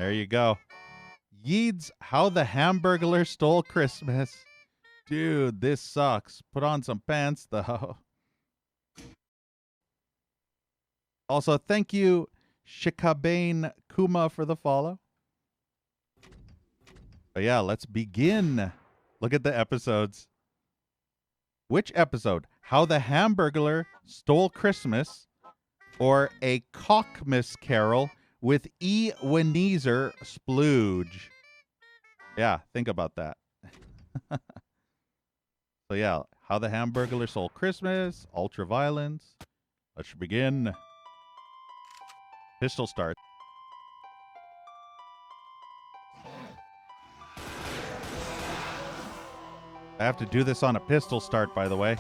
There you go. Yeeds, How the Hamburglar Stole Christmas. Dude, this sucks. Put on some pants, though. Also, thank you, Shikabane Kuma, for the follow. But yeah, let's begin. Look at the episodes. Which episode? How the Hamburglar Stole Christmas, or A Cockmas Carol with E. Wenezer Splooge? Yeah, think about that. So yeah, How the Hamburglar Stole Christmas, Ultra Violence. Let's begin. Pistol start. I have to do this on a pistol start, by the way.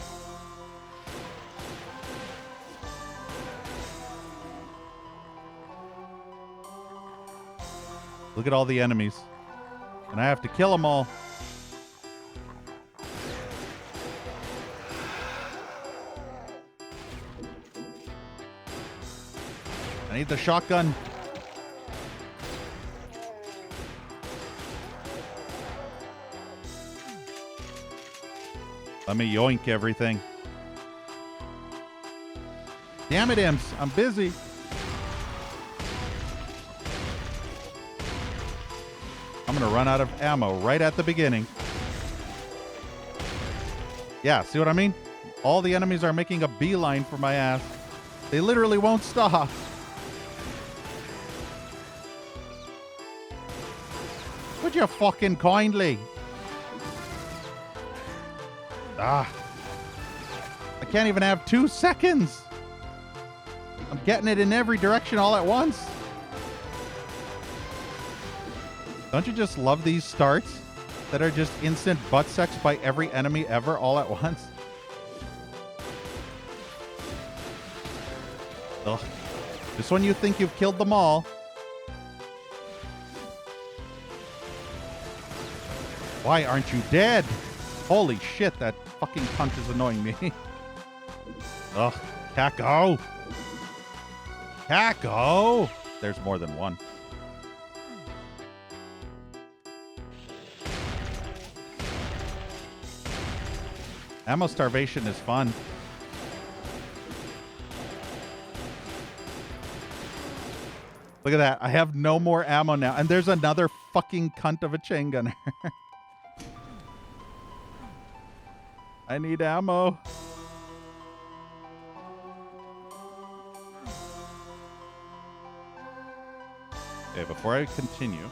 Look at all the enemies. And I have to kill them all. I need the shotgun. Let me yoink everything. Damn it, Imps. I'm busy. I'm going to run out of ammo right at the beginning. Yeah, see what I mean? All the enemies are making a beeline for my ass. They literally won't stop. Would you fucking kindly? I can't even have 2 seconds. I'm getting it in every direction all at once. Don't you just love these starts that are just instant butt sex by every enemy ever all at once? Ugh. Just when you think you've killed them all. Why aren't you dead? Holy shit, that fucking cunt is annoying me. Ugh. Caco. Caco. There's more than one. Ammo starvation is fun. Look at that. I have no more ammo now. And there's another fucking cunt of a chain gunner. I need ammo. Okay, before I continue.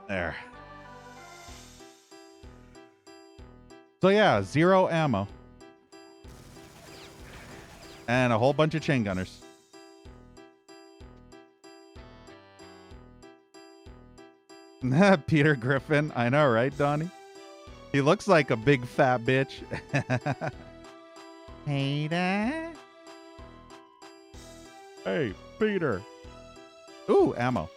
There. So yeah, 0 ammo. And a whole bunch of chain gunners. Peter Griffin. I know, right, Donnie? He looks like a big fat bitch. Peter. Hey, Peter. Ooh, ammo.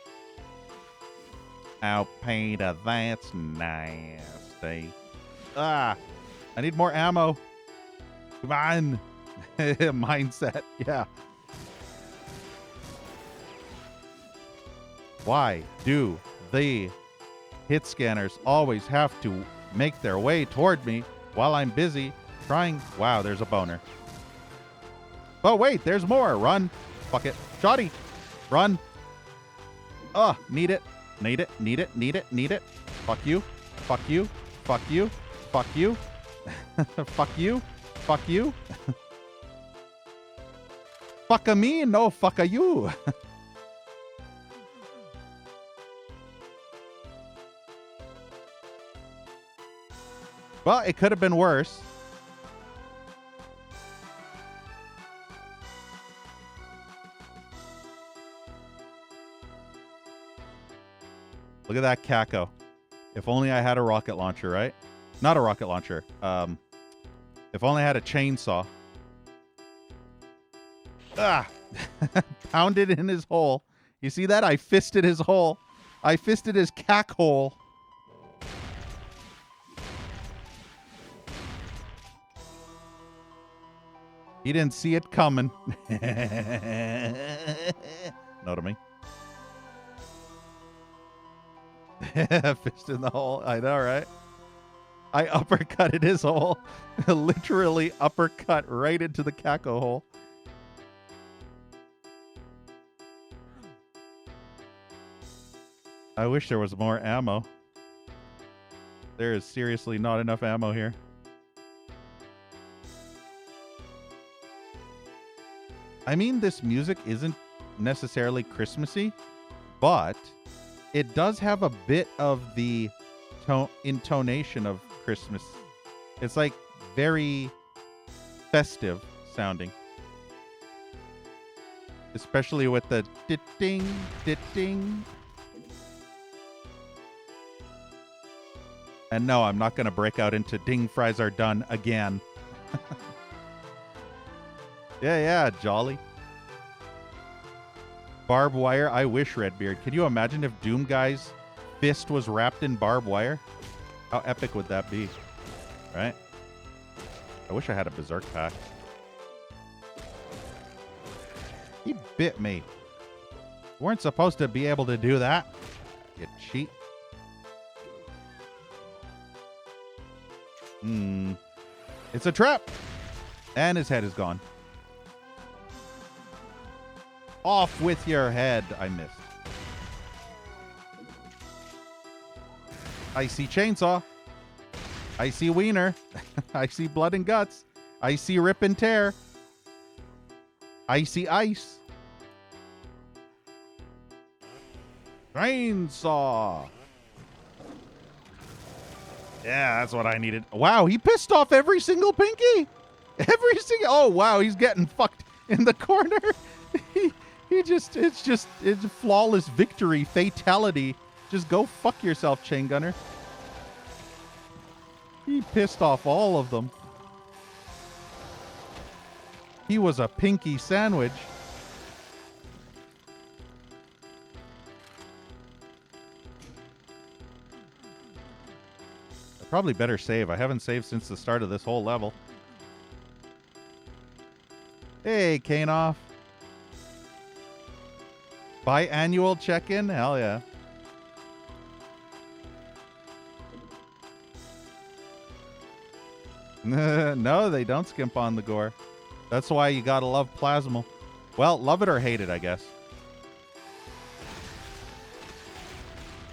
Oh, Peter, that's nasty. I need more ammo. Come on. Mindset, yeah. Why do the hit scanners always have to make their way toward me while I'm busy trying? Wow, there's a boner. Oh, wait, there's more. Run. Fuck it. Shoddy. Run. Need it. Need it. Need it. Need it. Need it. Fuck you. Fuck you. Fuck you. Fuck you. Fuck you. Fuck you. Fuck-a me, no fuck-a you. Well, it could have been worse. Look at that Caco. If only I had a rocket launcher, right? Not a rocket launcher. If only I had a chainsaw. Pounded in his hole. You see that? I fisted his hole. I fisted his cack hole. He didn't see it coming. No to me. Fist in the hole. I know, right? I uppercutted his hole. Literally uppercut right into the Kako hole. I wish there was more ammo. There is seriously not enough ammo here. I mean, this music isn't necessarily Christmassy, but it does have a bit of the intonation of Christmas. It's like very festive sounding. Especially with the dit-ding, dit-ding. And no, I'm not going to break out into ding fries are done again. Yeah, jolly. Barbed wire. I wish, Redbeard. Can you imagine if Doom Guy's fist was wrapped in barbed wire? How epic would that be? Right? I wish I had a Berserk pack. He bit me. Weren't supposed to be able to do that. You cheat. It's a trap. And his head is gone. Off with your head. I missed. I see chainsaw. I see wiener. I see blood and guts. I see rip and tear. I see ice. Chainsaw. Yeah, that's what I needed. Wow, he pissed off every single pinky. Every single. Oh, wow, he's getting fucked in the corner. It's flawless victory, fatality. Just go fuck yourself, Chain Gunner. He pissed off all of them. He was a pinky sandwich. I probably better save. I haven't saved since the start of this whole level. Hey, Kanoff. Biannual check-in? Hell yeah. No, they don't skimp on the gore. That's why you gotta love Plasmal. Well, love it or hate it, I guess.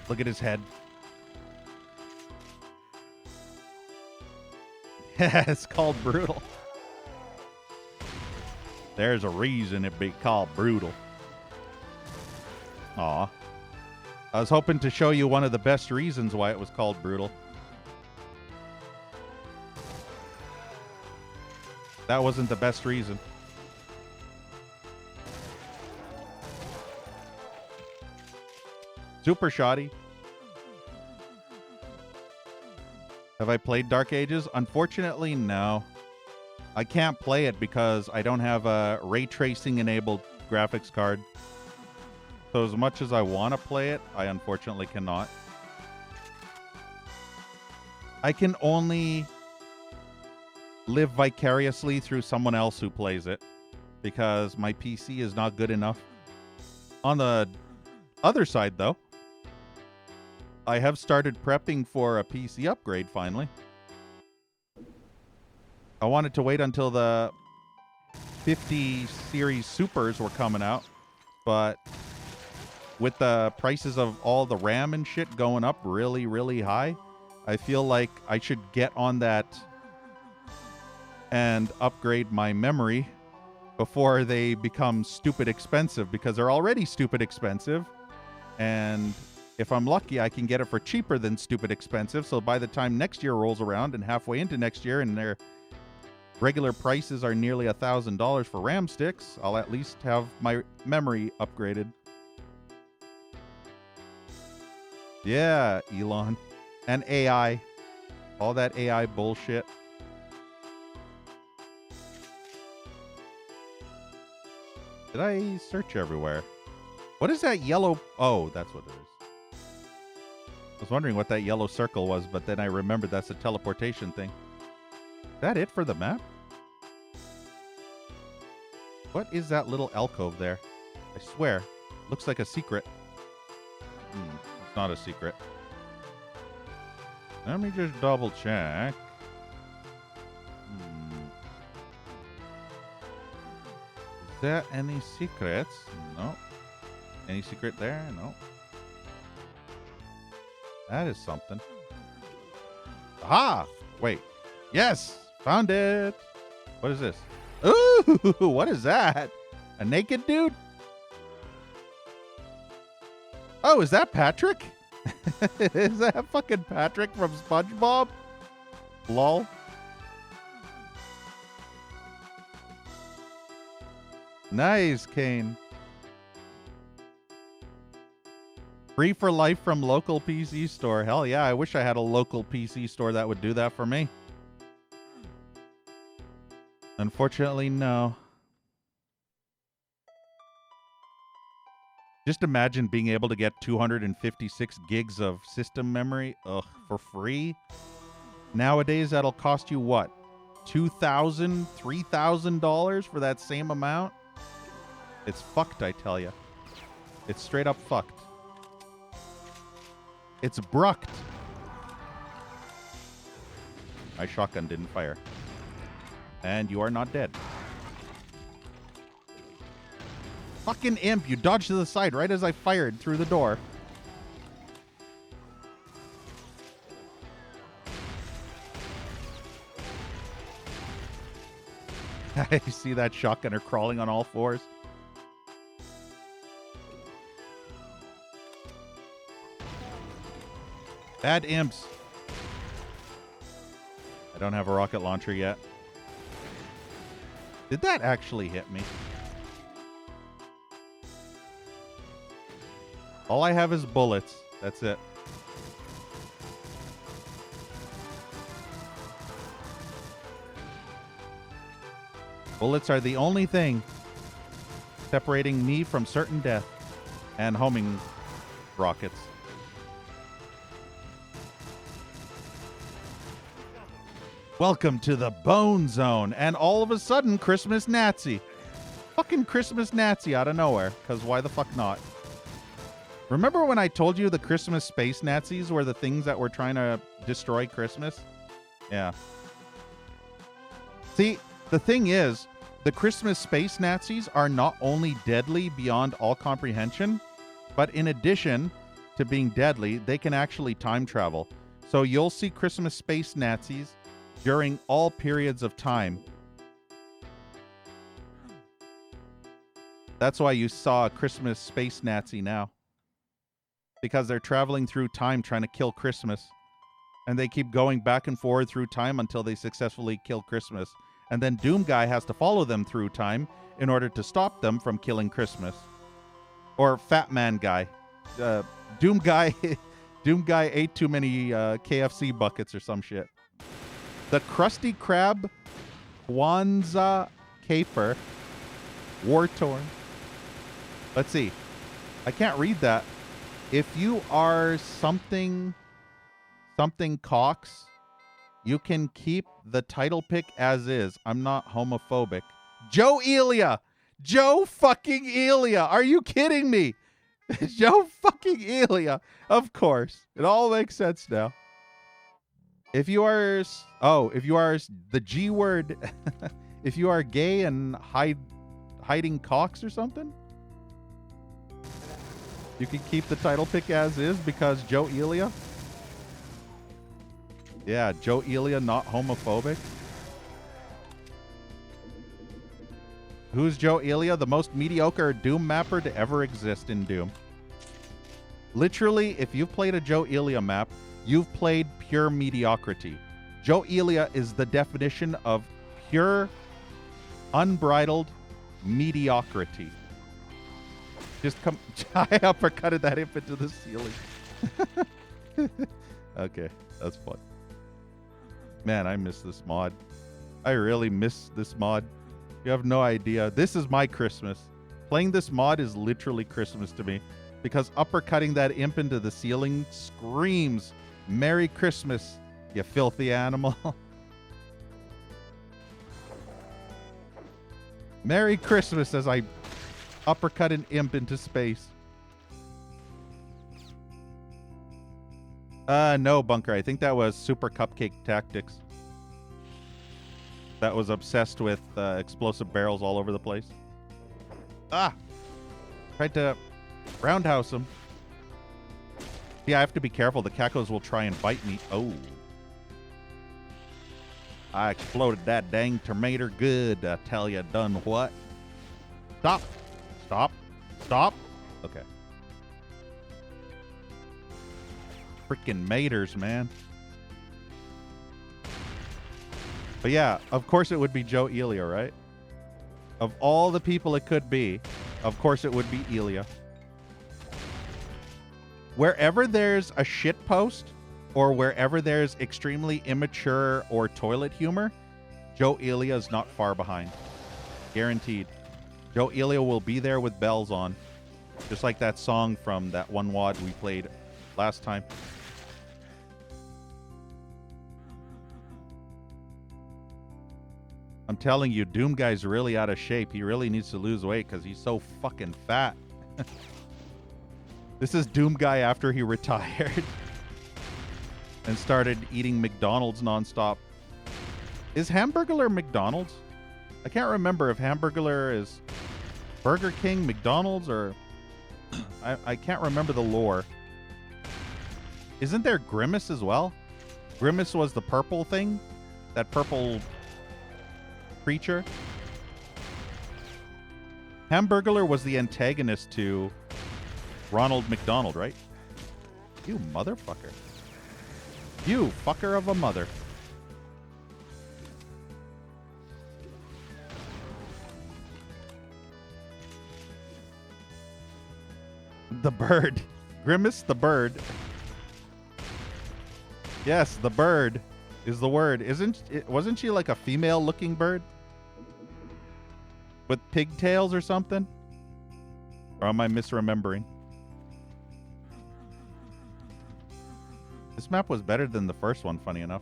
Look at his head. Yeah, it's called Brutal. There's a reason it be called Brutal. Aw. I was hoping to show you one of the best reasons why it was called Brutal. That wasn't the best reason. Super shoddy. Have I played Dark Ages? Unfortunately, no. I can't play it because I don't have a ray tracing enabled graphics card. So as much as I want to play it, I unfortunately cannot. I can only live vicariously through someone else who plays it because my PC is not good enough. On the other side, though, I have started prepping for a PC upgrade finally. I wanted to wait until the 50 series supers were coming out, but with the prices of all the RAM and shit going up really, really high, I feel like I should get on that and upgrade my memory before they become stupid expensive, because they're already stupid expensive. And if I'm lucky, I can get it for cheaper than stupid expensive. So by the time next year rolls around and halfway into next year and their regular prices are nearly $1,000 for RAM sticks, I'll at least have my memory upgraded. Yeah, Elon. And AI. All that AI bullshit. Did I search everywhere? What is that yellow? Oh, that's what it is. I was wondering what that yellow circle was, but then I remembered that's a teleportation thing. Is that it for the map? What is that little alcove there? I swear. Looks like a secret. It's not a secret. Let me just double check. Is there any secrets? No. Any secret there? No. That is something. Aha! Wait. Yes! Found it! What is this? Ooh! What is that? A naked dude? Oh, is that Patrick? Is that fucking Patrick from SpongeBob? Lol. Nice, Kane. Free for life from local PC store. Hell yeah, I wish I had a local PC store that would do that for me. Unfortunately, no. Just imagine being able to get 256 gigs of system memory for free. Nowadays, that'll cost you what? $2,000, $3,000 for that same amount? It's fucked, I tell you. It's straight up fucked. It's brucked. My shotgun didn't fire. And you are not dead. Fucking imp, you dodged to the side right as I fired through the door. I see that shotgunner crawling on all fours. Bad imps. I don't have a rocket launcher yet. Did that actually hit me? All I have is bullets. That's it. Bullets are the only thing separating me from certain death and homing rockets. Welcome to the Bone Zone, and all of a sudden, Christmas Nazi. Fucking Christmas Nazi out of nowhere, because why the fuck not? Remember when I told you the Christmas space Nazis were the things that were trying to destroy Christmas? Yeah. See, the thing is, the Christmas space Nazis are not only deadly beyond all comprehension, but in addition to being deadly, they can actually time travel. So you'll see Christmas space Nazis during all periods of time. That's why you saw a Christmas space Nazi now. Because they're traveling through time trying to kill Christmas. And they keep going back and forward through time until they successfully kill Christmas. And then Doom Guy has to follow them through time in order to stop them from killing Christmas. Or Fat Man Guy. Doom Guy ate too many KFC buckets or some shit. The Krusty Krab Kwanzaa Caper War-torn. Let's see. I can't read that. If you are something Cox, you can keep the title pick as is. I'm not homophobic. Joe Elia! Joe fucking Elia! Are you kidding me? Joe fucking Elia! Of course. It all makes sense now. If you are the G word, if you are gay and hiding cocks or something, you can keep the title pick as is because Joe Elia. Yeah, Joe Elia, not homophobic. Who's Joe Elia? The most mediocre Doom mapper to ever exist in Doom. Literally, if you've played a Joe Elia map, you've played pure mediocrity. Joe Elia is the definition of pure, unbridled mediocrity. Just come. I uppercutted that imp into the ceiling. Okay, that's fun. Man, I miss this mod. I really miss this mod. You have no idea. This is my Christmas. Playing this mod is literally Christmas to me because uppercutting that imp into the ceiling screams Merry Christmas, you filthy animal. Merry Christmas as I uppercut an imp into space. No, Bunker. I think that was Super Cupcake Tactics. That was obsessed with explosive barrels all over the place. Ah! Tried to roundhouse him. Yeah, I have to be careful. The cacos will try and bite me. Oh. I exploded that dang tomato good. I tell you, done what? Stop. Stop. Stop. Okay. Freaking maters, man. But yeah, of course it would be Joe Elia, right? Of all the people it could be, of course it would be Elia. Wherever there's a shit post, or wherever there's extremely immature or toilet humor, Joe Elia is not far behind. Guaranteed. Joe Elia will be there with bells on. Just like that song from that one WOD we played last time. I'm telling you, Doom Guy's really out of shape. He really needs to lose weight because he's so fucking fat. This is Doom Guy after he retired and started eating McDonald's nonstop. Is Hamburglar McDonald's? I can't remember if Hamburglar is Burger King, McDonald's, or I can't remember the lore. Isn't there Grimace as well? Grimace was the purple thing? That purple creature? Hamburglar was the antagonist to Ronald McDonald, right? You motherfucker. You fucker of a mother. The bird. Grimace the bird. Yes, the bird is the word. Wasn't she like a female looking bird? With pigtails or something? Or am I misremembering? This map was better than the first one, funny enough.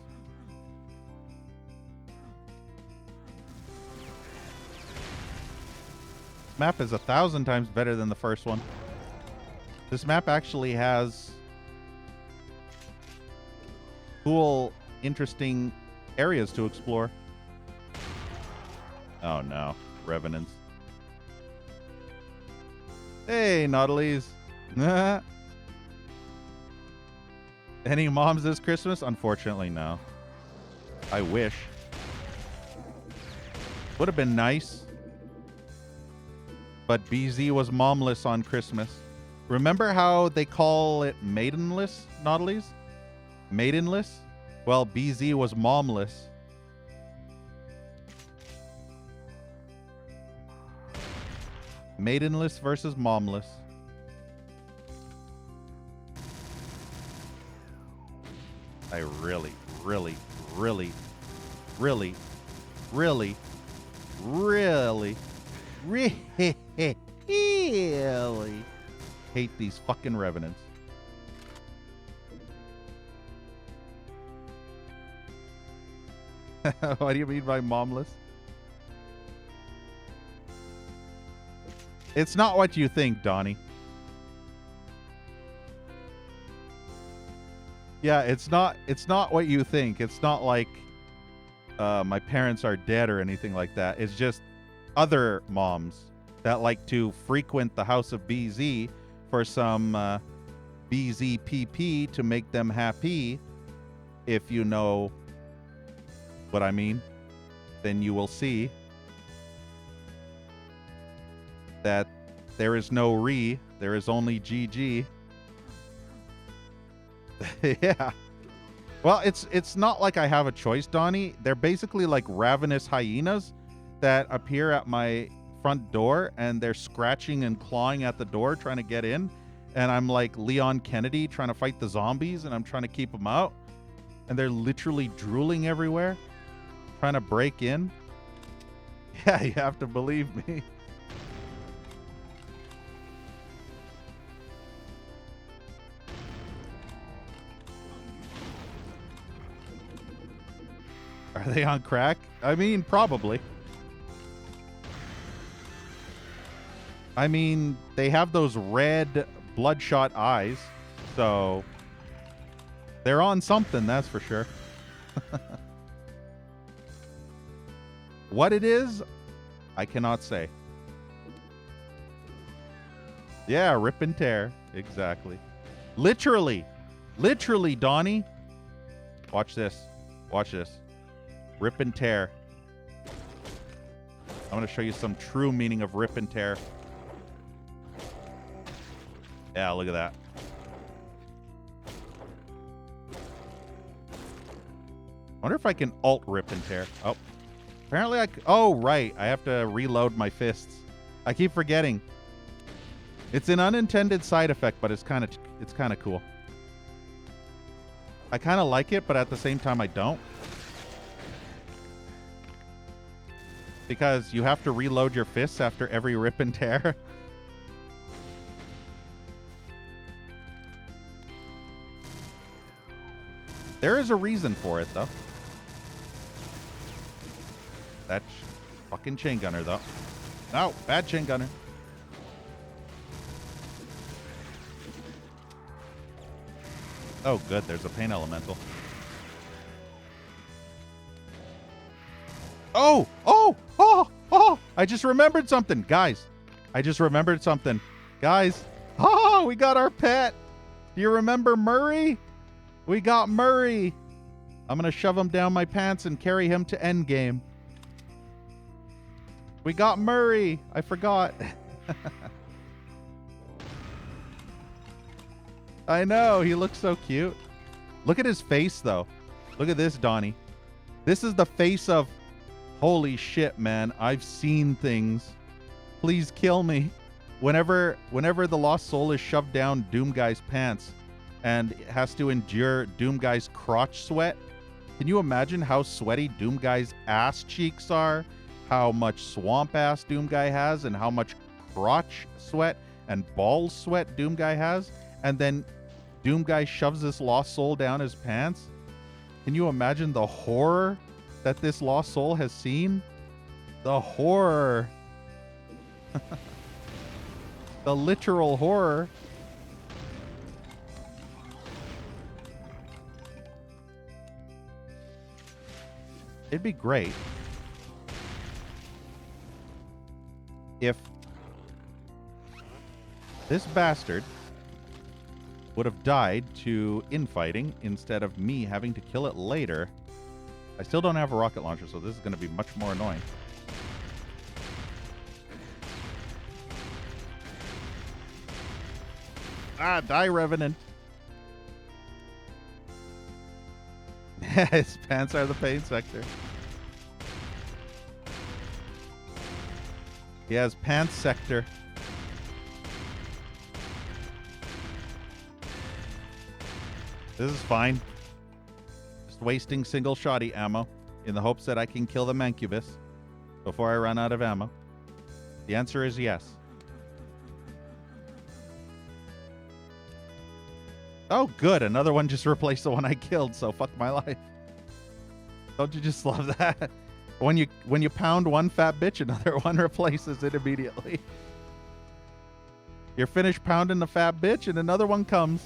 This map is 1,000 times better than the first one. This map actually has cool, interesting areas to explore. Oh no, Revenants. Hey, Nautilus. Any moms this Christmas? Unfortunately, no. I wish. Would have been nice. But BZ was momless on Christmas. Remember how they call it maidenless, Nautilus? Maidenless? Well, BZ was momless. Maidenless versus momless. I really, really, really, really, really, really, really hate these fucking Revenants. What do you mean by momless? It's not what you think, Donnie. Yeah, it's not what you think. It's not like my parents are dead or anything like that. It's just other moms that like to frequent the house of BZ for some BZPP to make them happy. If you know what I mean, then you will see that there is no re, there is only GG. Yeah. Well, it's not like I have a choice, Donnie. They're basically like ravenous hyenas that appear at my front door, and they're scratching and clawing at the door trying to get in. And I'm like Leon Kennedy trying to fight the zombies, and I'm trying to keep them out. And they're literally drooling everywhere, trying to break in. Yeah, you have to believe me. Are they on crack? I mean, probably. I mean, they have those red bloodshot eyes, so they're on something, that's for sure. What it is, I cannot say. Yeah, rip and tear. Exactly. Literally. Literally, Donnie. Watch this. Watch this. Rip and tear. I'm going to show you some true meaning of rip and tear. Yeah, look at that. I wonder if I can alt rip and tear. Oh. Apparently oh, right. I have to reload my fists. I keep forgetting. It's an unintended side effect, but it's kind of cool. I kind of like it, but at the same time I don't. Because you have to reload your fists after every rip and tear. There is a reason for it, though. That fucking chain gunner, though. No, bad chain gunner. Oh, good. There's a pain elemental. Oh! Oh! Oh! Oh! I just remembered something. Guys, I just remembered something. Guys. Oh, we got our pet. Do you remember Murray? We got Murray. I'm going to shove him down my pants and carry him to endgame. We got Murray. I forgot. I know. He looks so cute. Look at his face, though. Look at this, Donnie. This is the face of, holy shit, man. I've seen things. Please kill me. Whenever the lost soul is shoved down Doom Guy's pants and has to endure Doom Guy's crotch sweat, can you imagine how sweaty Doom Guy's ass cheeks are? How much swamp ass Doom Guy has, and how much crotch sweat and balls sweat Doom Guy has, and then Doom Guy shoves this lost soul down his pants? Can you imagine the horror that this lost soul has seen? The horror. The literal horror. It'd be great if this bastard would have died to infighting instead of me having to kill it later. I still don't have a rocket launcher, so this is going to be much more annoying. Ah, die, Revenant. His pants are the pain sector. He has pants sector. This is fine. Just wasting single shotty ammo in the hopes that I can kill the Mancubus before I run out of ammo. The answer is yes. Oh, good. Another one just replaced the one I killed, so fuck my life. Don't you just love that? When you pound one fat bitch, another one replaces it immediately. You're finished pounding the fat bitch, and another one comes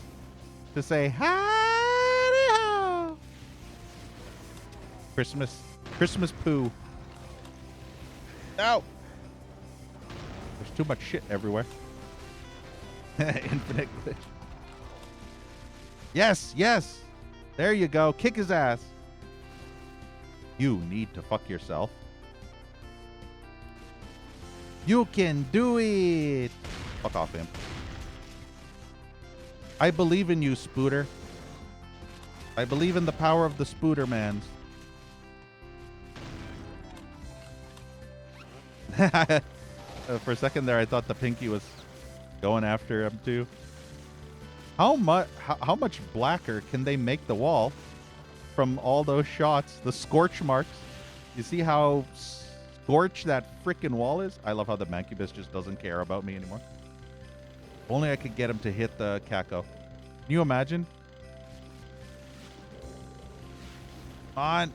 to say, howdy-ho. Christmas poo. Ow! There's too much shit everywhere. Infinite glitch. Yes, yes. There you go. Kick his ass. You need to fuck yourself. You can do it. Fuck off him. I believe in you, Spooter. I believe in the power of the Spooter mans. For a second there, I thought the Pinky was going after him too. How much blacker can they make the wall from all those shots? The scorch marks. You see how scorched that freaking wall is? I love how the Mancubus just doesn't care about me anymore. If only I could get him to hit the Kako. Can you imagine? Come on.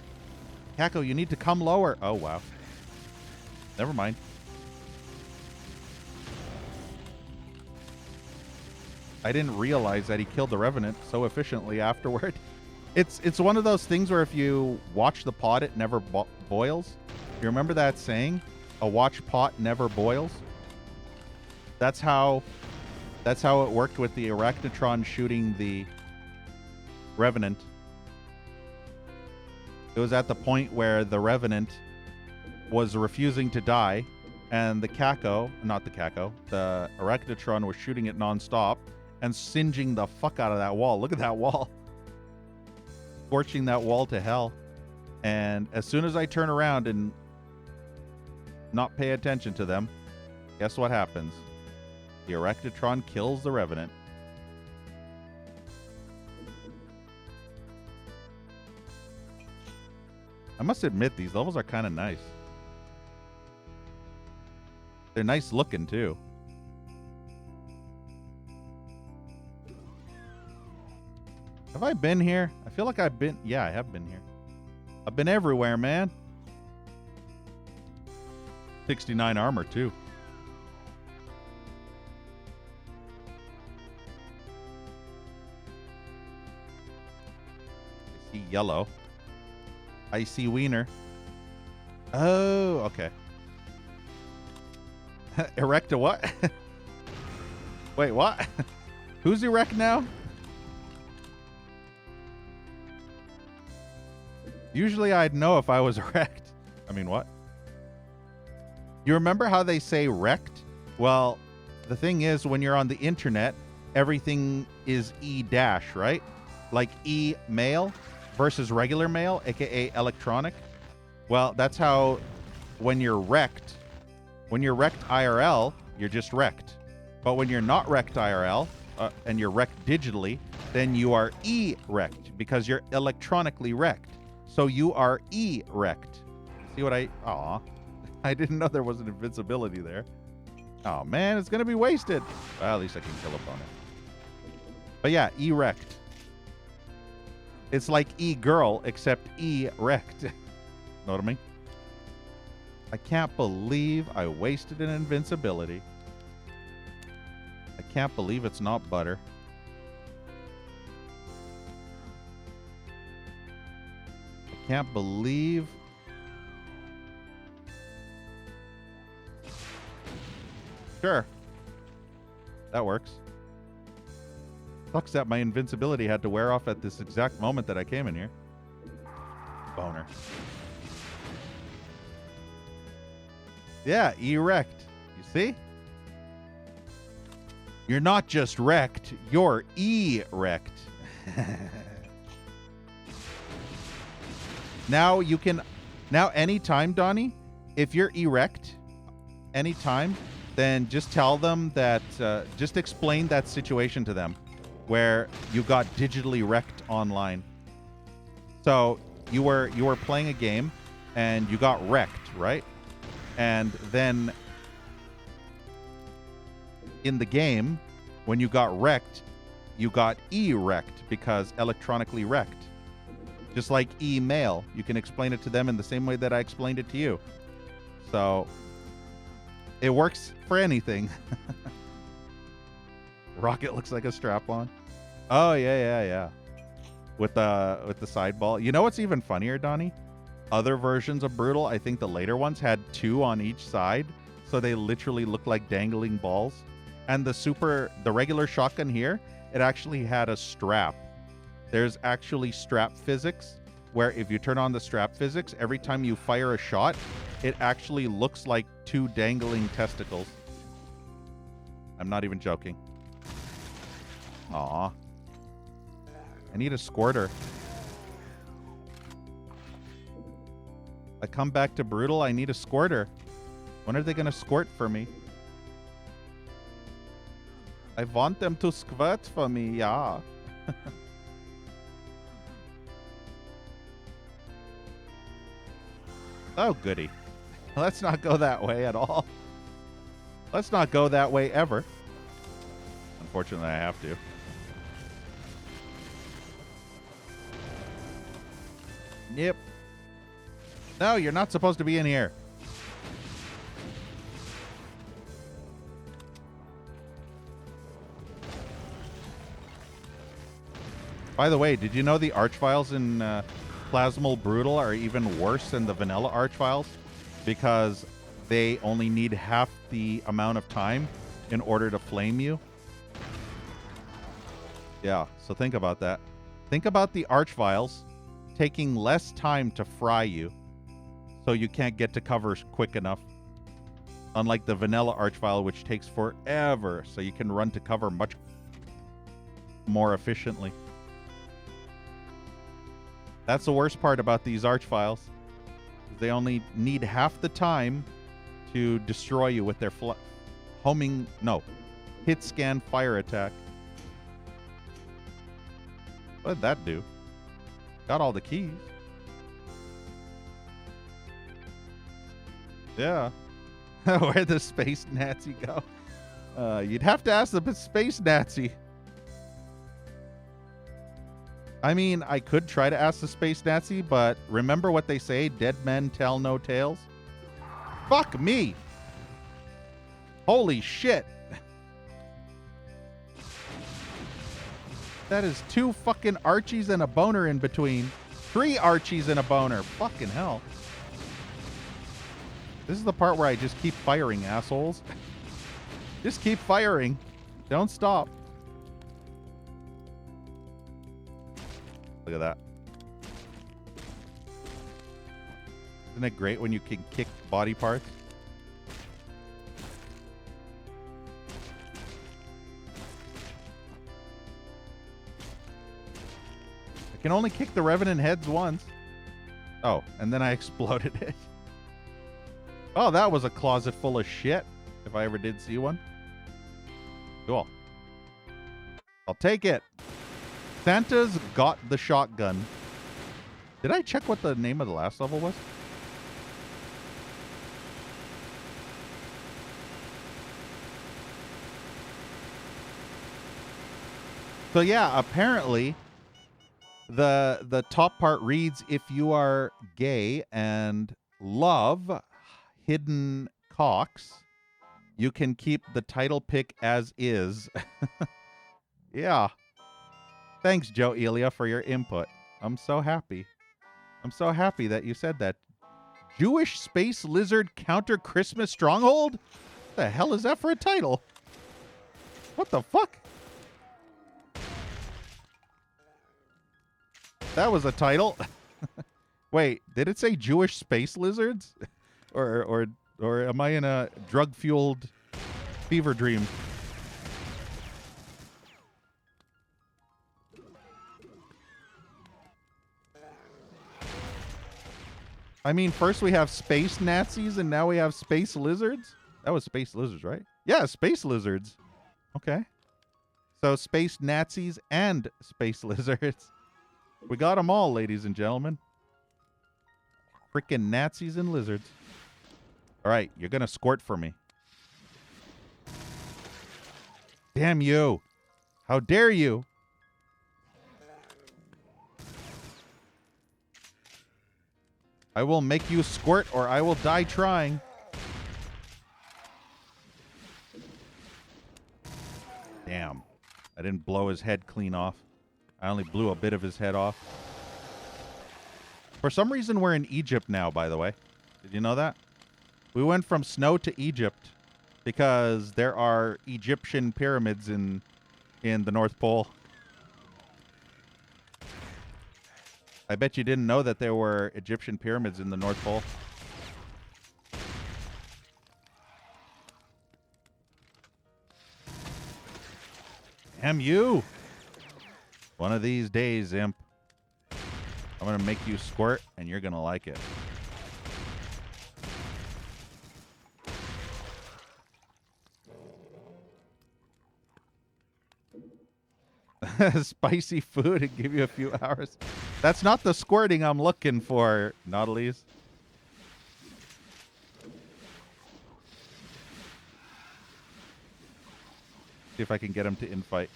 Kako, you need to come lower. Oh, wow. Never mind. I didn't realize that he killed the Revenant so efficiently afterward. It's one of those things where if you watch the pot, it never boils. You remember that saying? A watch pot never boils? That's how it worked with the Arachnotron shooting the Revenant. It was at the point where the Revenant was refusing to die, and the Arachnotron was shooting it nonstop and singeing the fuck out of that wall. Look at that wall. Scorching that wall to hell. And as soon as I turn around and not pay attention to them, guess what happens? The Arachnotron kills the Revenant. I must admit, these levels are kind of nice. They're nice looking, too. Have I been here? I feel like I've been... Yeah, I have been here. I've been everywhere, man. 69 armor, too. I see yellow. I see wiener. Oh, okay. Erect a what? Wait, what? Who's erect now? Usually I'd know if I was erect. I mean, what? You remember how they say wrecked? Well, the thing is, when you're on the internet, everything is E-, right? Like e-mail versus regular mail, aka electronic. Well, that's how when you're wrecked IRL, you're just wrecked. But when you're not wrecked IRL, and you're wrecked digitally, then you are E-wrecked because you're electronically wrecked. So you are E-wrecked. See what Aw. I didn't know there was an invincibility there. Oh, man, it's going to be wasted. Well, at least I can kill a opponent. But yeah, E-wrecked. It's like E-girl, except E-wrecked. Know what I mean? I can't believe I wasted an invincibility. I can't believe it's not butter. I can't believe... Sure. That works. Sucks that my invincibility had to wear off at this exact moment that I came in here. Boner. Yeah, erect. You see? You're not just wrecked, you're erect. Now you can... Now anytime, Donnie, if you're erect, anytime, then just tell them that... just explain that situation to them where you got digitally wrecked online. So you were playing a game and you got wrecked, right? And then in the game, when you got wrecked, you got E-wrecked because electronically wrecked. Just like email. You can explain it to them in the same way that I explained it to you. So it works for anything. Rocket looks like a strap-on. Oh, yeah. With the side ball. You know what's even funnier, Donnie? Other versions of Brutal, I think the later ones had 2 on each side, so they literally look like dangling balls. And the regular shotgun here, it actually had a strap. There's actually strap physics, where if you turn on the strap physics, every time you fire a shot, it actually looks like 2 dangling testicles. I'm not even joking. Aw. I need a squirter. I come back to Brutal, I need a squirter. When are they going to squirt for me? I want them to squirt for me, yeah. Oh, goody. Let's not go that way at all. Let's not go that way ever. Unfortunately, I have to. Yep. No, you're not supposed to be in here. By the way, did you know the Archviles in Plasmal Brutal are even worse than the vanilla Archviles? Because they only need half the amount of time in order to flame you. Yeah, so think about that. Think about the Archviles taking less time to fry you, so you can't get to cover quick enough. Unlike the vanilla Archvile, which takes forever, so you can run to cover much more efficiently. That's the worst part about these Archviles. They only need half the time to destroy you with their hit scan fire attack. What did that do? Got all the keys. Yeah. Where'd the Space Nazi go? You'd have to ask the Space Nazi. I mean, I could try to ask the Space Nazi, but remember what they say, dead men tell no tales? Fuck me! Holy shit! That is 2 fucking Archies and a boner in between. 3 Archies and a boner. Fucking hell. This is the part where I just keep firing, assholes. Just keep firing. Don't stop. Look at that. Isn't it great when you can kick body parts? I can only kick the Revenant heads once. Oh, and then I exploded it. Oh, that was a closet full of shit, if I ever did see one. Cool. I'll take it. Santa's got the shotgun. Did I check what the name of the last level was? So yeah, apparently the top part reads, if you are gay and love hidden cocks, you can keep the title pick as is. Yeah. Thanks, Joe Elia, for your input. I'm so happy. I'm so happy that you said that. Jewish Space Lizard Counter Christmas Stronghold? What the hell is that for a title? What the fuck? That was a title. Wait, did it say Jewish Space Lizards? Or am I in a drug-fueled fever dream? I mean, first we have space Nazis, and now we have space lizards? That was space lizards, right? Yeah, space lizards. Okay. So space Nazis and space lizards. We got them all, ladies and gentlemen. Freaking Nazis and lizards. All right, you're going to squirt for me. Damn you. How dare you? I will make you squirt or I will die trying. Damn. I didn't blow his head clean off. I only blew a bit of his head off. For some reason, we're in Egypt now, by the way. Did you know that? We went from snow to Egypt because there are Egyptian pyramids in the North Pole. I bet you didn't know that there were Egyptian pyramids in the North Pole. Damn you! One of these days, Imp, I'm going to make you squirt, and you're going to like it. Spicy food and give you a few hours. That's not the squirting I'm looking for, Nautilus. See if I can get him to infight.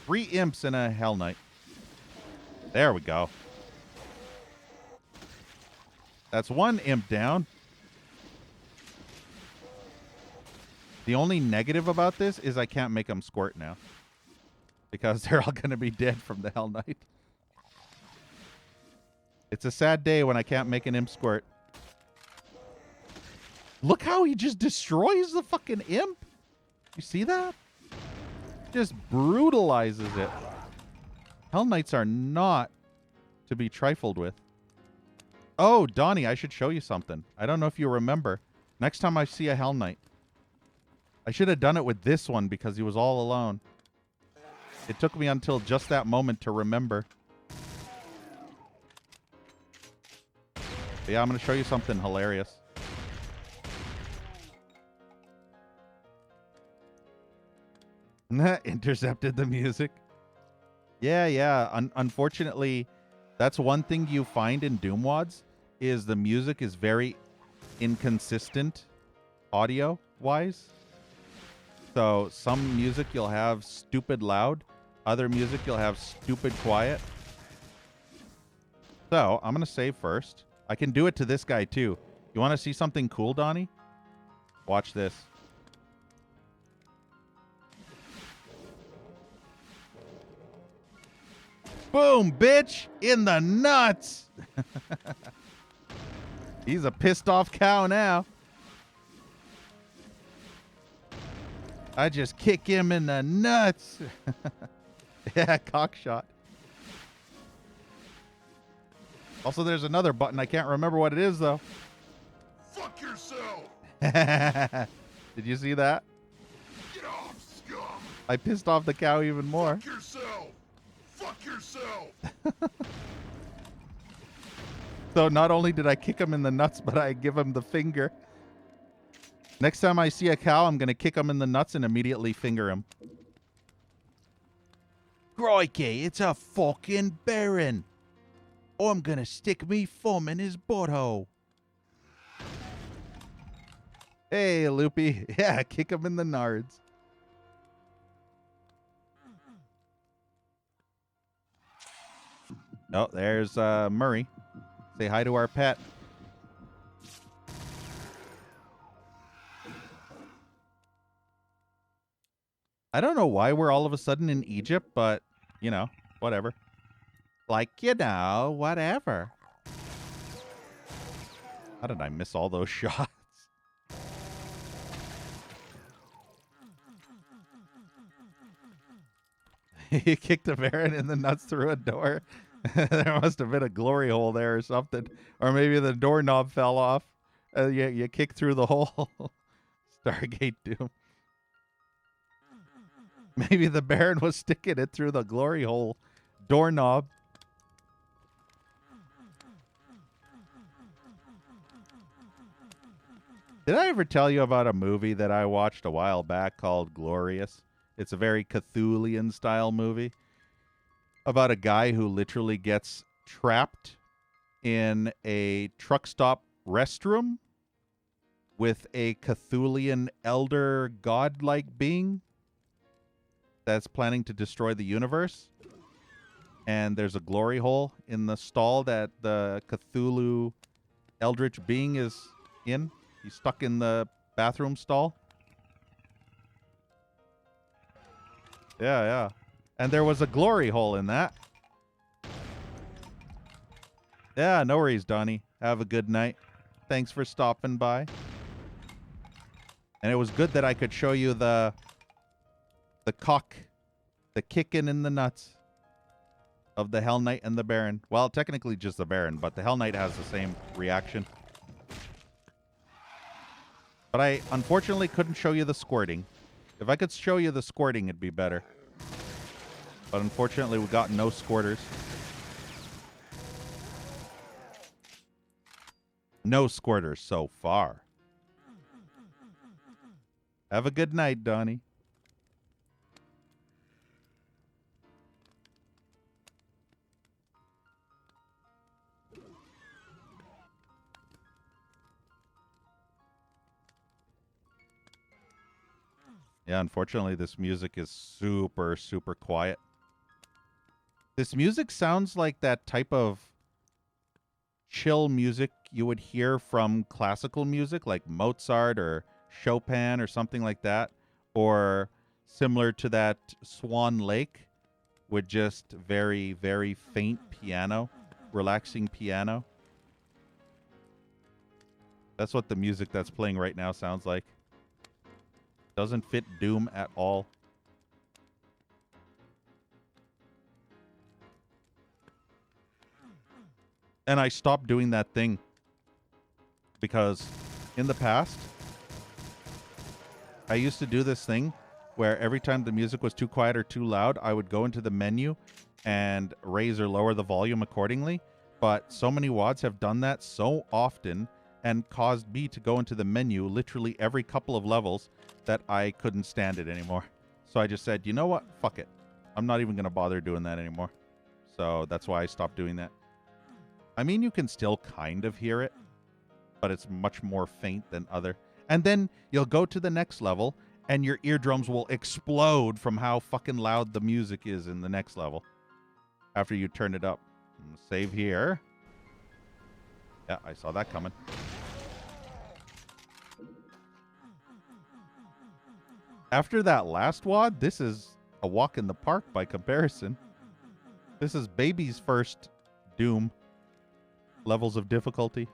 3 imps and a Hell Knight. There we go. That's 1 imp down. The only negative about this is I can't make him squirt now. because they're all going to be dead from the Hell Knight. It's a sad day when I can't make an imp squirt. Look how he just destroys the fucking imp. You see that? Just brutalizes it. Hell Knights are not to be trifled with. Oh, Donnie, I should show you something. I don't know if you remember. Next time I see a Hell Knight. I should have done it with this one because he was all alone. It took me until just that moment to remember. But yeah, I'm going to show you something hilarious. Intercepted the music. Yeah. Unfortunately, that's one thing you find in Doom WODs is the music is very inconsistent audio-wise. So some music you'll have stupid loud. Other music you'll have stupid quiet. So I'm going to save first. I can do it to this guy too. You want to see something cool, Donnie? Watch this. Boom, bitch! In the nuts! He's a pissed off cow now. I just kick him in the nuts. Yeah, cock shot. Also, there's another button. I can't remember what it is, though. Fuck yourself! Did you see that? Get off, scum! I pissed off the cow even more. Fuck yourself! Fuck yourself! So not only did I kick him in the nuts, but I give him the finger. Next time I see a cow, I'm going to kick him in the nuts and immediately finger him. Crikey, it's a fucking Baron. I'm going to stick me thumb in his butthole. Hey, Loopy. Yeah, kick him in the nards. Oh, there's Murray. Say hi to our pet. I don't know why we're all of a sudden in Egypt, but, you know, whatever. Like, you know, whatever. How did I miss all those shots? He kicked the Baron in the nuts through a door. There must have been a glory hole there or something. Or maybe the doorknob fell off. You kick through the hole. Stargate Doom. Maybe the Baron was sticking it through the glory hole doorknob. Did I ever tell you about a movie that I watched a while back called Glorious? It's a very Cthulhian style movie about a guy who literally gets trapped in a truck stop restroom with a Cthulhian elder godlike being that's planning to destroy the universe. And there's a glory hole in the stall that the Cthulhu eldritch being is in. He's stuck in the bathroom stall. Yeah. And there was a glory hole in that. Yeah, no worries, Donnie. Have a good night. Thanks for stopping by. And it was good that I could show you the cock, the kicking in the nuts of the Hell Knight and the Baron. Well, technically just the Baron, but the Hell Knight has the same reaction. But I unfortunately couldn't show you the squirting. If I could show you the squirting, it'd be better. But unfortunately, we got no squirters. No squirters so far. Have a good night, Donnie. Yeah, unfortunately, this music is super, super quiet. This music sounds like that type of chill music you would hear from classical music, like Mozart or Chopin or something like that, or similar to that Swan Lake with just very, very faint piano, relaxing piano. That's what the music that's playing right now sounds like. Doesn't fit Doom at all. And I stopped doing that thing because in the past, I used to do this thing where every time the music was too quiet or too loud, I would go into the menu and raise or lower the volume accordingly. But so many WODs have done that so often and caused me to go into the menu literally every couple of levels that I couldn't stand it anymore. So I just said, you know what? Fuck it. I'm not even going to bother doing that anymore. So that's why I stopped doing that. I mean, you can still kind of hear it, but it's much more faint than other. And then you'll go to the next level, and your eardrums will explode from how fucking loud the music is in the next level after you turn it up. Save here. Yeah, I saw that coming. After that last WOD, this is a walk in the park by comparison. This is baby's first Doom levels of difficulty.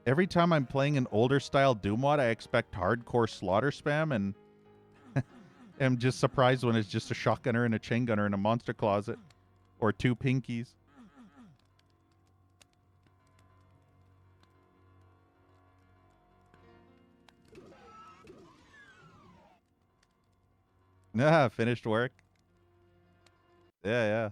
Every time I'm playing an older style Doom WOD, I expect hardcore slaughter spam and am just surprised when it's just a shotgunner and a chain gunner in a monster closet or two pinkies. Yeah, finished work. Yeah.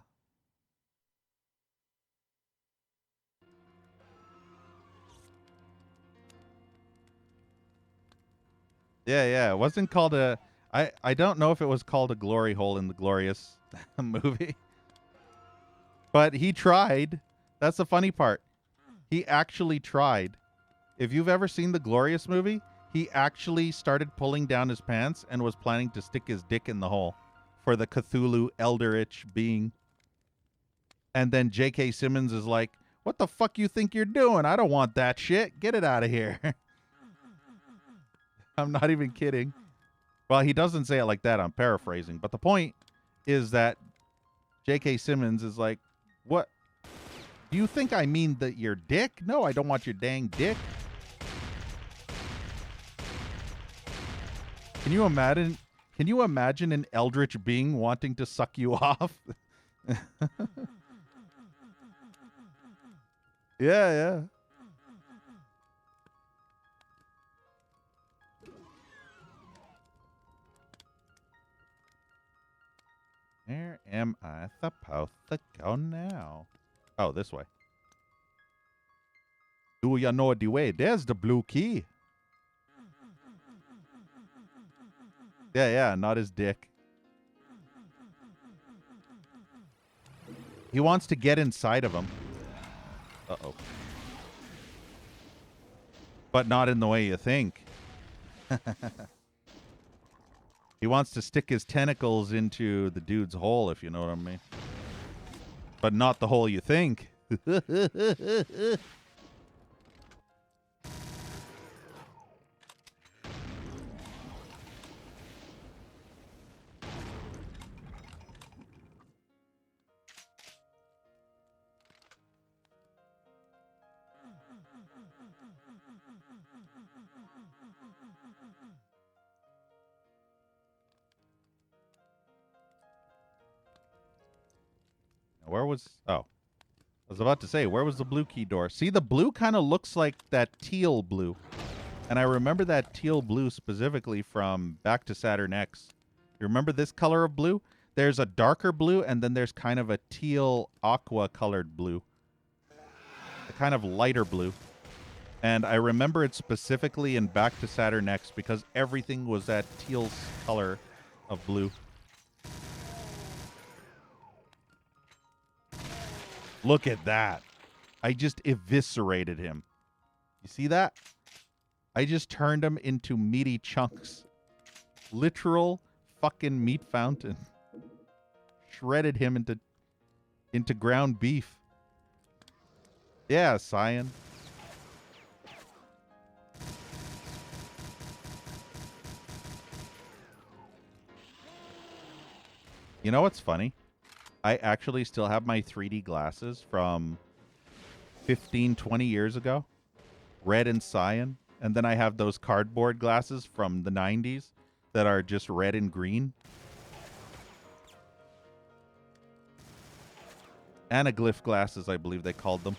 Yeah. It wasn't called a... I don't know if it was called a glory hole in the Glorious movie. But he tried. That's the funny part. He actually tried. If you've ever seen the Glorious movie, he actually started pulling down his pants and was planning to stick his dick in the hole for the Cthulhu Eldritch being. And then J.K. Simmons is like, what the fuck you think you're doing? I don't want that shit. Get it out of here. I'm not even kidding. Well, he doesn't say it like that. I'm paraphrasing. But the point is that J.K. Simmons is like, what? Do you think I mean that your dick? No, I don't want your dang dick. Can you imagine? Can you imagine an eldritch being wanting to suck you off? Yeah. Where am I supposed to go now? Oh, this way. Do you know the way? There's the blue key. Yeah, not his dick. He wants to get inside of him. Uh-oh. But not in the way you think. He wants to stick his tentacles into the dude's hole, if you know what I mean. But not the hole you think. Where was... Oh. I was about to say, where was the blue key door? See, the blue kind of looks like that teal blue. And I remember that teal blue specifically from Back to Saturn X. You remember this color of blue? There's a darker blue, and then there's kind of a teal aqua colored blue. A kind of lighter blue. And I remember it specifically in Back to Saturn X because everything was that teal color of blue. Look at that. I just eviscerated him. You see that? I just turned him into meaty chunks. Literal fucking meat fountain. Shredded him into ground beef. Yeah, Cyan. You know what's funny? I actually still have my 3D glasses from 15, 20 years ago. Red and cyan. And then I have those cardboard glasses from the 90s that are just red and green. Anaglyph glasses, I believe they called them.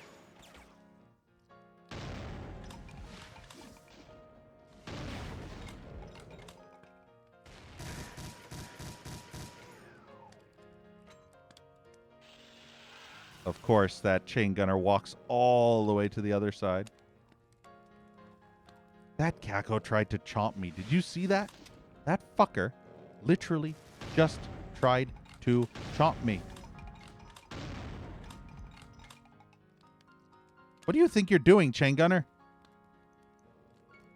Of course, that chain gunner walks all the way to the other side. That Kako tried to chomp me. Did you see that? That fucker literally just tried to chomp me. What do you think you're doing, chain gunner?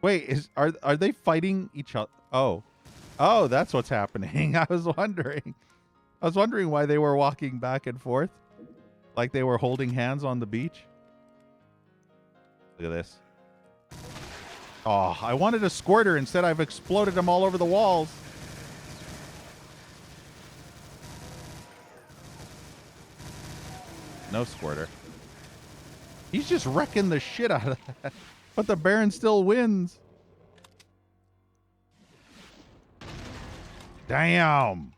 Wait, are they fighting each other? Oh. Oh, that's what's happening. I was wondering why they were walking back and forth. Like they were holding hands on the beach. Look at this. Oh, I wanted a squirter. Instead, I've exploded them all over the walls. No squirter. He's just wrecking the shit out of that. But the Baron still wins. Damn.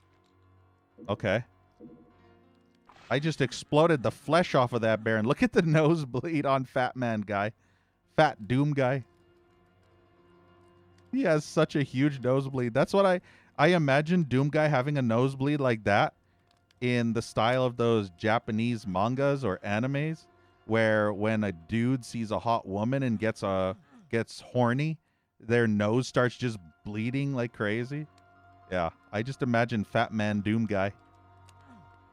Okay. I just exploded the flesh off of that Baron. Look at the nosebleed on Fat Man guy. Fat Doom guy. He has such a huge nosebleed. That's what I imagine Doom guy having a nosebleed like that in the style of those Japanese mangas or animes where when a dude sees a hot woman and gets horny, their nose starts just bleeding like crazy. Yeah, I just imagine Fat Man Doom guy.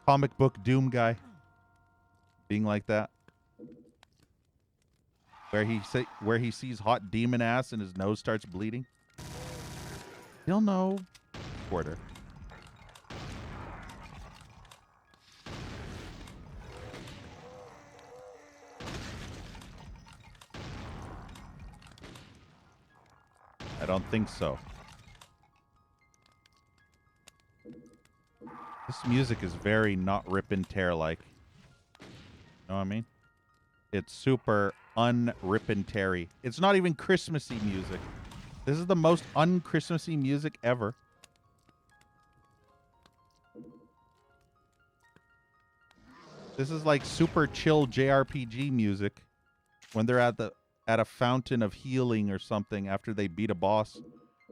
Comic book Doom guy being like that, where he sees hot demon ass and his nose starts bleeding. Still no quarter. I don't think so. This music is very not rip and tear like. You know what I mean? It's super un-rip and teary. It's not even Christmassy music. This is the most un-Christmassy music ever. This is like super chill JRPG music when they're at a fountain of healing or something after they beat a boss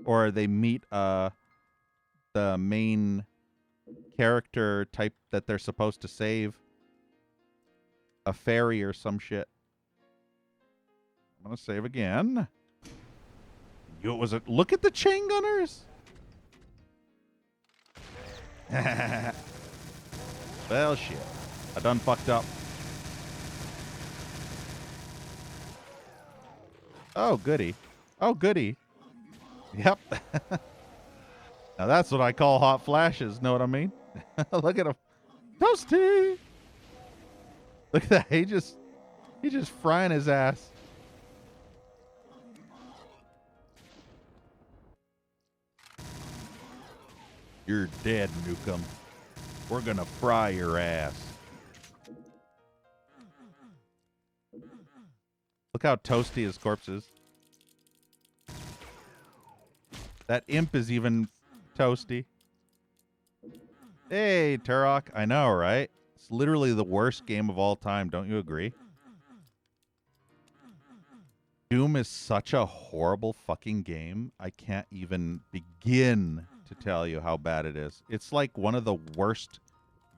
or they meet the main character type that they're supposed to save. A fairy or some shit. I'm gonna save again. Look at the chain gunners. Well, shit. I done fucked up. Oh, goody. Oh, goody. Yep. Now that's what I call hot flashes. Know what I mean? Look at him. Toasty. Look at that. He just frying his ass. You're dead, Nukem. We're gonna fry your ass. Look how toasty his corpse is. That imp is even toasty. Hey, Turok. I know, right? It's literally the worst game of all time. Don't you agree? Doom is such a horrible fucking game. I can't even begin to tell you how bad it is. It's like one of the worst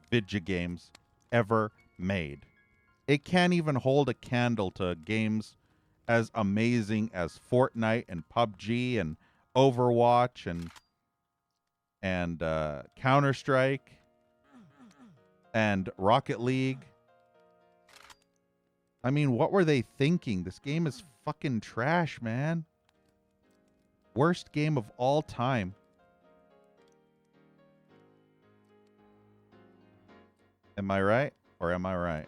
video games ever made. It can't even hold a candle to games as amazing as Fortnite and PUBG and Overwatch and Counter-Strike and Rocket League. I mean, what were they thinking? This game is fucking trash, man. Worst game of all time. Am I right? Or am I right?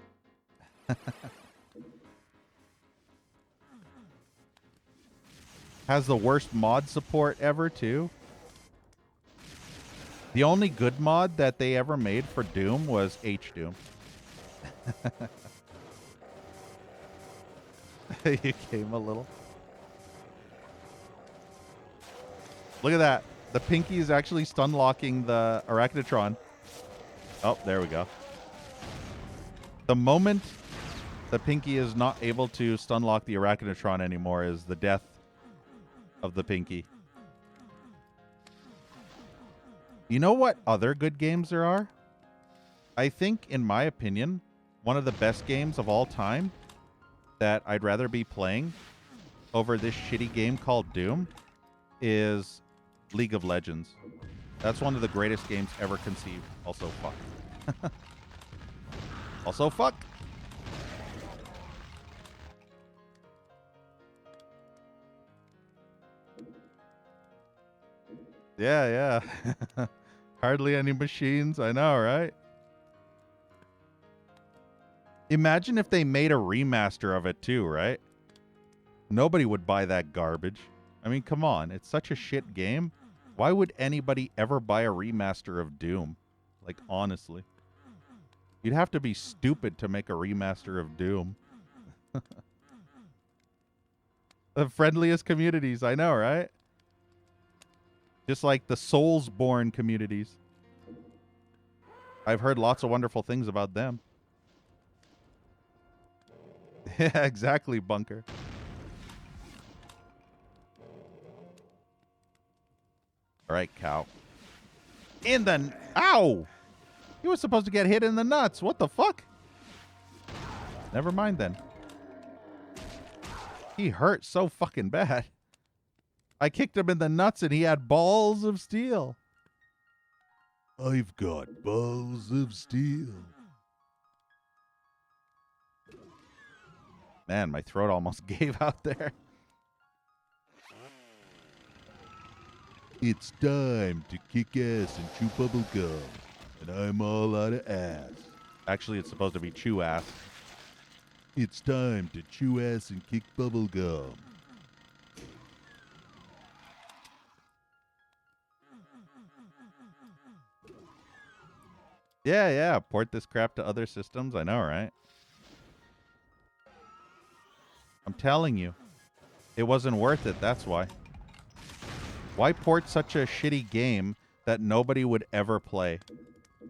Has the worst mod support ever, too. The only good mod that they ever made for Doom was H-Doom. You came a little. Look at that. The pinky is actually stun locking the Arachnotron. Oh, there we go. The moment the pinky is not able to stun lock the Arachnotron anymore is the death of the pinky. You know what other good games there are? I think, in my opinion, one of the best games of all time that I'd rather be playing over this shitty game called Doom is League of Legends. That's one of the greatest games ever conceived. Also, fuck. Also, fuck. Yeah, yeah. Hardly any machines. I know, right? Imagine if they made a remaster of it too, right? Nobody would buy that garbage. I mean, come on. It's such a shit game. Why would anybody ever buy a remaster of Doom? Like, honestly. You'd have to be stupid to make a remaster of Doom. The friendliest communities, I know, right? Just like the Soulsborne communities. I've heard lots of wonderful things about them. Yeah, exactly, Bunker. All right, cow. In the... Ow! He was supposed to get hit in the nuts. What the fuck? Never mind then. He hurt so fucking bad. I kicked him in the nuts and he had balls of steel. I've got balls of steel. Man, my throat almost gave out there. It's time to kick ass and chew bubble gum. And I'm all out of ass. Actually, it's supposed to be chew ass. It's time to chew ass and kick bubble gum. Yeah, yeah. Port this crap to other systems. I know, right? I'm telling you. It wasn't worth it. That's why. Why port such a shitty game that nobody would ever play? Know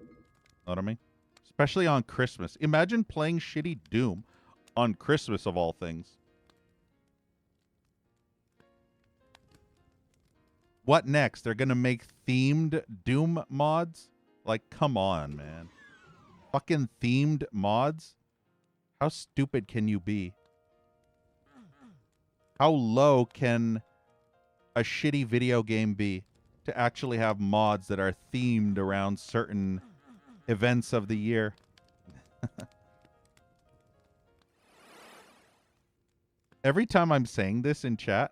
what I mean? Especially on Christmas. Imagine playing shitty Doom on Christmas of all things. What next? They're going to make themed Doom mods? Like, come on, man. Fucking themed mods? How stupid can you be? How low can a shitty video game be to actually have mods that are themed around certain events of the year? Every time I'm saying this in chat,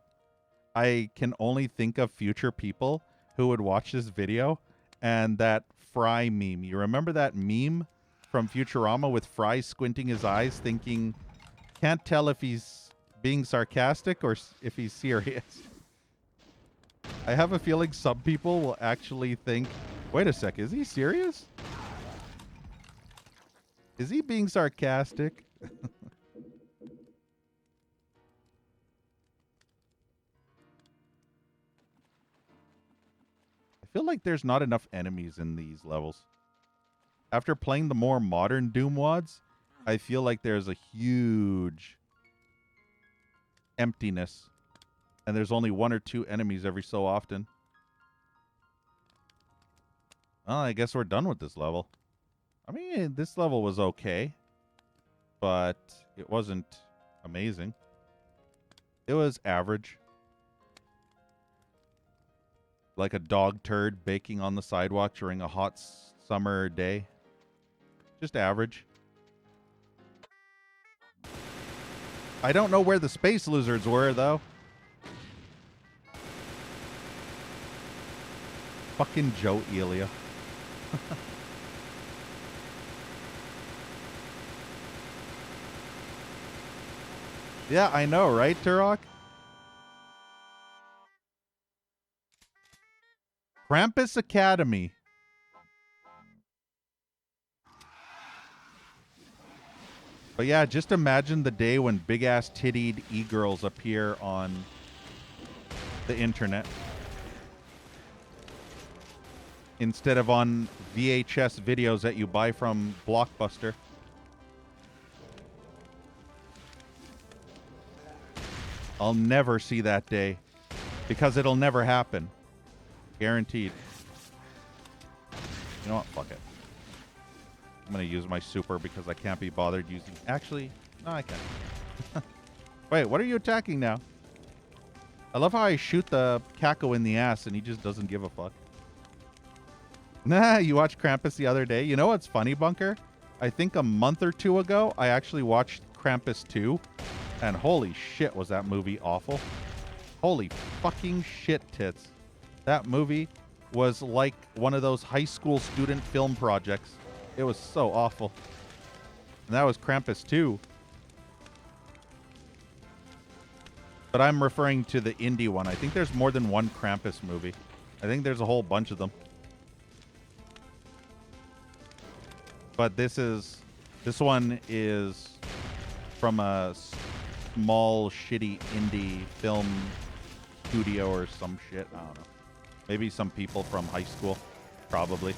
I can only think of future people who would watch this video and that Fry meme. You remember that meme from Futurama with Fry squinting his eyes thinking, can't tell if he's being sarcastic or if he's serious. I have a feeling some people will actually think, wait a sec, is he serious? Is he being sarcastic? I feel like there's not enough enemies in these levels. After playing the more modern Doom mods, I feel like there's a huge emptiness. And there's only one or two enemies every so often. Well, I guess we're done with this level. I mean, this level was okay. But it wasn't amazing. It was average. Like a dog turd baking on the sidewalk during a hot summer day. Just average. I don't know where the space lizards were, though. Fucking Joe Elia. Yeah, I know, right, Turok? Krampus Academy. But yeah, just imagine the day when big-ass tittied e-girls appear on the internet instead of on VHS videos that you buy from Blockbuster. I'll never see that day because it'll never happen. Guaranteed. You know what? Fuck it. I'm going to use my super because I can't be bothered using... Actually, no, I can't. Wait, what are you attacking now? I love how I shoot the Kako in the ass and he just doesn't give a fuck. Nah, you watched Krampus the other day? You know what's funny, Bunker? I think a month or two ago, I actually watched Krampus 2. And holy shit, was that movie awful. Holy fucking shit tits. That movie was like one of those high school student film projects. It was so awful. And that was Krampus 2. But I'm referring to the indie one. I think there's more than one Krampus movie. I think there's a whole bunch of them. But this one is from a small, shitty indie film studio or some shit. I don't know. Maybe some people from high school. Probably.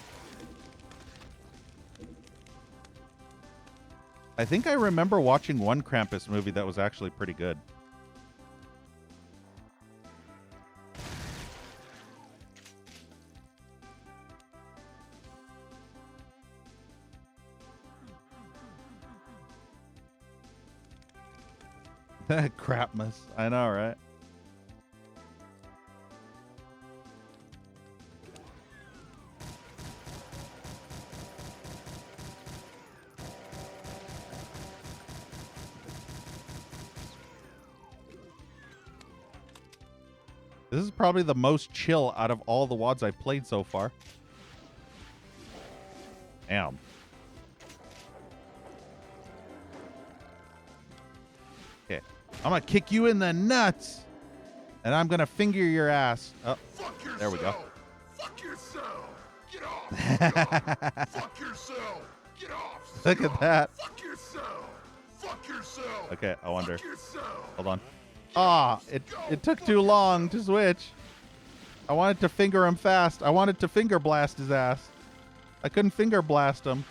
I think I remember watching one Krampus movie that was actually pretty good. Crapmas. I know, right? This is probably the most chill out of all the WODs I've played so far. Damn. Okay. I'm gonna kick you in the nuts. And I'm gonna finger your ass. Oh, there we go. Fuck yourself. Get off. Get off. Fuck yourself. Get off. Look at that. Fuck yourself. Fuck yourself. Okay, I wonder. Fuck yourself. Hold on. Ah, it took too long to switch. I wanted to finger him fast. I wanted to finger blast his ass. I couldn't finger blast him.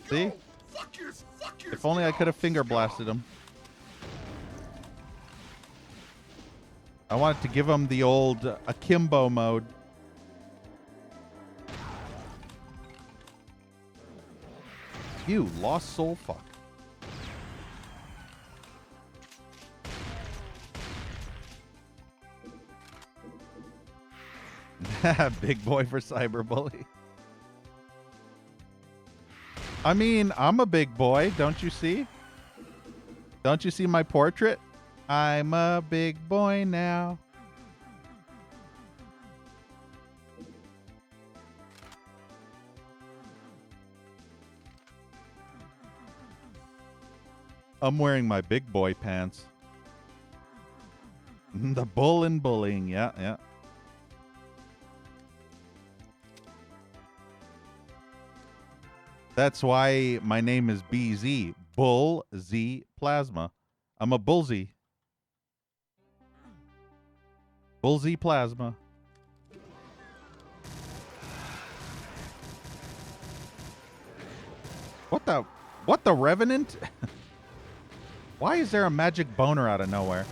See? If only I could have finger blasted him. I wanted to give him the old akimbo mode. You lost soul fuck. Big boy for cyberbully. I mean, I'm a big boy, don't you see? Don't you see my portrait? I'm a big boy now. I'm wearing my big boy pants. The bull and bullying, yeah, yeah. That's why my name is BZ, Bull Z Plasma. I'm a Bullsy. Bullsy Plasma. What the Revenant? Why is there a magic boner out of nowhere?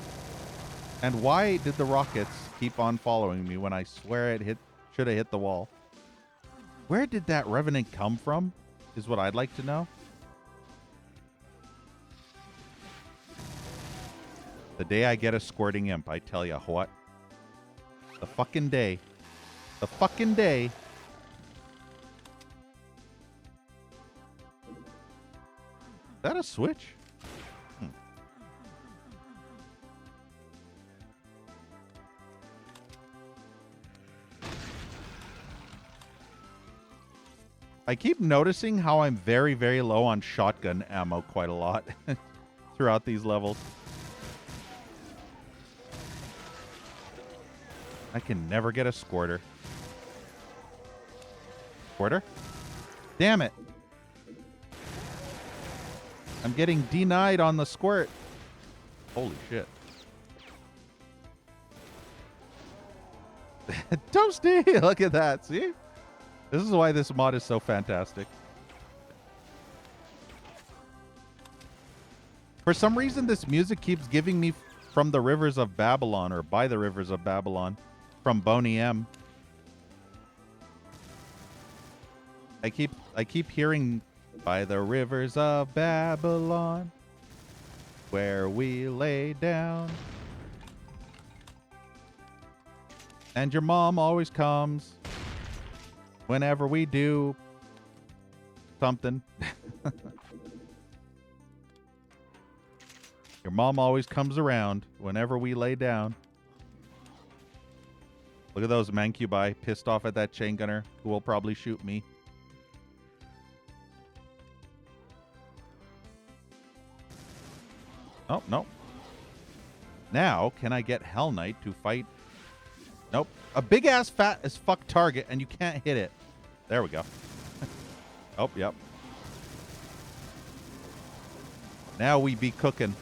And why did the rockets keep on following me when I swear it should have hit the wall? Where did that Revenant come from? Is what I'd like to know. The day I get a squirting imp, I tell you what. The fucking day. The fucking day. Is that a switch? I keep noticing how I'm very, very low on shotgun ammo quite a lot throughout these levels. I can never get a squirter. Squirter? Damn it. I'm getting denied on the squirt. Holy shit. Toasty! Look at that. See? This is why this mod is so fantastic. For some reason, this music keeps giving me From the Rivers of Babylon, or By the Rivers of Babylon, from Boney M. I keep hearing By the Rivers of Babylon, where we lay down. And your mom always comes whenever we do something. Your mom always comes around whenever we lay down. Look at those mancubi pissed off at that chain gunner who will probably shoot me. Oh, no. Now, can I get Hell Knight to fight? Nope. A big-ass, fat-as-fuck target, and you can't hit it. There we go. Oh, yep. Now we be cooking.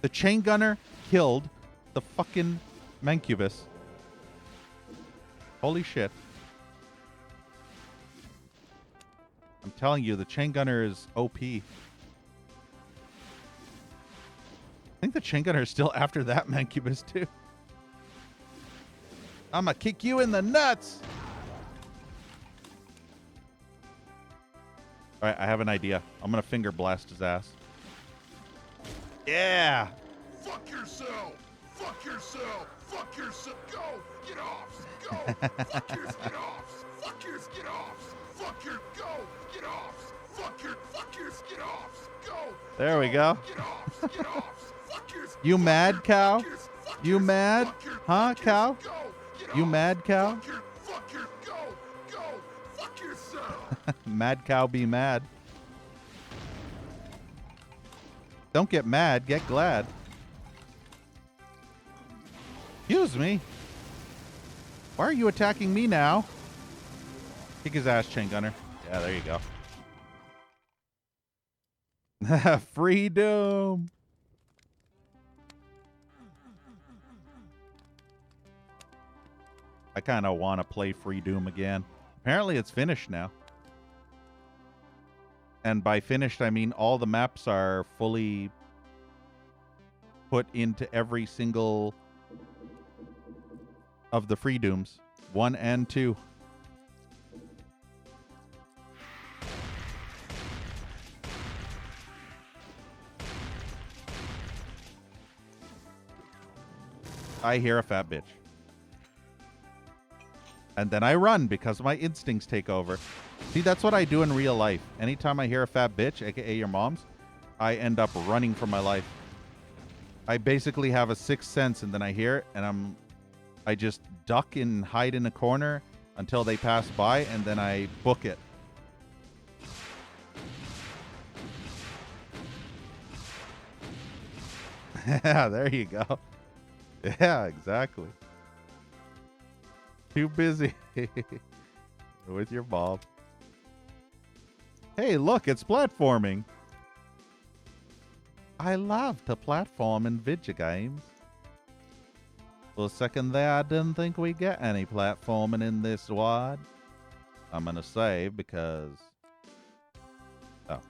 The chain gunner killed the fucking Mancubus. Holy shit. I'm telling you, the chain gunner is OP. I think the chain gunner is still after that Mancubus too. I'ma kick you in the nuts. All right, I have an idea. I'm gonna finger blast his ass. Yeah. Fuck yourself. Fuck yourself. Fuck yourself. Go. Get off. Go. Fuck yours. Get off. Fuck yours. Get off. Fuck your. Go. Get off. Fuck your. Fuck yours. Get off. Go. There we go. Get off. Get off. Fuck yours. You mad, cow? Fuck You yours. mad? Fuck your. Huh, Fuck cow? yours. Go. Get You off. mad, cow? Fuck your. Fuck your. Go. Go. Fuck yourself. Mad cow be mad. Don't get mad, get glad. Excuse me. Why are you attacking me now? Kick his ass, chain gunner. Yeah, there you go. Freedom. I kind of want to play Free Doom again. Apparently it's finished now. And by finished, I mean all the maps are fully put into every single of the Free Dooms. 1 and 2. I hear a fat bitch. And then I run because my instincts take over. See, that's what I do in real life. Anytime I hear a fat bitch, aka your mom's, I end up running for my life. I basically have a sixth sense, and then I hear it, and I just duck and hide in a corner until they pass by, and then I book it. Yeah, there you go. Yeah, exactly. Too busy with your mom. Hey, look, it's platforming. I love to platform in video games. For a second there, I didn't think we'd get any platforming in this WAD. I'm going to save because... Oh.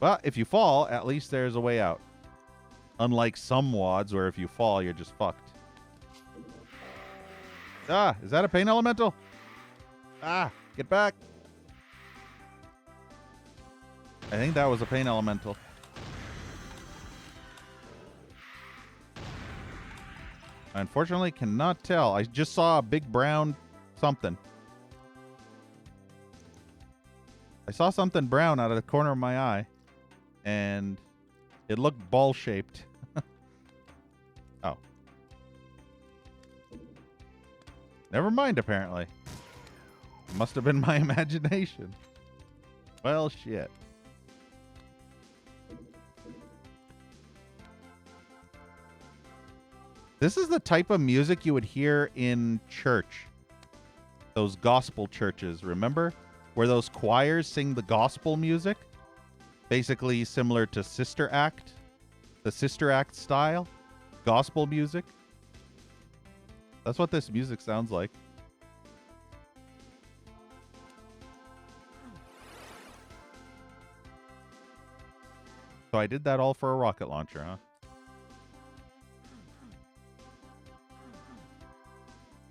Well, if you fall, at least there's a way out. Unlike some WADs where if you fall, you're just fucked. Ah, is that a pain elemental? Ah, get back. I think that was a pain elemental. I unfortunately cannot tell. I just saw a big brown something. I saw something brown out of the corner of my eye. And it looked ball-shaped. Oh. Never mind, apparently. It must have been my imagination. Well, shit. This is the type of music you would hear in church. those gospel churches, remember? Where those choirs sing the gospel music? Basically similar to Sister Act. The Sister Act style. Gospel music. That's what this music sounds like. So I did that all for a rocket launcher, huh?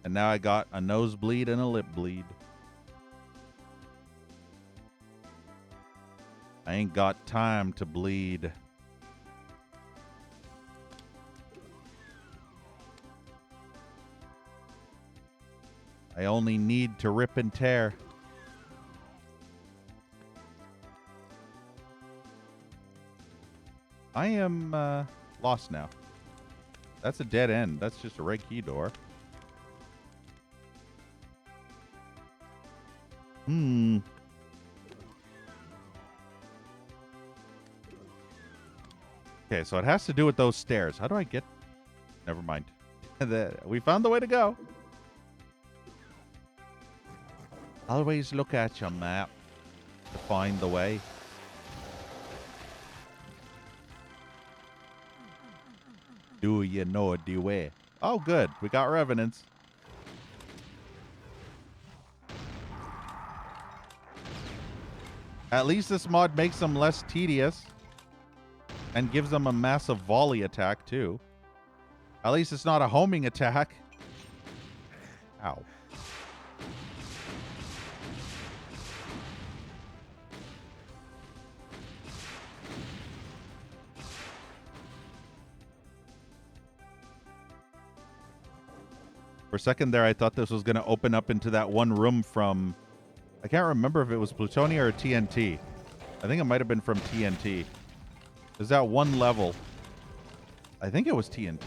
And now I got a nosebleed and a lip bleed. I ain't got time to bleed. I only need to rip and tear. I am lost now. That's a dead end. That's just a red key door. Okay, so it has to do with those stairs. How do I get... Never mind. We found the way to go. Always look at your map to find the way. Do you know the way? Oh, good. We got revenants. At least this mod makes them less tedious. And gives them a massive volley attack, too. At least it's not a homing attack. Ow. For a second there, I thought this was going to open up into that one room from... I can't remember if it was Plutonia or TNT. I think it might have been from TNT. There's that one level. I think it was TNT.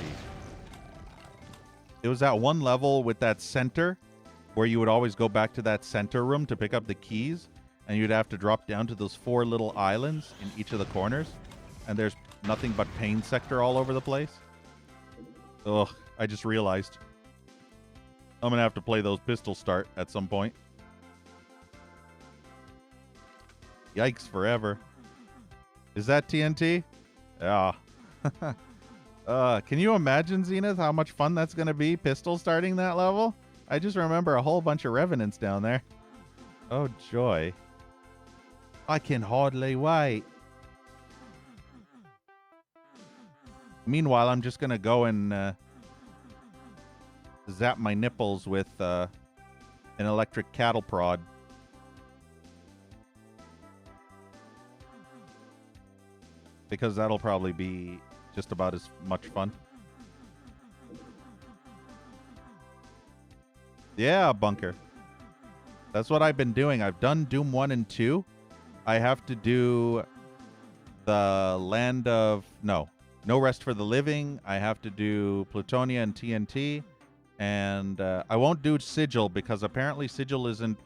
It was that one level with that center where you would always go back to that center room to pick up the keys, and you'd have to drop down to those 4 little islands in each of the corners, and there's nothing but pain sector all over the place. Ugh, I just realized. I'm going to have to play those pistol start at some point. Yikes forever. Is that TNT? Yeah. Can you imagine, Zenith, how much fun that's going to be, pistol starting that level? I just remember a whole bunch of revenants down there. Oh, joy. I can hardly wait. Meanwhile, I'm just going to go and zap my nipples with an electric cattle prod. Because that'll probably be just about as much fun. Yeah, bunker. That's what I've been doing. I've done Doom 1 and 2. I have to do the land of... No Rest for the Living. I have to do Plutonia and TNT. And I won't do Sigil because apparently Sigil isn't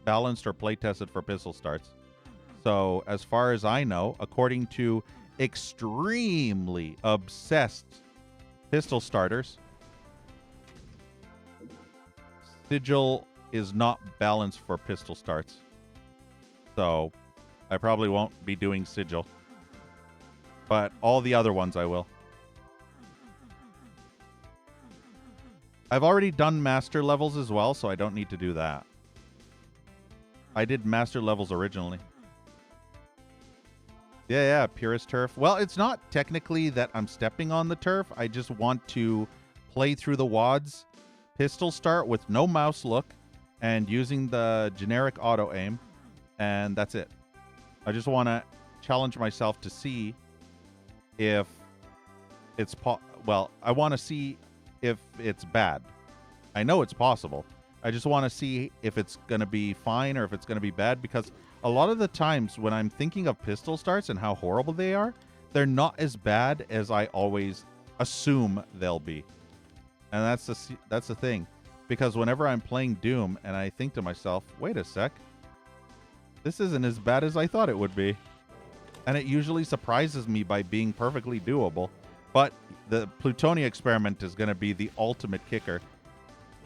balanced or play-tested for pistol starts. So, as far as I know, according to extremely obsessed pistol starters, Sigil is not balanced for pistol starts. So, I probably won't be doing Sigil. But all the other ones I will. I've already done master levels as well, so I don't need to do that. I did master levels originally. Yeah, purist turf. Well, it's not technically that I'm stepping on the turf. I just want to play through the WADs, pistol start with no mouse look, and using the generic auto aim, and that's it. I just want to challenge myself to see if it's I want to see if it's bad. I know it's possible. I just want to see if it's going to be fine or if it's going to be bad, because a lot of the times when I'm thinking of pistol starts and how horrible they are, they're not as bad as I always assume they'll be. And that's the thing. Because whenever I'm playing Doom and I think to myself, wait a sec, this isn't as bad as I thought it would be. And it usually surprises me by being perfectly doable. But the Plutonia experiment is going to be the ultimate kicker.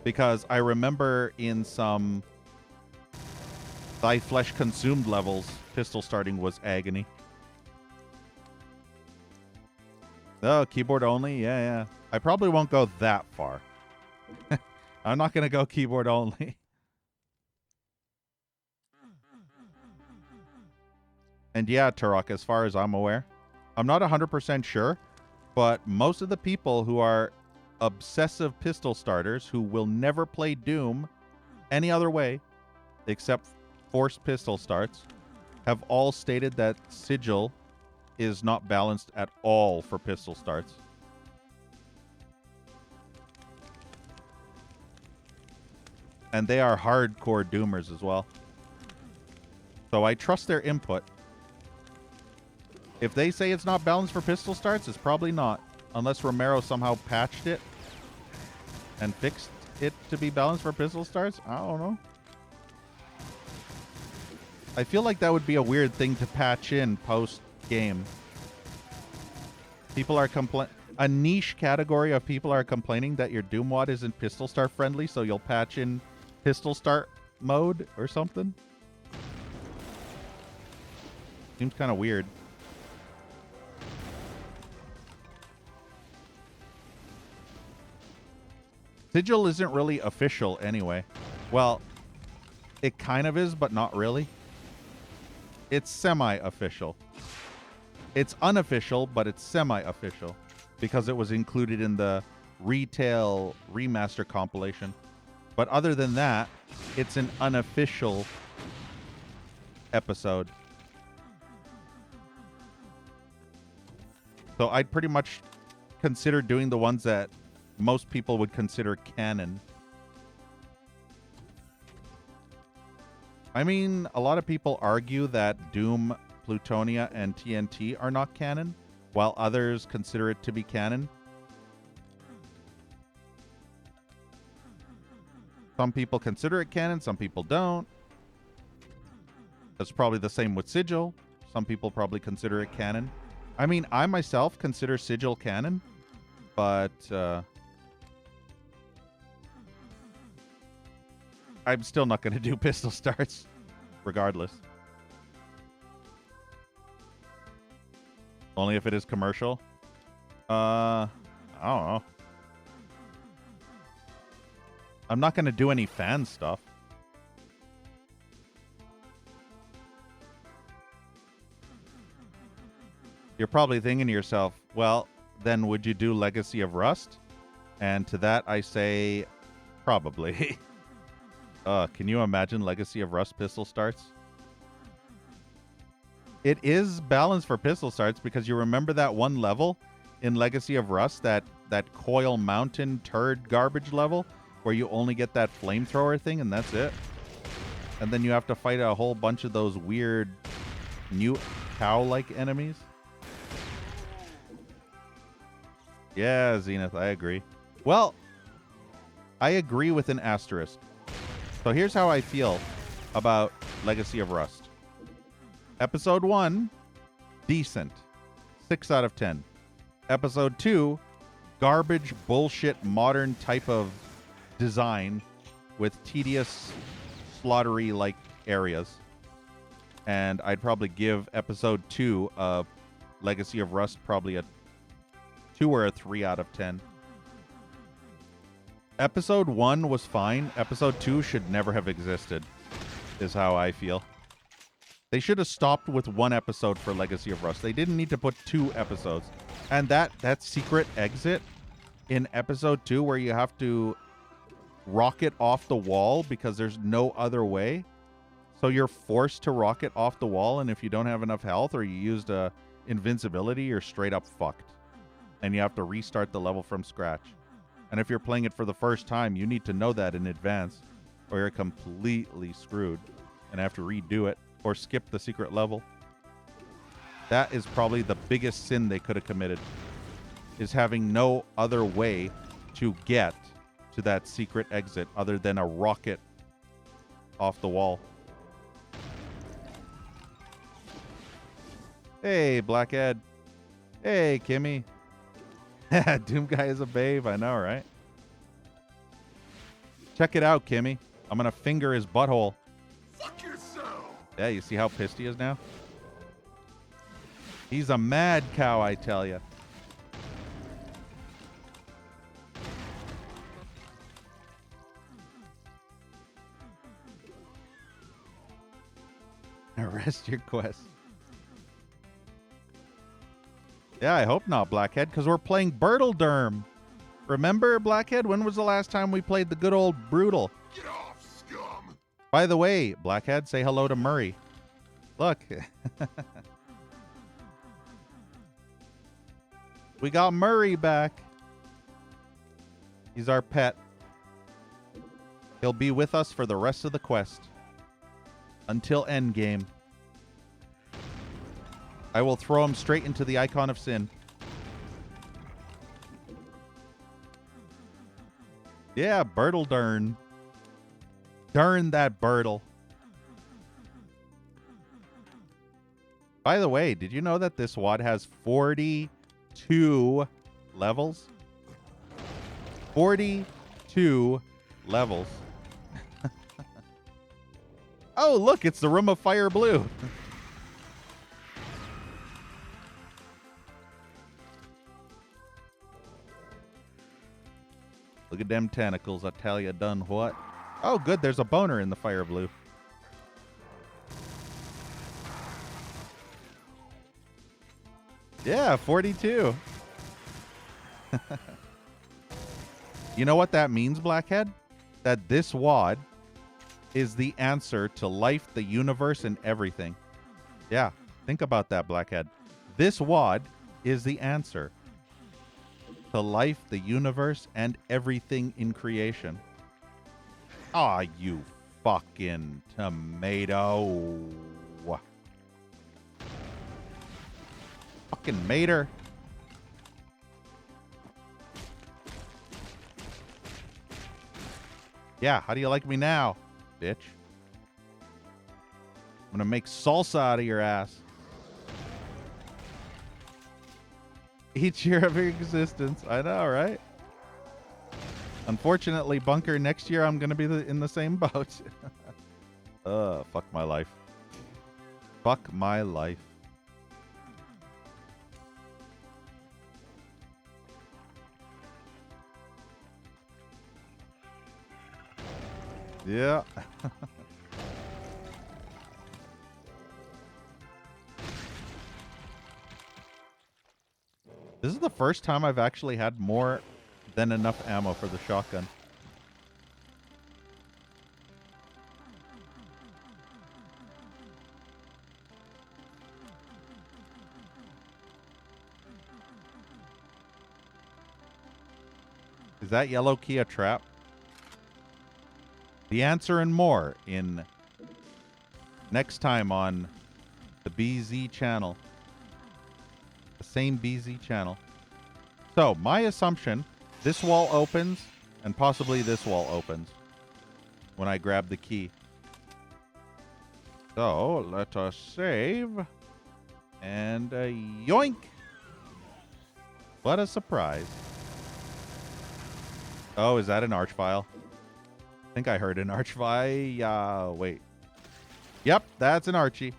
Because I remember in some Thy Flesh Consumed levels, pistol starting was agony. Oh, keyboard only? Yeah, yeah. I probably won't go that far. I'm not going to go keyboard only. And yeah, Turok, as far as I'm aware, I'm not 100% sure, but most of the people who are obsessive pistol starters who will never play Doom any other way except forced pistol starts have all stated that Sigil is not balanced at all for pistol starts. And they are hardcore Doomers as well. So I trust their input. If they say it's not balanced for pistol starts, it's probably not. Unless Romero somehow patched it and fixed it to be balanced for pistol starts. I don't know. I feel like that would be a weird thing to patch in post-game. People are a niche category of people are complaining that your Doom WAD isn't pistol start friendly, so you'll patch in pistol start mode or something. Seems kind of weird. Sigil isn't really official anyway. Well, it kind of is, but not really. It's semi-official. It's unofficial, but it's semi-official because it was included in the retail remaster compilation. But other than that, it's an unofficial episode. So I'd pretty much consider doing the ones that most people would consider canon. I mean, a lot of people argue that Doom, Plutonia, and TNT are not canon, while others consider it to be canon. Some people consider it canon, some people don't. That's probably the same with Sigil. Some people probably consider it canon. I mean, I myself consider Sigil canon, but I'm still not going to do pistol starts, regardless. Only if it is commercial. I don't know. I'm not going to do any fan stuff. You're probably thinking to yourself, well, then would you do Legacy of Rust? And to that I say, probably. Can you imagine Legacy of Rust pistol starts? It is balanced for pistol starts because you remember that one level in Legacy of Rust, that Coil Mountain turd garbage level where you only get that flamethrower thing and that's it? And then you have to fight a whole bunch of those weird new cow-like enemies? Yeah, Zenith, I agree. Well, I agree with an asterisk. So here's how I feel about Legacy of Rust. Episode 1, decent. 6 out of 10. Episode 2, garbage, bullshit, modern type of design with tedious, slaughtery-like areas. And I'd probably give Episode 2 of Legacy of Rust probably a 2 or a 3 out of 10. Episode 1 was fine. Episode 2 should never have existed, is how I feel. They should have stopped with 1 episode for Legacy of Rust. They didn't need to put 2 episodes. And that secret exit in episode 2 where you have to rocket off the wall because there's no other way. So you're forced to rocket off the wall, and if you don't have enough health or you used invincibility, you're straight up fucked. And you have to restart the level from scratch. And if you're playing it for the first time, you need to know that in advance, or you're completely screwed and have to redo it or skip the secret level. That is probably the biggest sin they could have committed, is having no other way to get to that secret exit other than a rocket off the wall. Hey, Blackhead. Hey, Kimmy. Doom Guy is a babe. I know, right? Check it out, Kimmy. I'm gonna finger his butthole. Fuck yourself. Yeah, you see how pissed he is now? He's a mad cow, I tell you. Arrest your quest. Yeah, I hope not, Blackhead, because we're playing Bertelderm. Remember, Blackhead? When was the last time we played the good old Brutal? Get off, scum. By the way, Blackhead, say hello to Murray. Look. We got Murray back. He's our pet. He'll be with us for the rest of the quest. Until endgame. I will throw him straight into the icon of sin. Yeah, Berteldarn. Darn that Bertel. By the way, did you know that this WOD has 42 levels? 42 levels. Oh, look, it's the Room of Fire Blue. Look at them tentacles. I tell you, done what? Oh, good. There's a boner in the Fire Blue. Yeah, 42. You know what that means, Blackhead? That this WOD is the answer to life, the universe, and everything. Yeah, think about that, Blackhead. This WOD is the answer to life, the universe, and everything in creation. Aw, you fucking tomato. Fucking mater. Yeah, how do you like me now, bitch? I'm gonna make salsa out of your ass. Each year of your existence. I know, right? Unfortunately, Bunker, next year I'm gonna be in the same boat. Fuck my life. Fuck my life. Yeah. This is the first time I've actually had more than enough ammo for the shotgun. Is that yellow key a trap? The answer and more in next time on the BZ channel. The same BZ channel. So, my assumption, this wall opens and possibly this wall opens when I grab the key. So, let us save and yoink. What a surprise. Oh, is that an arch file? I think I heard an arch file. Wait. Yep, that's an Archie.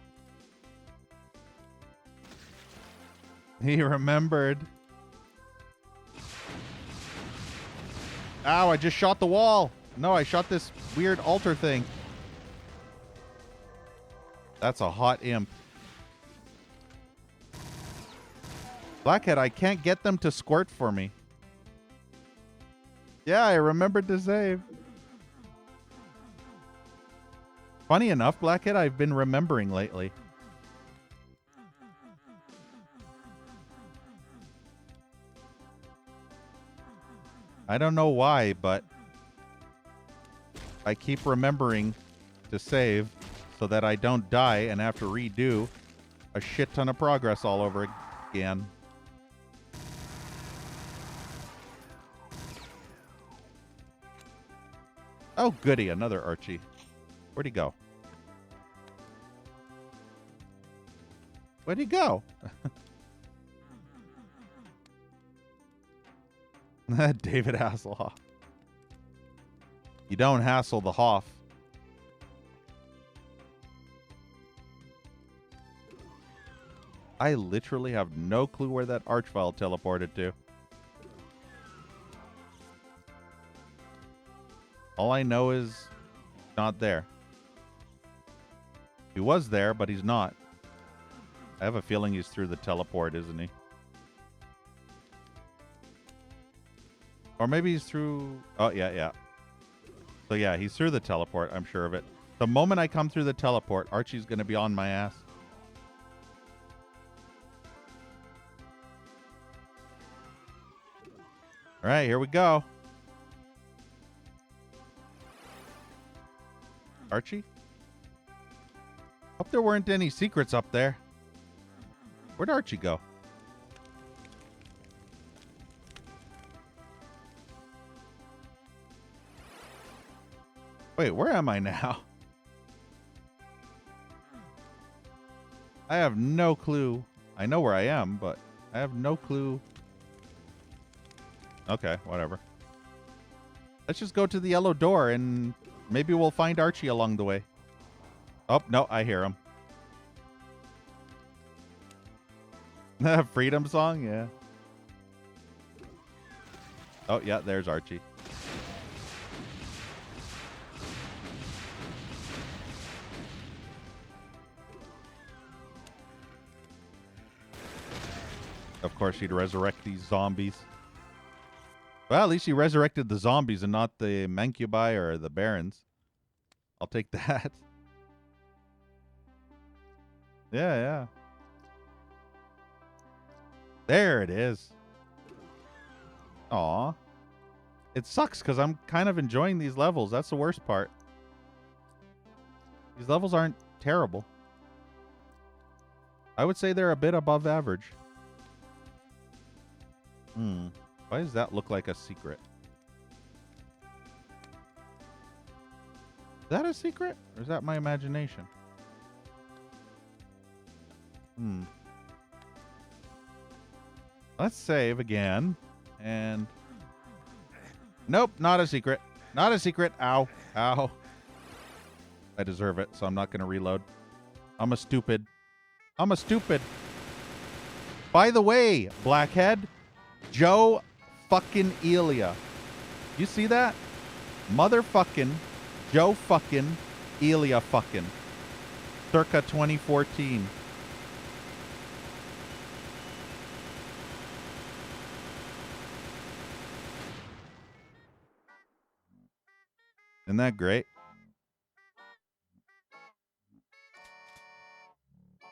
He remembered. Ow, I just shot the wall. No, I shot this weird altar thing. That's a hot imp. Blackhead, I can't get them to squirt for me. Yeah, I remembered to save. Funny enough, Blackhead, I've been remembering lately. I don't know why, but I keep remembering to save so that I don't die and have to redo a shit ton of progress all over again. Oh, goody, another Archie. Where'd he go? Where'd he go? David Hasselhoff. You don't hassle the Hoff. I literally have no clue where that Archvile teleported to. All I know is not there. He was there, but he's not. I have a feeling he's through the teleport, isn't he? Or maybe he's through... Oh, yeah. So, yeah, he's through the teleport. I'm sure of it. The moment I come through the teleport, Archie's going to be on my ass. All right, here we go. Archie? Hope there weren't any secrets up there. Where'd Archie go? Wait, where am I now? I have no clue. I know where I am, but I have no clue. Okay, whatever. Let's just go to the yellow door and maybe we'll find Archie along the way. Oh, no, I hear him. Freedom song? Yeah. Oh, yeah, there's Archie. Of course, he'd resurrect these zombies. Well, at least he resurrected the zombies and not the Mancubi or the Barons. I'll take that. Yeah. There it is. Aw. It sucks because I'm kind of enjoying these levels. That's the worst part. These levels aren't terrible. I would say they're a bit above average. Why does that look like a secret? Is that a secret? Or is that my imagination? Let's save again. And... Nope, not a secret. Not a secret. Ow. Ow. I deserve it, so I'm not going to reload. I'm a stupid. I'm a stupid. By the way, Blackhead, Joe fucking Elia. You see that? Motherfucking Joe fucking Elia fucking. Circa 2014. Isn't that great?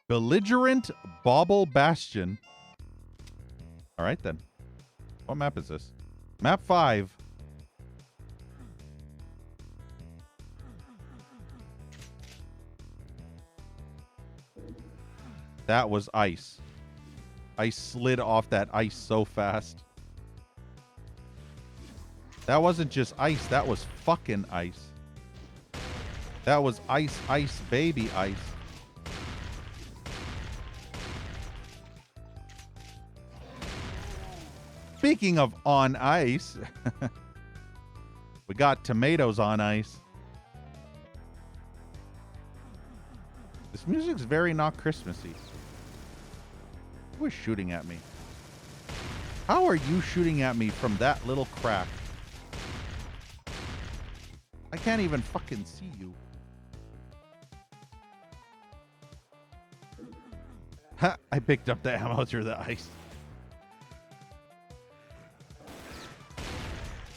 Belligerent Bauble Bastion. All right, then. What map is this? Map 5. That was ice. I slid off that ice so fast. That wasn't just ice. That was fucking ice. That was ice, ice, baby ice. Speaking of on ice, we got tomatoes on ice. This music's very not Christmassy. Who is shooting at me? How are you shooting at me from that little crack? I can't even fucking see you. Ha! I picked up the ammo through the ice.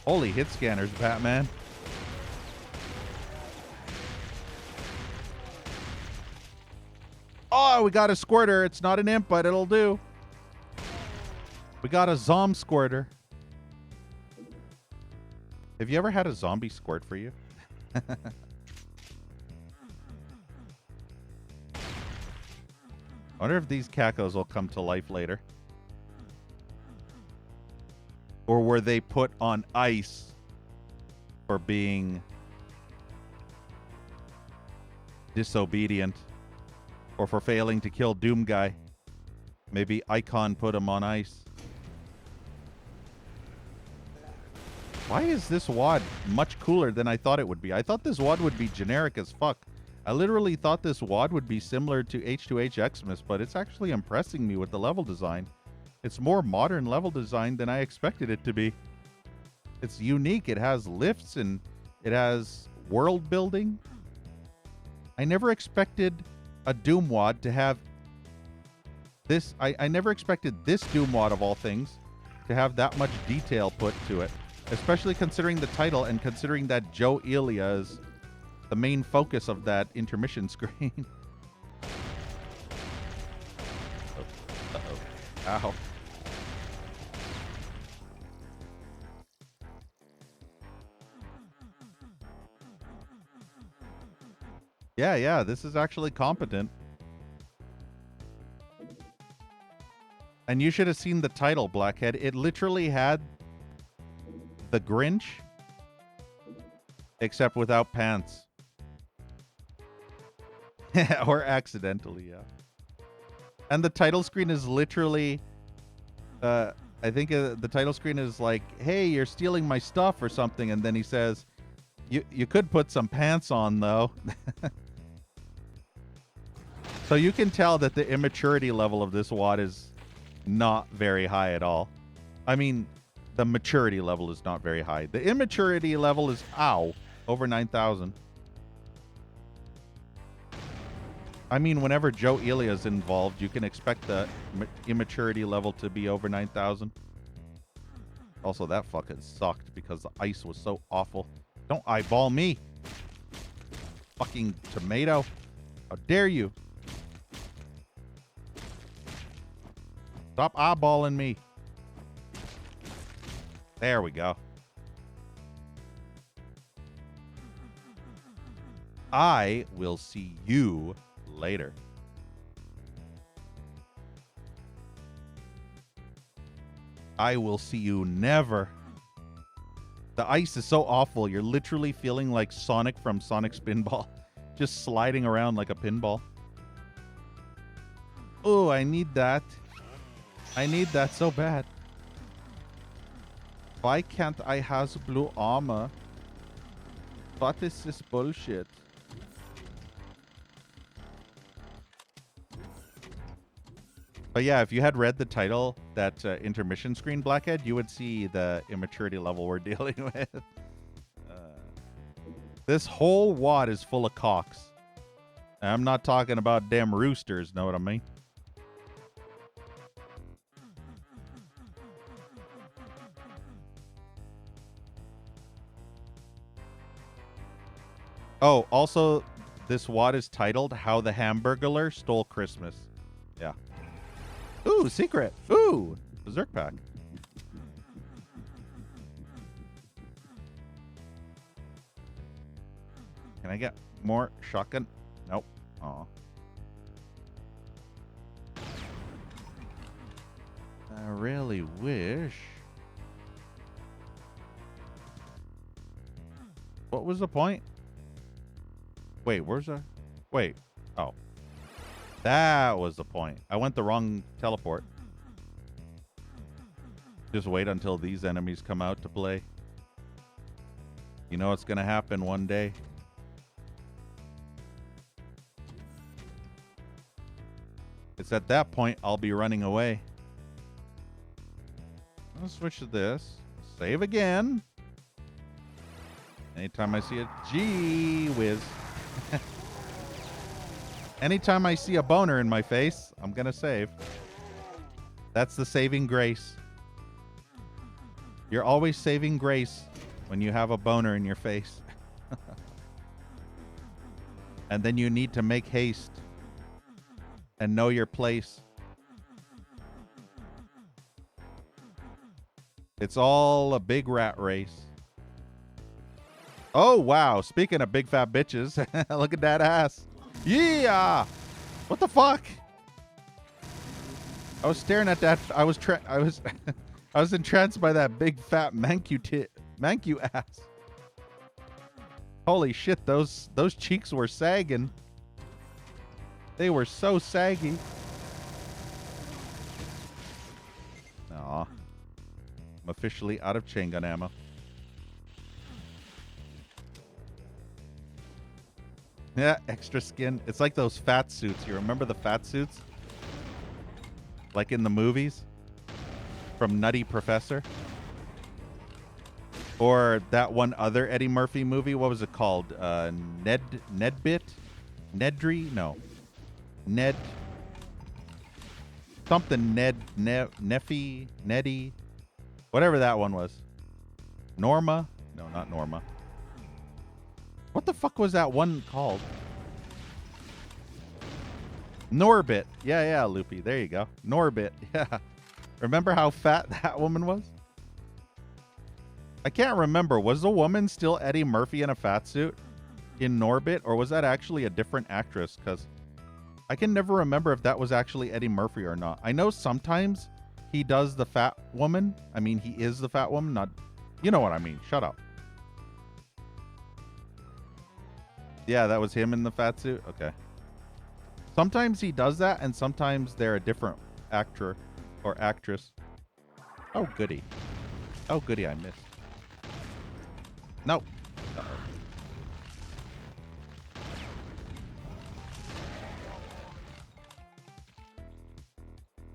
Holy hit scanners, Batman. Oh, we got a squirter. It's not an imp, but it'll do. We got a zom squirter. Have you ever had a zombie squirt for you? I wonder if these cacos will come to life later. Or were they put on ice for being disobedient? Or for failing to kill Doom Guy? Maybe Icon put him on ice. Why is this WAD much cooler than I thought it would be? I thought this WAD would be generic as fuck. I literally thought this WAD would be similar to H2H Xmas, but it's actually impressing me with the level design. It's more modern level design than I expected it to be. It's unique. It has lifts and it has world building. I never expected a Doom WAD to have this. I never expected this Doom WAD of all things to have that much detail put to it, especially considering the title and considering that Joe Elia is the main focus of that intermission screen. Uh-oh. Ow. Yeah, this is actually competent. And you should have seen the title, Blackhead. It literally had the Grinch, except without pants. Or accidentally, yeah. And the title screen is literally, I think the title screen is like, hey, you're stealing my stuff or something. And then he says, you could put some pants on, though. So you can tell that the immaturity level of this WAD is not very high at all. I mean, the maturity level is not very high. The immaturity level is, over 9,000. I mean, whenever Joe Elia is involved, you can expect the immaturity level to be over 9,000. Also, that fucking sucked because the ice was so awful. Don't eyeball me. Fucking tomato. How dare you? Stop eyeballing me. There we go. I will see you later. I will see you never. The ice is so awful. You're literally feeling like Sonic from Sonic Spinball. Just sliding around like a pinball. Oh, I need that. I need that so bad. Why can't I have blue armor? What is this bullshit? But yeah, if you had read the title, that intermission screen, Blackhead, you would see the immaturity level we're dealing with. This whole WAD is full of cocks. I'm not talking about damn roosters, know what I mean? Oh, also, this WAD is titled How the Hamburglar Stole Christmas. Yeah. Ooh, secret. Ooh, Berserk Pack. Can I get more shotgun? Nope. Aw. I really wish. What was the point? Wait, where's the... Wait. Oh. That was the point. I went the wrong teleport. Just wait until these enemies come out to play. You know what's gonna happen one day. It's at that point I'll be running away. I'll switch to this. Save again. Anytime I see a gee whiz. Anytime I see a boner in my face, I'm gonna save. That's the saving grace. You're always saving grace when you have a boner in your face. And then you need to make haste and know your place. It's all a big rat race. Oh, wow. Speaking of big fat bitches, look at that ass. Yeah. What the fuck? I was staring at that. I was I was entranced by that big fat manku ass. Holy shit, those cheeks were sagging. They were so saggy. Aw. I'm officially out of chain gun ammo. Yeah, extra skin. It's like those fat suits. You remember the fat suits? Like in the movies? From Nutty Professor? Or that one other Eddie Murphy movie. What was it called? Nedbit? Nedry? No. Ned. Something Neffy, Neddy. Whatever that one was. Norma? No, not Norma. What the fuck was that one called? Norbit. Yeah, Loopy. There you go. Norbit. Yeah. Remember how fat that woman was? I can't remember. Was the woman still Eddie Murphy in a fat suit in Norbit? Or was that actually a different actress? Because I can never remember if that was actually Eddie Murphy or not. I know sometimes he does the fat woman. I mean, he is the fat woman. Not, you know what I mean. Shut up. Yeah, that was him in the fat suit? Okay. Sometimes he does that, and sometimes they're a different actor or actress. Oh, goody. Oh, goody, I missed. Nope. Uh-oh.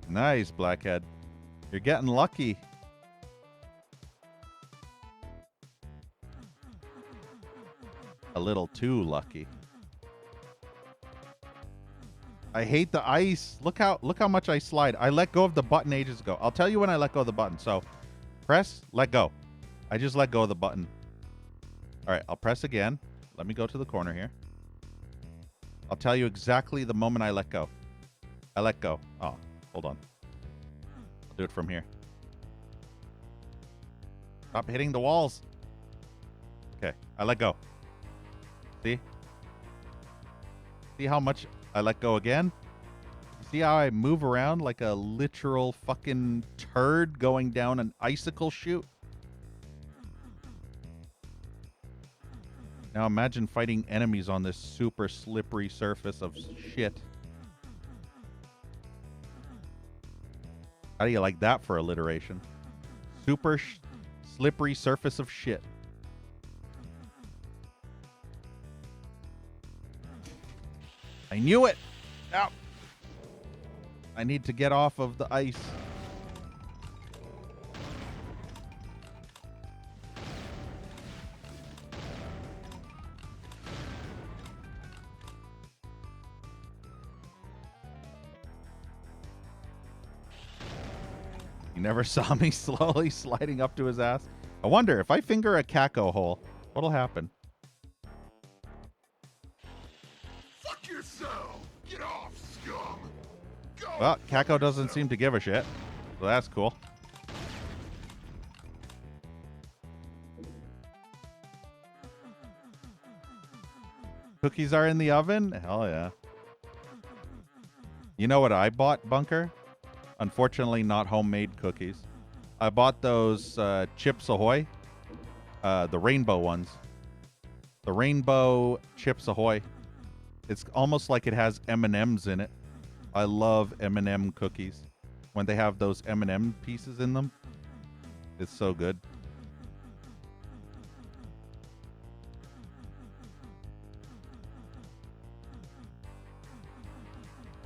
Nice, Blackhead. You're getting lucky. A little too lucky. I hate the ice. Look how much I slide. I let go of the button ages ago. I'll tell you when I let go of the button. So press, let go. I just let go of the button. All right, I'll press again. Let me go to the corner here. I'll tell you exactly the moment I let go. I let go. Oh, hold on. I'll do it from here. Stop hitting the walls. Okay, I let go. See? See how much I let go again? You see how I move around like a literal fucking turd going down an icicle chute? Now imagine fighting enemies on this super slippery surface of shit. How do you like that for alliteration? Super slippery surface of shit. I knew it! Ow! I need to get off of the ice. You never saw me slowly sliding up to his ass? I wonder, if I finger a Kako hole, what'll happen? Fuck yourself! Get off, scum! Go! Well, Kako doesn't seem to give a shit, so that's cool. Cookies are in the oven? Hell yeah. You know what I bought, Bunker? Unfortunately, not homemade cookies. I bought those Chips Ahoy, the rainbow ones. The rainbow Chips Ahoy. It's almost like it has M&Ms in it. I love M&M cookies. When they have those M&M pieces in them, it's so good.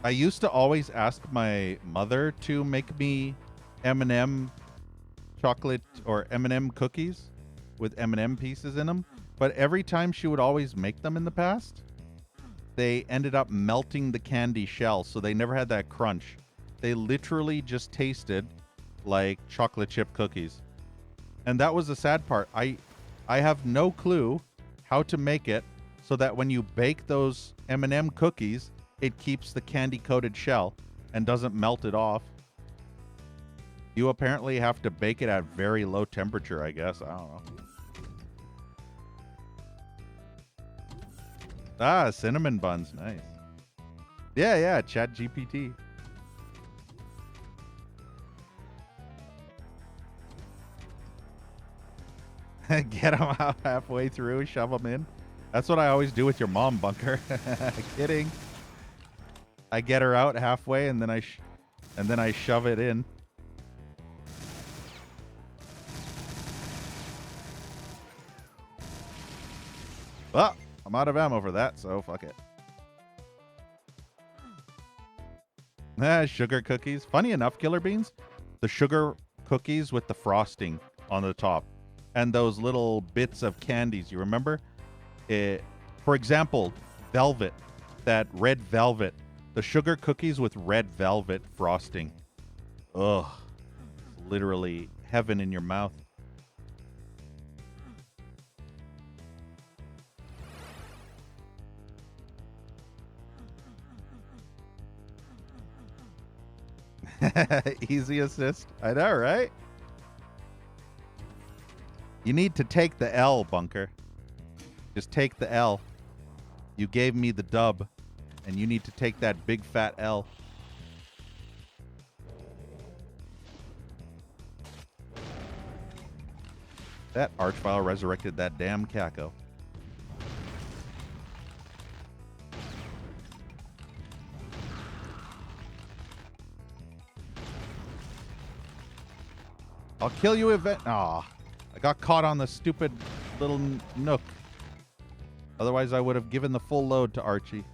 I used to always ask my mother to make me M&M chocolate or M&M cookies with M&M pieces in them, but every time she would always make them in the past, they ended up melting the candy shell, so they never had that crunch. They literally just tasted like chocolate chip cookies. And that was the sad part. I have no clue how to make it so that when you bake those M&M cookies, it keeps the candy-coated shell and doesn't melt it off. You apparently have to bake it at very low temperature, I guess. I don't know. Ah, cinnamon buns. Nice. Yeah, Chat GPT. Get them out halfway through, shove them in. That's what I always do with your mom, Bunker. Kidding. I get her out halfway and then I shove it in. Oh, I'm out of ammo for that, so fuck it. Sugar cookies. Funny enough, Killer Beans, the sugar cookies with the frosting on the top and those little bits of candies, you remember? For example, velvet, that red velvet, the sugar cookies with red velvet frosting. Ugh, literally heaven in your mouth. Easy assist. I know, right? You need to take the L, Bunker. Just take the L. You gave me the dub, and you need to take that big fat L. That Archvile resurrected that damn Caco. I'll kill you event. Aw, I got caught on the stupid little nook. Otherwise, I would have given the full load to Archie.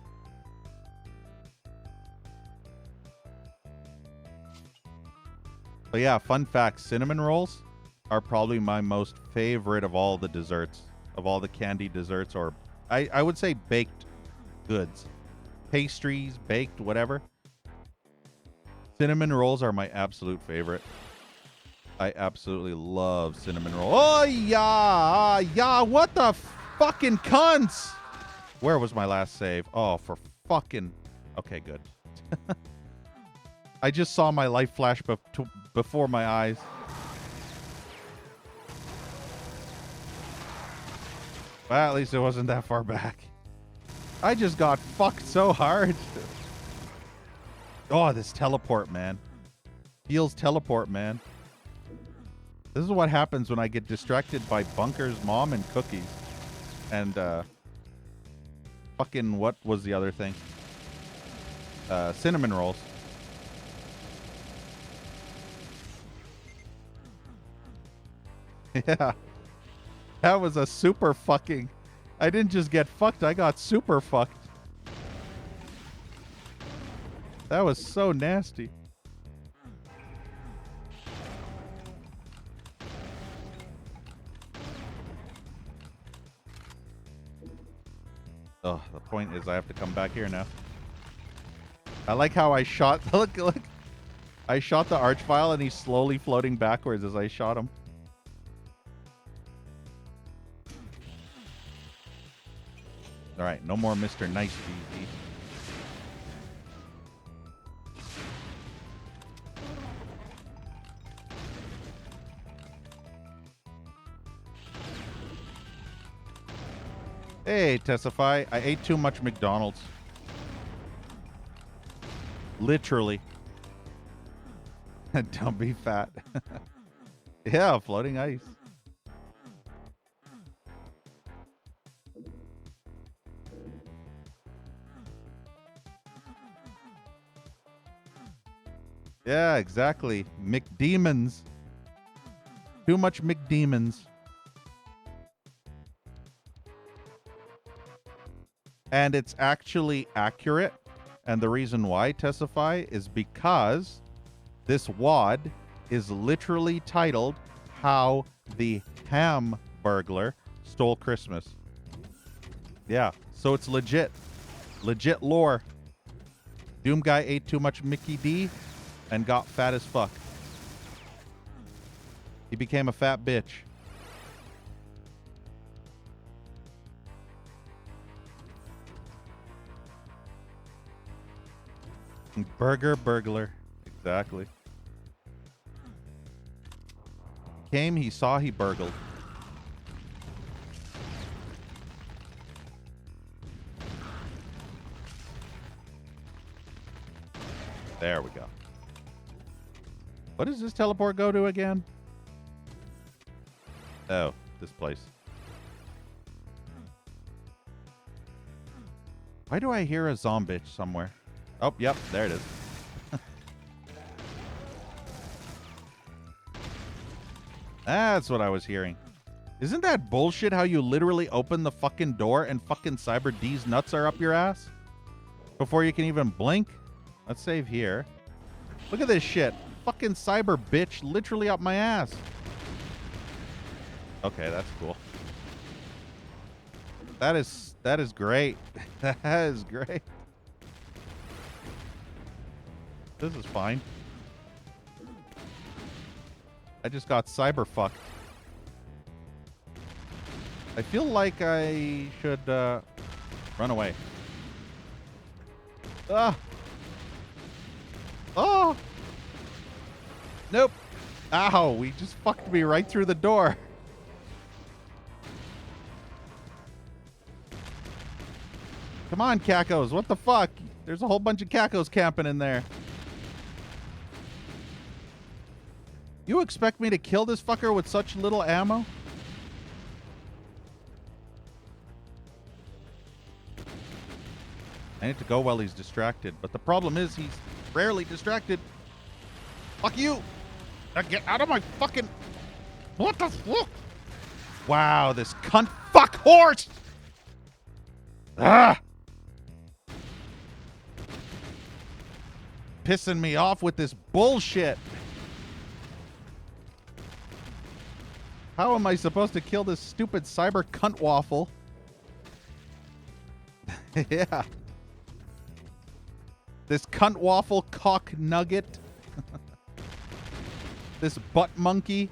But yeah, fun fact, cinnamon rolls are probably my most favorite of all the desserts, of all the candy desserts, or I would say baked goods. Pastries, baked, whatever. Cinnamon rolls are my absolute favorite. I absolutely love cinnamon roll. Oh, yeah, what the fucking cunts? Where was my last save? Oh, for fucking... Okay, good. I just saw my life flash before my eyes. Well, at least it wasn't that far back. I just got fucked so hard. Oh, this teleport, man. Feels teleport, man. This is what happens when I get distracted by Bunker's mom and cookies. And, fucking, what was the other thing? Cinnamon rolls. Yeah. That was a super fucking... I didn't just get fucked, I got super fucked. That was so nasty. Oh, the point is I have to come back here now. I like how I shot... Look. I shot the Archvile and he's slowly floating backwards as I shot him. Alright, no more Mr. Nice BZ. Hey, Tessify. I ate too much McDonald's. Literally. Don't be fat. Yeah, floating ice. Yeah, exactly. McDemons. Too much McDemons. And it's actually accurate. And the reason why, Tessify, is because this WOD is literally titled How the Hamburglar Stole Christmas. Yeah, so it's legit. Legit lore. Doom Guy ate too much Mickey D and got fat as fuck. He became a fat bitch. Burger burglar. Exactly. Came, he saw, he burgled. There we go. What does this teleport go to again? Oh, this place. Why do I hear a zombie somewhere? Oh, yep, there it is. That's what I was hearing. Isn't that bullshit how you literally open the fucking door and fucking Cyber D's nuts are up your ass? Before you can even blink? Let's save here. Look at this shit. Fucking Cyber bitch literally up my ass. Okay, that's cool. That is great. That is great. This is fine. I just got cyber fucked. I feel like I should run away. Ah! Oh! Nope. Ow, we just fucked me right through the door. Come on, cacos. What the fuck? There's a whole bunch of cacos camping in there. You expect me to kill this fucker with such little ammo? I need to go while he's distracted, but the problem is he's rarely distracted. Fuck you! Now get out of my fucking... What the fuck? Wow, this cunt fuck horse! Ah! Pissing me off with this bullshit. How am I supposed to kill this stupid cyber cunt waffle? Yeah. This cunt waffle cock nugget. This butt monkey.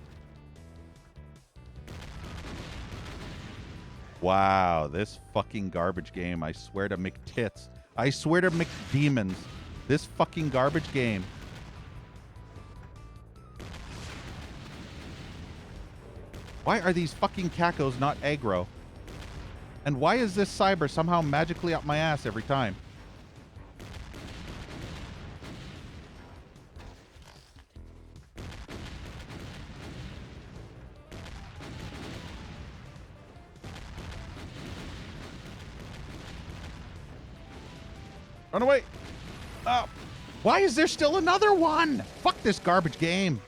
Wow, this fucking garbage game. I swear to McTits. I swear to McDemons. This fucking garbage game. Why are these fucking cacos not aggro? And why is this cyber somehow magically up my ass every time? Run away! Why is there still another one? Fuck this garbage game.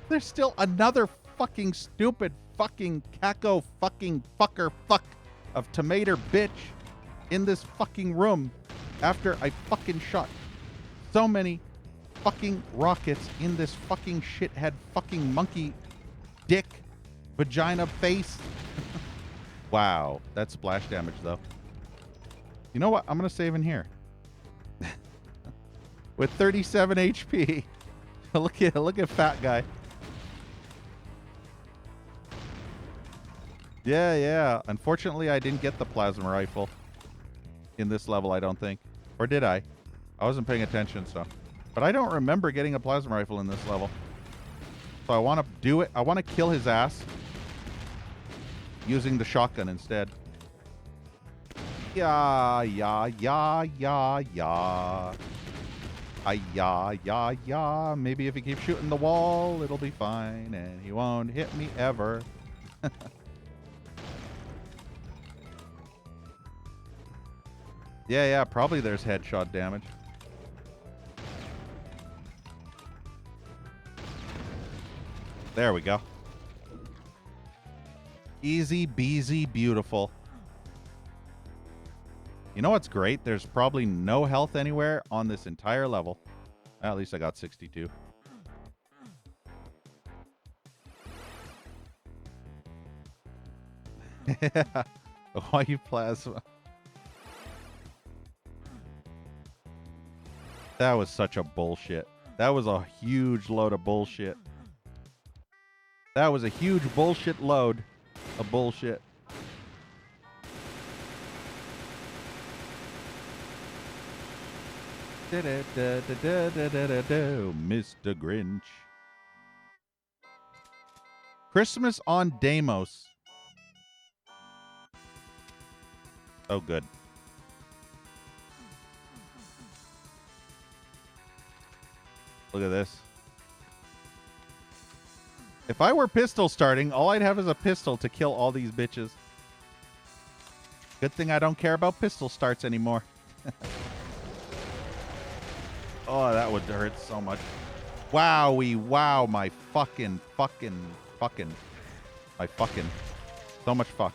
There's still another fucking stupid fucking caco fucking fucker fuck of tomato bitch in this fucking room after I fucking shot so many fucking rockets in this fucking shithead fucking monkey dick vagina face. Wow, that's splash damage though. You know what? I'm gonna save in here. With 37 HP. look at fat guy. Yeah. Unfortunately, I didn't get the plasma rifle in this level, I don't think. Or did I? I wasn't paying attention, so. But I don't remember getting a plasma rifle in this level. So I want to do it. I want to kill his ass using the shotgun instead. Yeah. Yeah. Maybe if he keeps shooting the wall, it'll be fine, and he won't hit me ever. Yeah, probably there's headshot damage. There we go. Easy beasy beautiful. You know what's great? There's probably no health anywhere on this entire level. At least I got 62. Yeah. Why you plasma? That was such a bullshit. That was a huge load of bullshit. That was a huge bullshit load of bullshit. Mr. Grinch. Christmas on Deimos. Oh, good. Look at this. If I were pistol starting, all I'd have is a pistol to kill all these bitches. Good thing I don't care about pistol starts anymore. Oh, that would hurt so much. Wowie, wow, my fucking. My fucking... So much fuck.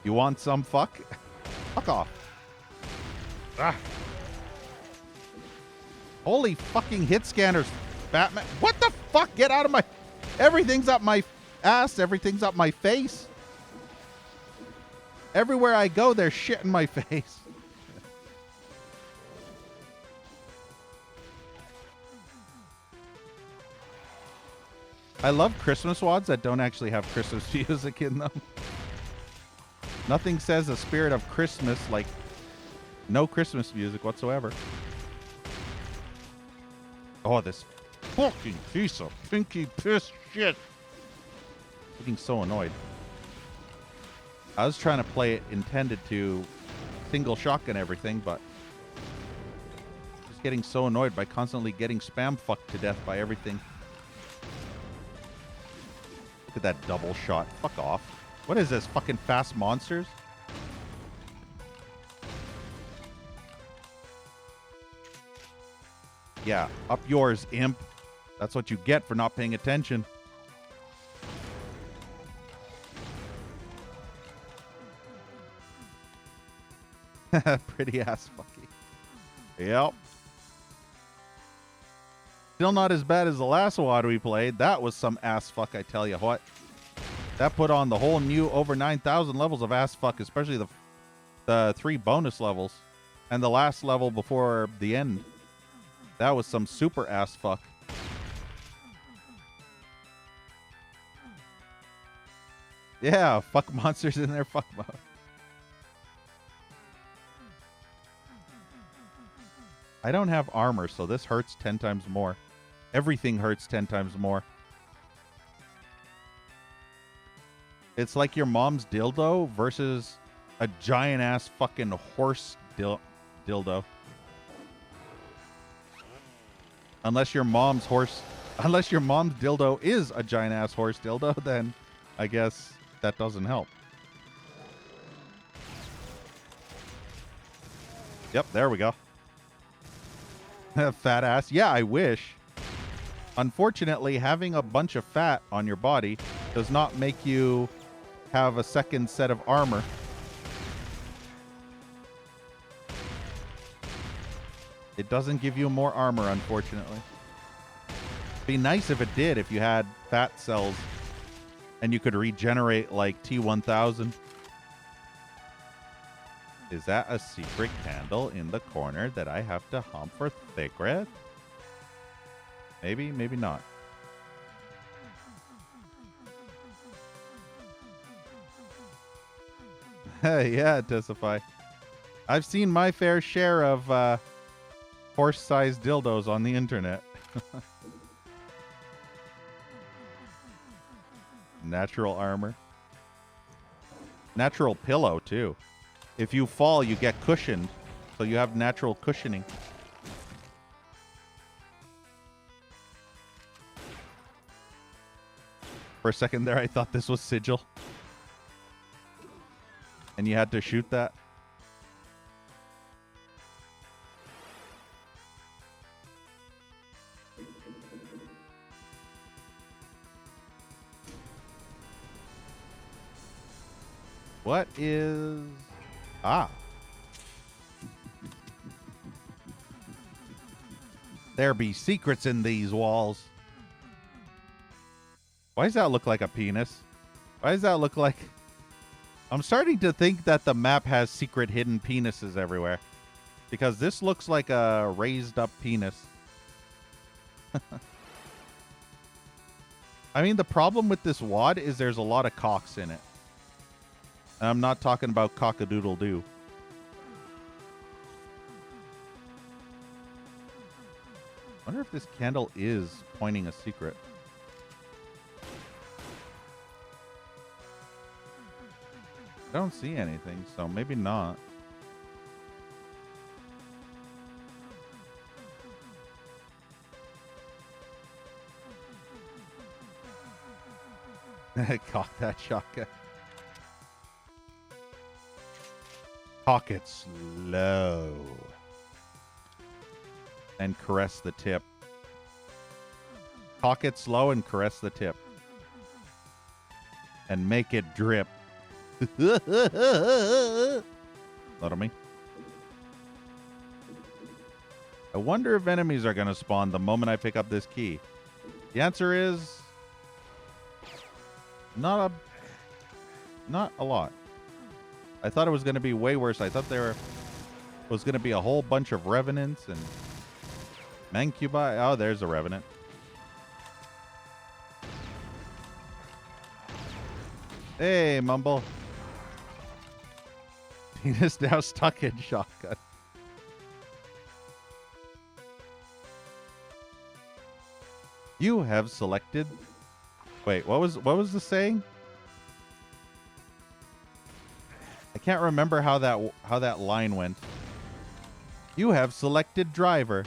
You want some fuck? Fuck off. Ah. Holy fucking hit scanners, Batman. What the fuck? Get out of my... Everything's up my ass. Everything's up my face. Everywhere I go, there's shit in my face. I love Christmas wads that don't actually have Christmas music in them. Nothing says the spirit of Christmas like no Christmas music whatsoever. Oh, this fucking piece of pinky piss shit. I'm getting so annoyed. I was trying to play it intended to single shotgun everything, but just getting so annoyed by constantly getting spam fucked to death by everything. Look at that double shot. Fuck off. What is this? Fucking fast monsters? Yeah, up yours, imp. That's what you get for not paying attention. Pretty ass fucky. Yep. Still not as bad as the last WOD we played. That was some ass fuck, I tell you what. That put on the whole new over 9,000 levels of ass fuck, especially the 3 bonus levels. And the last level before the end. That was some super ass fuck. Yeah, fuck monsters in their fuck mode. I don't have armor, so this hurts 10 times more. Everything hurts 10 times more. It's like your mom's dildo versus a giant ass fucking horse dildo. Unless your mom's dildo is a giant ass horse dildo, then I guess that doesn't help. Yep, there we go. Fat ass. Yeah, I wish. Unfortunately, having a bunch of fat on your body does not make you have a second set of armor. It doesn't give you more armor, unfortunately. It'd be nice if it did, if you had fat cells and you could regenerate like T1000. Is that a secret candle in the corner that I have to hump for cigarette? Maybe, maybe not. Yeah, Testify. I've seen my fair share of horse-sized dildos on the internet. Natural armor. Natural pillow, too. If you fall, you get cushioned. So you have natural cushioning. For a second there, I thought this was Sigil. And you had to shoot that. What is... Ah. There be secrets in these walls. Why does that look like a penis? Why does that look like... I'm starting to think that the map has secret hidden penises everywhere. Because this looks like a raised up penis. I mean, the problem with this WOD is there's a lot of cocks in it. And I'm not talking about cock-a-doodle-doo. I wonder if this candle is pointing a secret. I don't see anything, so maybe not. Cock that shotgun. Cock it slow. And caress the tip. Cock it slow and caress the tip. and make it drip. Little me. I wonder if enemies are going to spawn the moment I pick up this key. The answer is not a lot. I thought it was going to be way worse. I thought there was going to be a whole bunch of revenants and mancubi. Oh, there's a revenant. Hey, Mumble. Tina's now stuck in shotgun. You have selected. Wait, what was the saying? I can't remember how that line went. You have selected driver.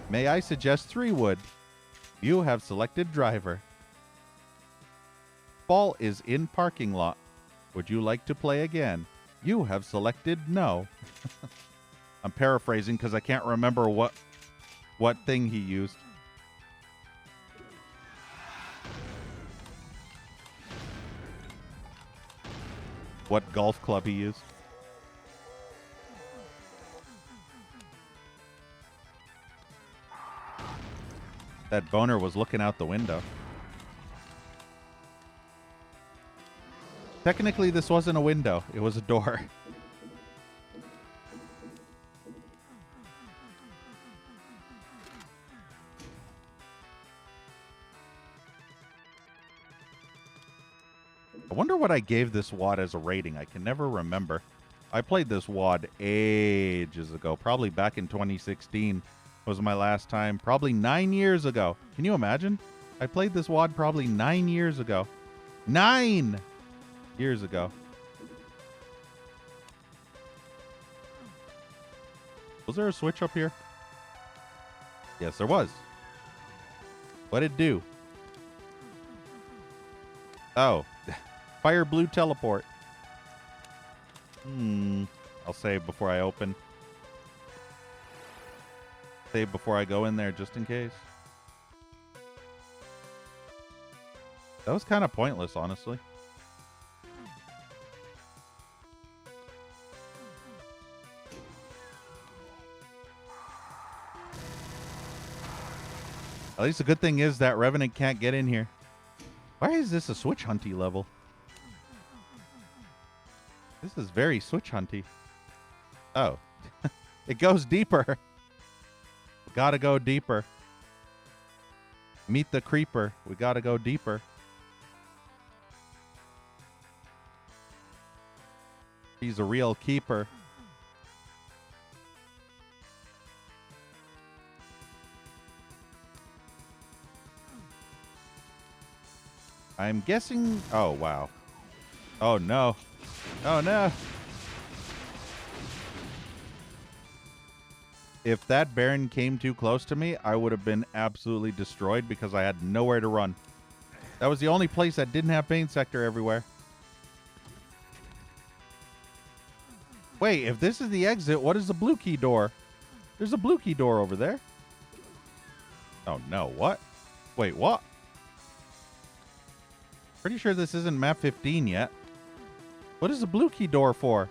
May I suggest 3 wood? You have selected driver. Ball is in parking lot. Would you like to play again? You have selected no. I'm paraphrasing because I can't remember what thing he used. What golf club he used. That boner was looking out the window. Technically, this wasn't a window. It was a door. I wonder what I gave this WAD as a rating. I can never remember. I played this WAD ages ago. Probably back in 2016 was my last time. Probably 9 years ago. Can you imagine? I played this WAD probably 9 years ago. 9 years ago. Was there a switch up here? Yes, there was. What'd it do? Oh. Fire blue teleport. I'll save before I open. Save before I go in there just in case. That was kind of pointless, honestly. At least the good thing is that Revenant can't get in here. Why is this a switch hunty level? This is very switch hunty. Oh. It goes deeper. Gotta go deeper. Meet the creeper. We gotta go deeper. He's a real keeper. I'm guessing... Oh, wow. Oh, no. Oh, no. If that Baron came too close to me, I would have been absolutely destroyed because I had nowhere to run. That was the only place that didn't have Pain Sector everywhere. Wait, if this is the exit, what is the blue key door? There's a blue key door over there. Oh, no. What? Wait, what? Pretty sure this isn't map 15 yet. What is the blue key door for?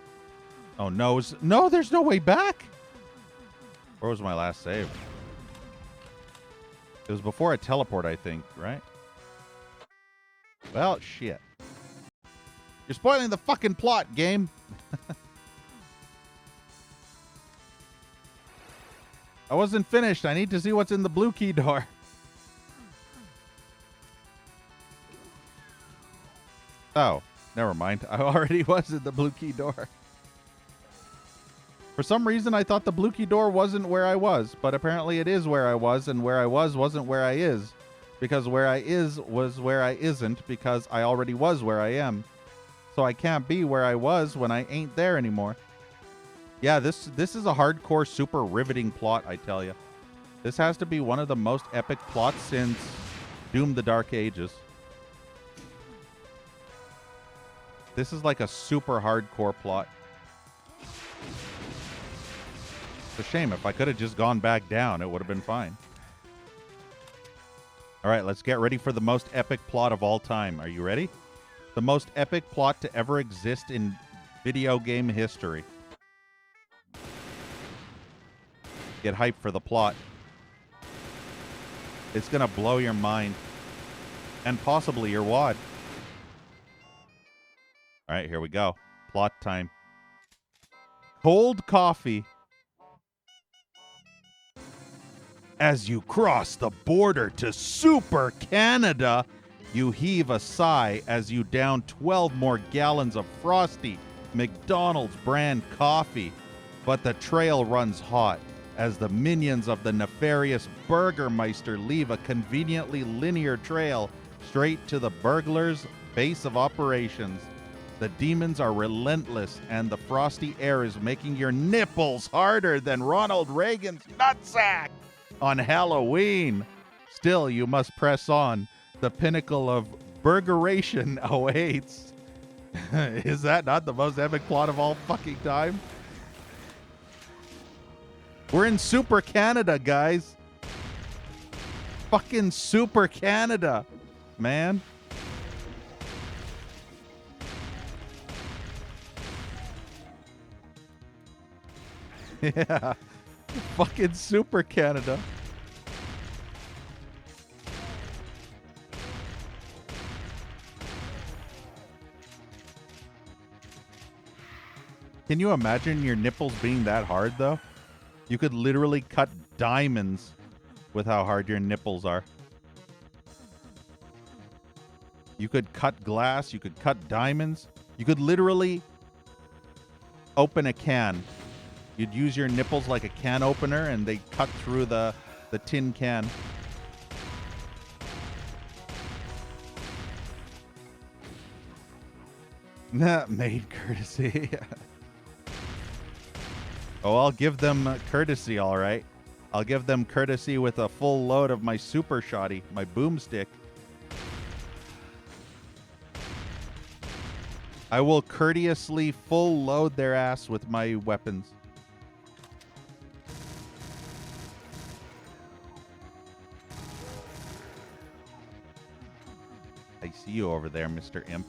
Oh, no. No, there's no way back. Where was my last save? It was before a teleport, I think, right? Well, shit. You're spoiling the fucking plot, game. I wasn't finished. I need to see what's in the blue key door. Oh, never mind. I already was in the blue key door. For some reason, I thought the blue key door wasn't where I was, but apparently it is where I was, and where I was wasn't where I is. Because where I is was where I isn't, because I already was where I am. So I can't be where I was when I ain't there anymore. Yeah, this is a hardcore, super riveting plot, I tell you. This has to be one of the most epic plots since Doom the Dark Ages. This is like a super hardcore plot. It's a shame. If I could have just gone back down, it would have been fine. All right, let's get ready for the most epic plot of all time. Are you ready? The most epic plot to ever exist in video game history. Get hyped for the plot. It's going to blow your mind. And possibly your wad. All right, here we go. Plot time. Cold coffee. As you cross the border to Super Canada, you heave a sigh as you down 12 more gallons of frosty McDonald's brand coffee. But the trail runs hot as the minions of the nefarious Burgermeister leave a conveniently linear trail straight to the burglar's base of operations. The demons are relentless, and the frosty air is making your nipples harder than Ronald Reagan's nutsack on Halloween. Still, you must press on. The pinnacle of burgeration awaits. Is that not the most epic plot of all fucking time? We're in Super Canada, guys. Fucking Super Canada, man. Yeah. Fucking Super Canada. Can you imagine your nipples being that hard, though? You could literally cut diamonds with how hard your nipples are. You could cut glass. You could cut diamonds. You could literally open a can. You'd use your nipples like a can opener, and they cut through the tin can. Nah, made courtesy. Oh, I'll give them courtesy, all right. I'll give them courtesy with a full load of my super shotty, my boomstick. I will courteously full load their ass with my weapons. I see you over there, Mr. Imp.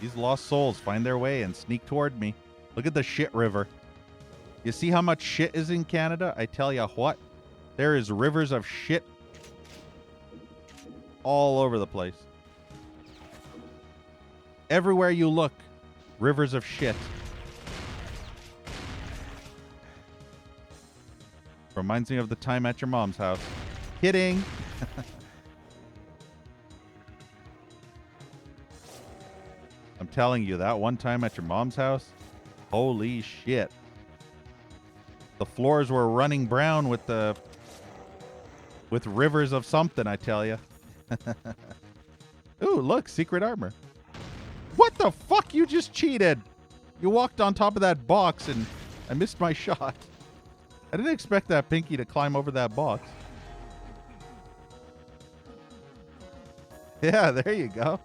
These lost souls find their way and sneak toward me. Look at the shit river. You see how much shit is in Canada? I tell ya what, there is rivers of shit all over the place. Everywhere you look, rivers of shit. Reminds me of the time at your mom's house. Kidding. I'm telling you, that one time at your mom's house, holy shit. The floors were running brown with rivers of something, I tell you. Ooh, look, secret armor. What the fuck? You just cheated. You walked on top of that box and I missed my shot. I didn't expect that Pinky to climb over that box. Yeah, there you go.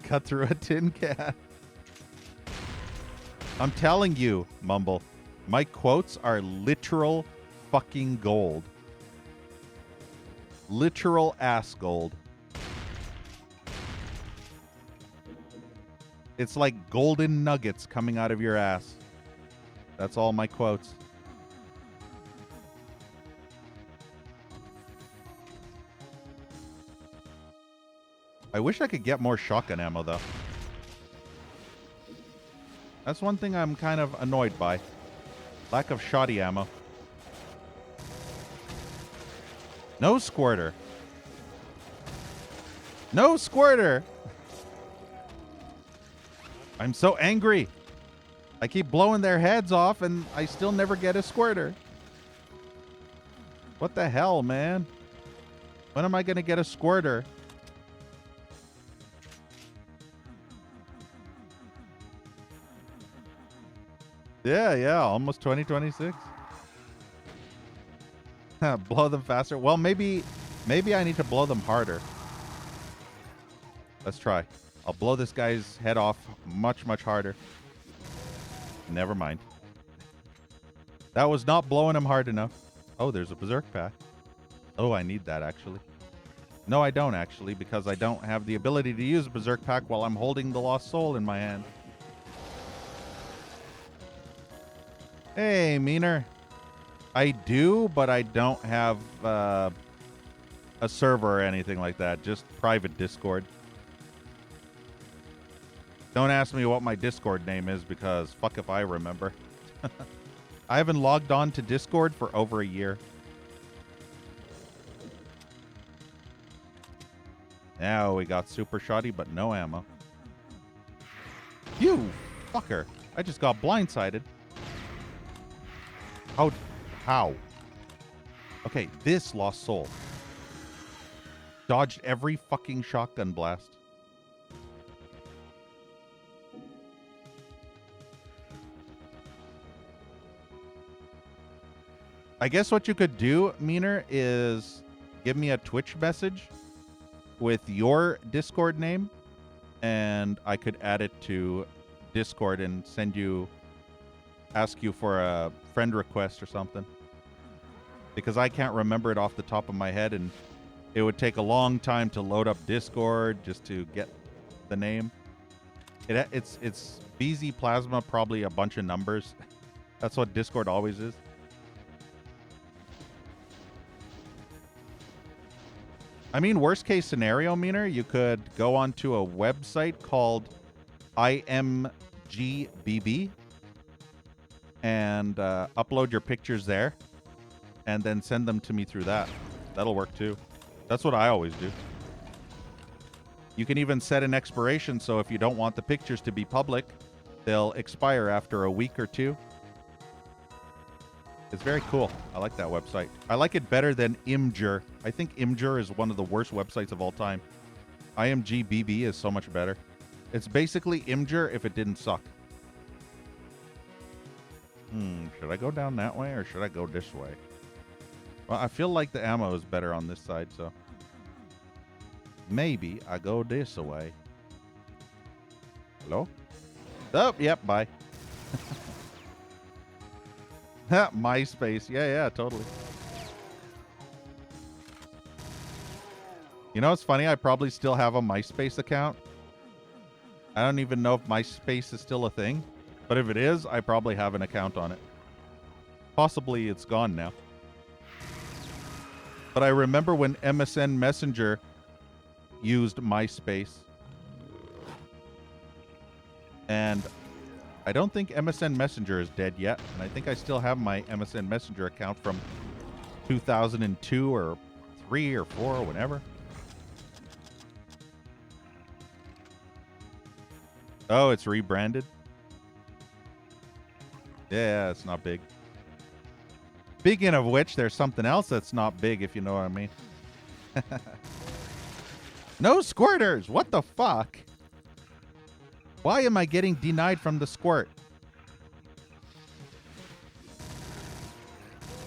Cut through a tin can. I'm telling you, Mumble, my quotes are literal fucking gold. Literal ass gold. It's like golden nuggets coming out of your ass. That's all my quotes. I wish I could get more shotgun ammo, though. That's one thing I'm kind of annoyed by. Lack of shoddy ammo. No squirter. No squirter! I'm so angry. I keep blowing their heads off and I still never get a squirter. What the hell, man? When am I going to get a squirter? Yeah, almost 2026. Blow them faster. Well, maybe I need to blow them harder. Let's try. I'll blow this guy's head off much, much harder. Never mind. That was not blowing him hard enough. Oh, there's a berserk pack. Oh, I need that, actually. No, I don't, actually, because I don't have the ability to use berserk pack while I'm holding the lost soul in my hand. Hey, Meaner. I do, but I don't have a server or anything like that. Just private Discord. Don't ask me what my Discord name is because fuck if I remember. I haven't logged on to Discord for over a year. Now we got super shoddy, but no ammo. You fucker. I just got blindsided. How? Okay, this lost soul. Dodged every fucking shotgun blast. I guess what you could do, Meaner, is give me a Twitch message with your Discord name, and I could add it to Discord and ask you for a friend request or something. Because I can't remember it off the top of my head, and it would take a long time to load up Discord just to get the name. It's BZ Plasma, probably a bunch of numbers. That's what Discord always is. I mean, worst case scenario, Meaner, you could go onto a website called IMGBB and upload your pictures there and then send them to me through that. That'll work too. That's what I always do. You can even set an expiration, so if you don't want the pictures to be public, they'll expire after a week or two. It's very cool. I like that website. I like it better than Imgur. I think Imgur is one of the worst websites of all time. IMGBB is so much better. It's basically Imgur if it didn't suck. Should I go down that way or should I go this way? Well, I feel like the ammo is better on this side, so maybe I go this way. Hello? Oh, yep, bye. MySpace. Yeah, totally. You know what's funny? I probably still have a MySpace account. I don't even know if MySpace is still a thing. But if it is, I probably have an account on it. Possibly it's gone now. But I remember when MSN Messenger used MySpace. And I don't think MSN Messenger is dead yet. And I think I still have my MSN Messenger account from 2002 or 3 or 4 or whenever. Oh, it's rebranded? Yeah, it's not big. Speaking of which, there's something else that's not big, if you know what I mean. No squirters! What the fuck? Why am I getting denied from the squirt?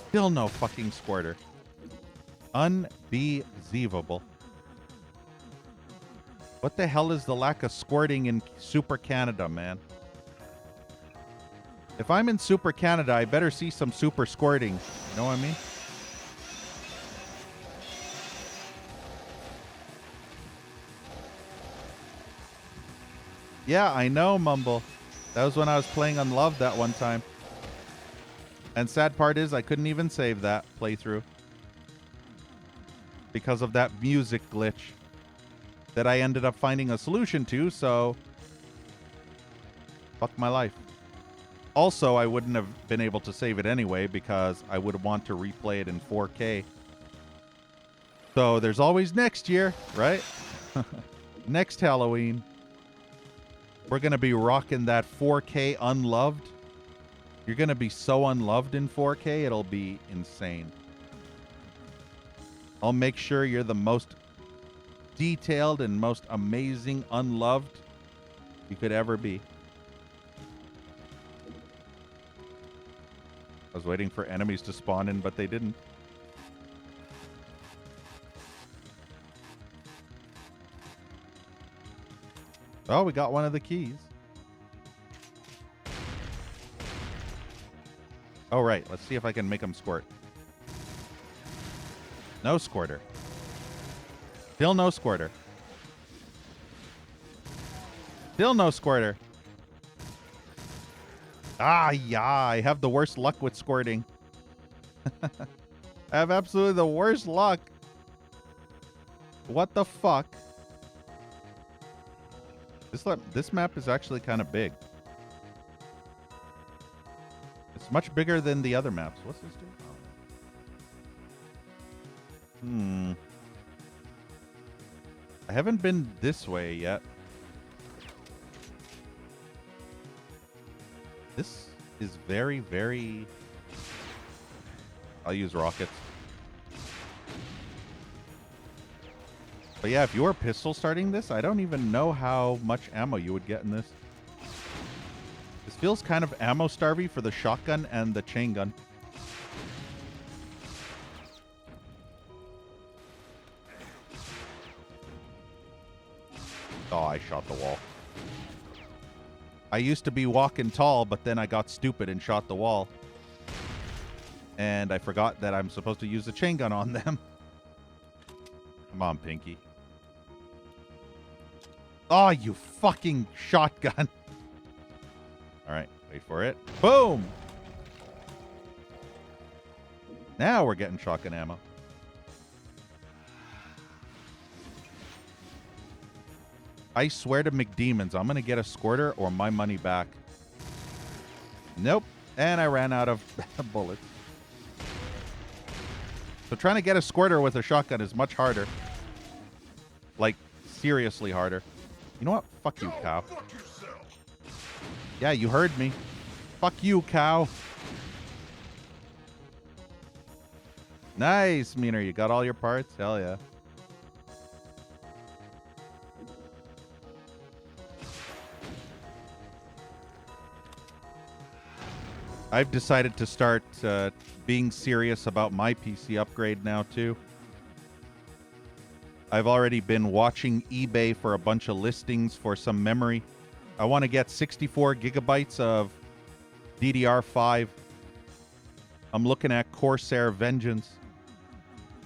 Still no fucking squirter. Unbelievable. What the hell is the lack of squirting in Super Canada, man? If I'm in Super Canada, I better see some super squirting. You know what I mean? Yeah, I know, Mumble. That was when I was playing Unloved that one time. And sad part is I couldn't even save that playthrough. Because of that music glitch that I ended up finding a solution to, so fuck my life. Also, I wouldn't have been able to save it anyway because I would want to replay it in 4K. So there's always next year, right? Next Halloween. We're going to be rocking that 4K Unloved. You're going to be so unloved in 4K, it'll be insane. I'll make sure you're the most detailed and most amazing unloved you could ever be. I was waiting for enemies to spawn in, but they didn't. Oh, we got one of the keys. Oh, right. Let's see if I can make him squirt. No squirter. Still no squirter. Still no squirter. Ah, yeah. I have the worst luck with squirting. I have absolutely the worst luck. What the fuck? This map is actually kind of big. It's much bigger than the other maps. What's this do? I haven't been this way yet. This is very, very... I'll use rockets. But yeah, if you were pistol starting this, I don't even know how much ammo you would get in this. This feels kind of ammo starvy for the shotgun and the chain gun. Oh, I shot the wall. I used to be walking tall, but then I got stupid and shot the wall. And I forgot that I'm supposed to use the chain gun on them. Come on, Pinky. Oh, you fucking shotgun. All right, wait for it. Boom! Now we're getting shotgun ammo. I swear to McDemons, I'm going to get a squirter or my money back. Nope. And I ran out of bullets. So trying to get a squirter with a shotgun is much harder. Like, seriously harder. You know what? Fuck you, cow. Yeah, you heard me. Fuck you, cow. Nice, Meaner. You got all your parts? Hell yeah. I've decided to start being serious about my PC upgrade now, too. I've already been watching eBay for a bunch of listings for some memory. I want to get 64 gigabytes of DDR5. I'm looking at Corsair Vengeance.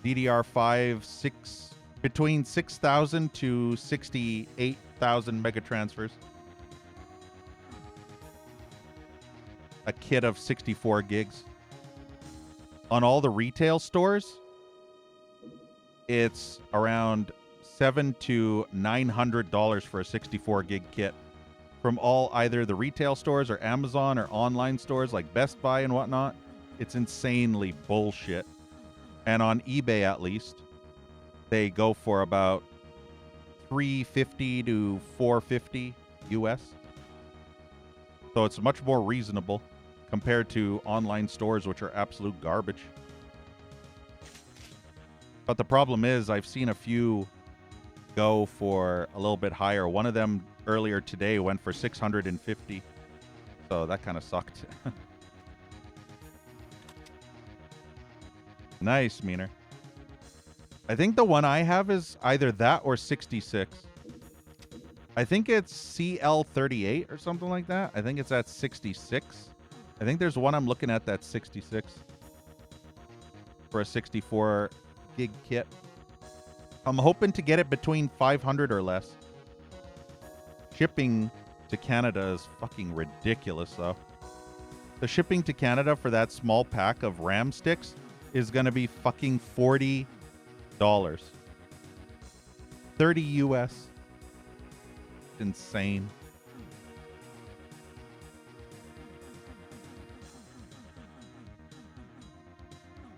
DDR5 between 6,000 to 68,000 megatransfers. A kit of 64 gigs. On all the retail stores, it's around $700 to $900 for a 64 gig kit. From all either the retail stores or Amazon or online stores like Best Buy and whatnot. It's insanely bullshit. And on eBay, at least, they go for about $350 to $450 US. So it's much more reasonable compared to online stores, which are absolute garbage. But the problem is, I've seen a few go for a little bit higher. One of them earlier today went for $650. So that kind of sucked. Nice, Meaner. I think the one I have is either that or 66. I think it's CL38 or something like that. I think it's at 66. I think there's one I'm looking at that's 66 for a 64 gig kit. I'm hoping to get it between 500 or less. Shipping to Canada is fucking ridiculous, though. The shipping to Canada for that small pack of RAM sticks is going to be fucking $40. 30 US. Insane.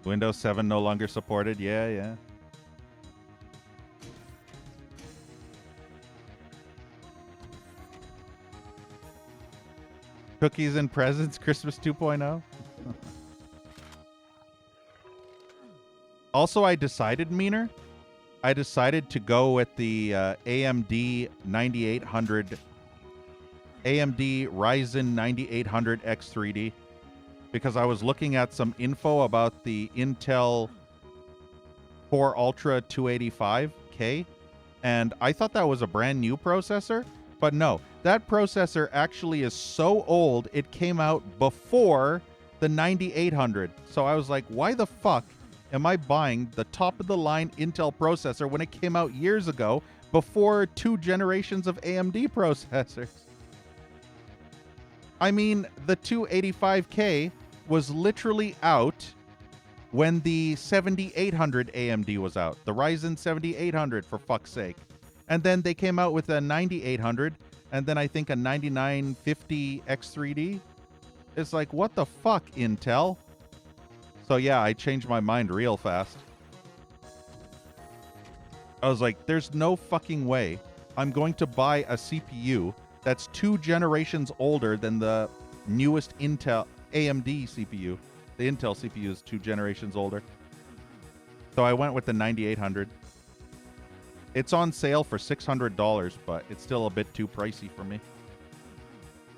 Windows 7 no longer supported. Yeah, yeah. Cookies and presents, Christmas 2.0. Also, I decided, Meaner, I decided to go with the AMD 9800, AMD Ryzen 9800 X3D, because I was looking at some info about the Intel Core Ultra 285K, and I thought that was a brand new processor, But no, that processor actually is so old, it came out before the 9800. So I was like, why the fuck am I buying the top of the line Intel processor when it came out years ago before 2 generations of AMD processors? I mean, the 285K was literally out when the 7800 AMD was out. The Ryzen 7800, for fuck's sake. And then they came out with a 9800 and then I think a 9950 X3D. It's like, what the fuck, Intel? So yeah, I changed my mind real fast. I was like, there's no fucking way I'm going to buy a CPU that's 2 generations older than the newest Intel AMD CPU. The Intel CPU is 2 generations older. So I went with the 9800. It's on sale for $600, but it's still a bit too pricey for me.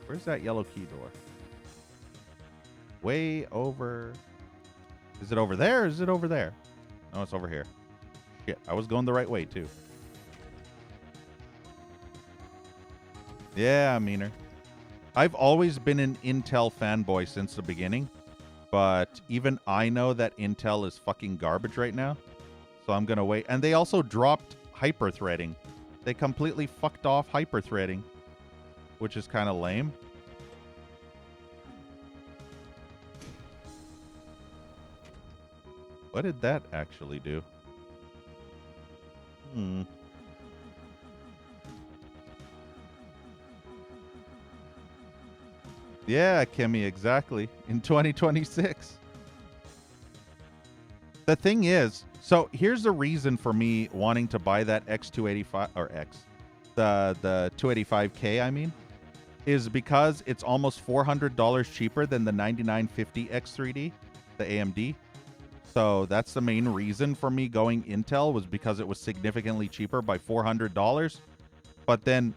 Where's that yellow key door? Way over. Is it over there or is it over there? No, it's over here. Shit, I was going the right way too. Yeah, meaner. I've always been an Intel fanboy since the beginning, but even I know that Intel is fucking garbage right now. So I'm going to wait. And they also dropped hyper-threading. They completely fucked off hyper-threading, which is kind of lame. What did that actually do? Yeah, Kimmy, exactly. In 2026. The thing is, so here's the reason for me wanting to buy that X285 or the 285K, I mean, is because it's almost $400 cheaper than the 9950 X3D, the AMD. So that's the main reason for me going Intel, was because it was significantly cheaper by $400. But then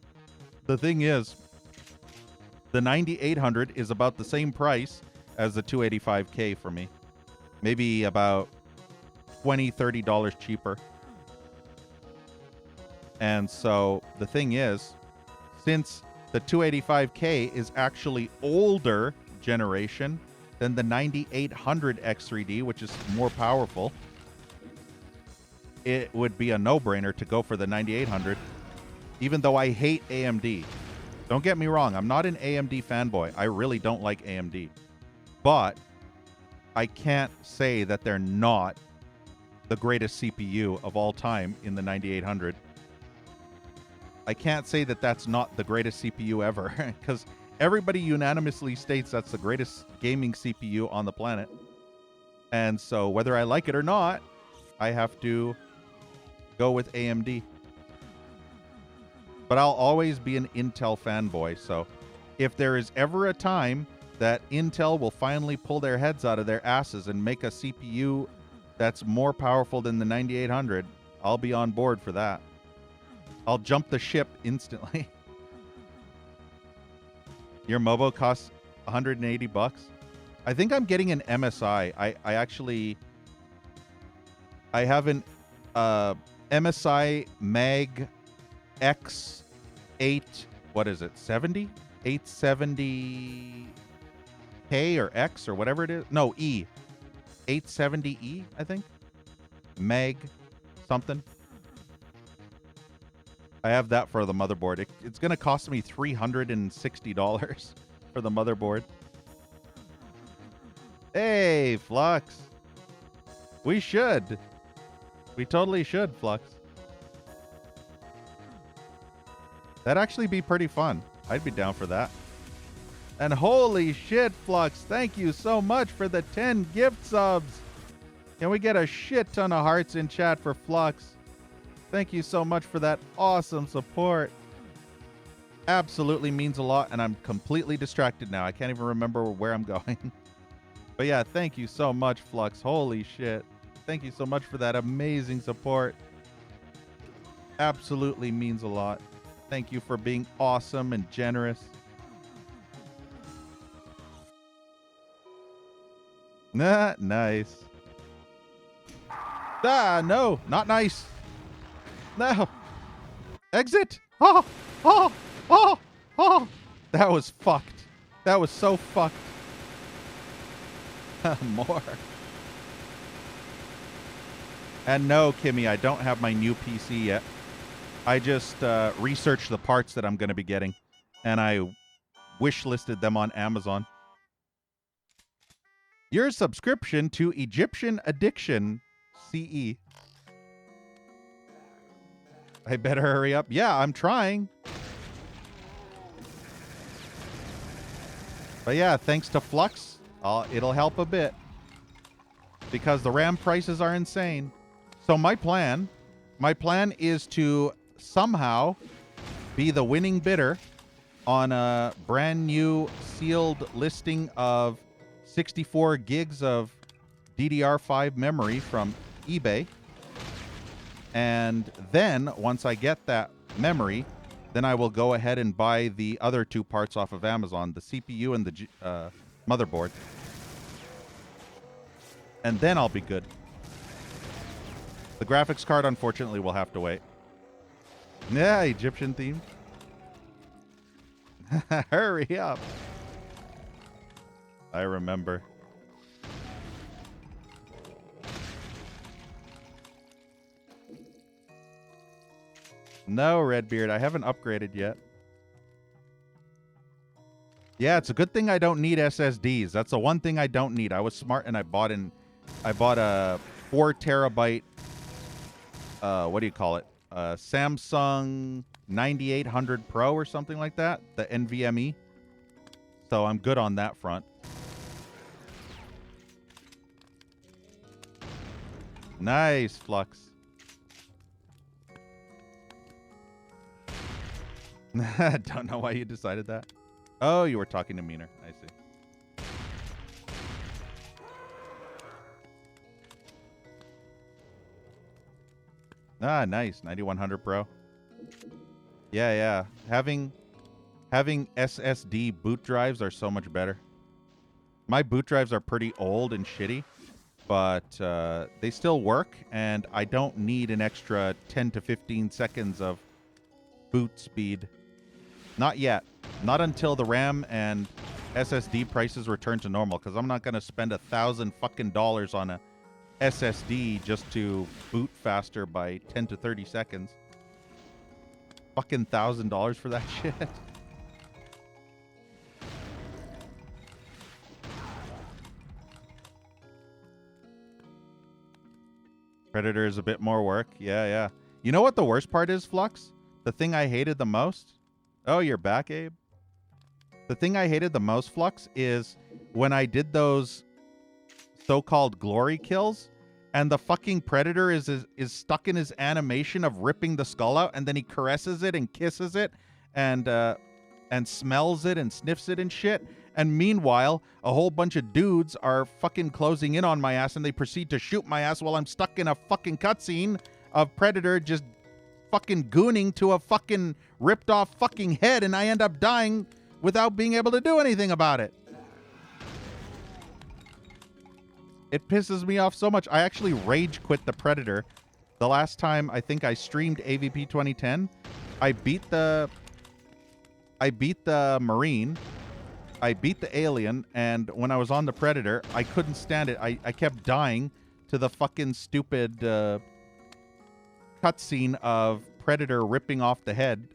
the thing is, the 9800 is about the same price as the 285K for me. Maybe about $20, $30 cheaper. And so the thing is, since the 285K is actually older generation than the 9800 X3D, which is more powerful, it would be a no-brainer to go for the 9800, even though I hate AMD. Don't get me wrong, I'm not an AMD fanboy. I really don't like AMD. But I can't say that they're not the greatest CPU of all time in the 9800. I can't say that that's not the greatest CPU ever, because everybody unanimously states that's the greatest gaming CPU on the planet. And so whether I like it or not, I have to go with AMD. But I'll always be an Intel fanboy, so if there is ever a time that Intel will finally pull their heads out of their asses and make a CPU that's more powerful than the 9800, I'll be on board for that. I'll jump the ship instantly. Your Mobo costs $180. I think I'm getting an MSI. I have an MSI Mag X8, what is it, 70? 870K or X or whatever it is. No, E. 870E, I think. Mag something. I have that for the motherboard. It's going to cost me $360 for the motherboard. Hey, Flux. We should. We totally should, Flux. That'd actually be pretty fun. I'd be down for that. And holy shit, Flux, thank you so much for the 10 gift subs. Can we get a shit ton of hearts in chat for Flux? Thank you so much for that awesome support. Absolutely means a lot, and I'm completely distracted now. I can't even remember where I'm going. But yeah, thank you so much, Flux. Holy shit. Thank you so much for that amazing support. Absolutely means a lot. Thank you for being awesome and generous. Nah, nice. Ah, no, not nice. No. Exit. Oh, oh, Oh! Oh! That was fucked. That was so fucked. More. And no, Kimmy, I don't have my new PC yet. I just researched the parts that I'm going to be getting, and I wish listed them on Amazon. Your subscription to Egyptian Addiction CE. I better hurry up. Yeah, I'm trying. But yeah, thanks to Flux, it'll help a bit. Because the RAM prices are insane. So my plan is to somehow be the winning bidder on a brand new sealed listing of 64 gigs of DDR5 memory from eBay. And then once I get that memory, then I will go ahead and buy the other two parts off of Amazon, the CPU and the motherboard. And then I'll be good. The graphics card, unfortunately, will have to wait. Yeah, Egyptian theme. Hurry up. I remember. No, Redbeard, I haven't upgraded yet. Yeah, it's a good thing I don't need SSDs. That's the one thing I don't need. I was smart and I bought a 4 terabyte what do you call it? Samsung 9800 Pro or something like that, the NVMe. So I'm good on that front. Nice, Flux. Don't know why you decided that. Oh, you were talking to Meaner. I see. Ah, nice. 9100 Pro. Yeah, yeah. Having SSD boot drives are so much better. My boot drives are pretty old and shitty, but they still work, and I don't need an extra 10 to 15 seconds of boot speed. Not yet. Not until the RAM and SSD prices return to normal, because I'm not going to spend $1,000 fucking dollars on a SSD just to boot faster by 10 to 30 seconds. Fucking $1,000 for that shit. Predator is a bit more work. Yeah, yeah. You know what the worst part is, Flux? The thing I hated the most? Oh, you're back, Abe? The thing I hated the most, Flux, is when I did those so-called glory kills, and the fucking Predator is stuck in his animation of ripping the skull out, and then he caresses it and kisses it, and smells it and sniffs it and shit. And meanwhile, a whole bunch of dudes are fucking closing in on my ass, and they proceed to shoot my ass while I'm stuck in a fucking cutscene of Predator just fucking gooning to a fucking ripped off fucking head, and I end up dying without being able to do anything about it. It pisses me off so much. I actually rage quit the Predator. The last time I think I streamed AVP 2010, I beat the Marine, I beat the Alien, and when I was on the Predator, I couldn't stand it. I kept dying to the fucking stupid cutscene of Predator ripping off the head.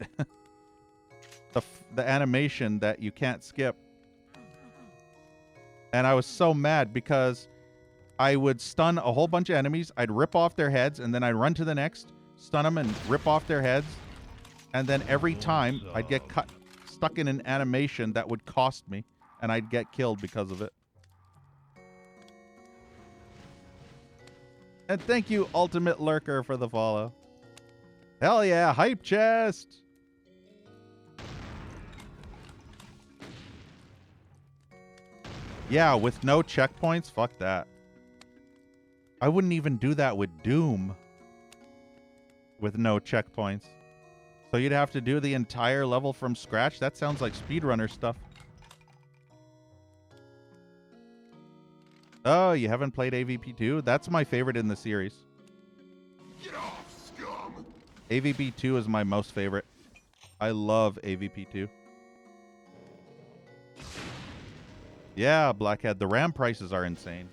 the animation that you can't skip. And I was so mad because I would stun a whole bunch of enemies, I'd rip off their heads, and then I'd run to the next, stun them and rip off their heads. And then every time I'd get stuck in an animation that would cost me, and I'd get killed because of it. And thank you, Ultimate Lurker, for the follow. Hell yeah, hype chest! Yeah, with no checkpoints? Fuck that. I wouldn't even do that with Doom. With no checkpoints. So you'd have to do the entire level from scratch? That sounds like speedrunner stuff. Oh, you haven't played AVP 2? That's my favorite in the series. Get off, scum! AVP 2 is my most favorite. I love AVP2. Yeah, Blackhead. The RAM prices are insane.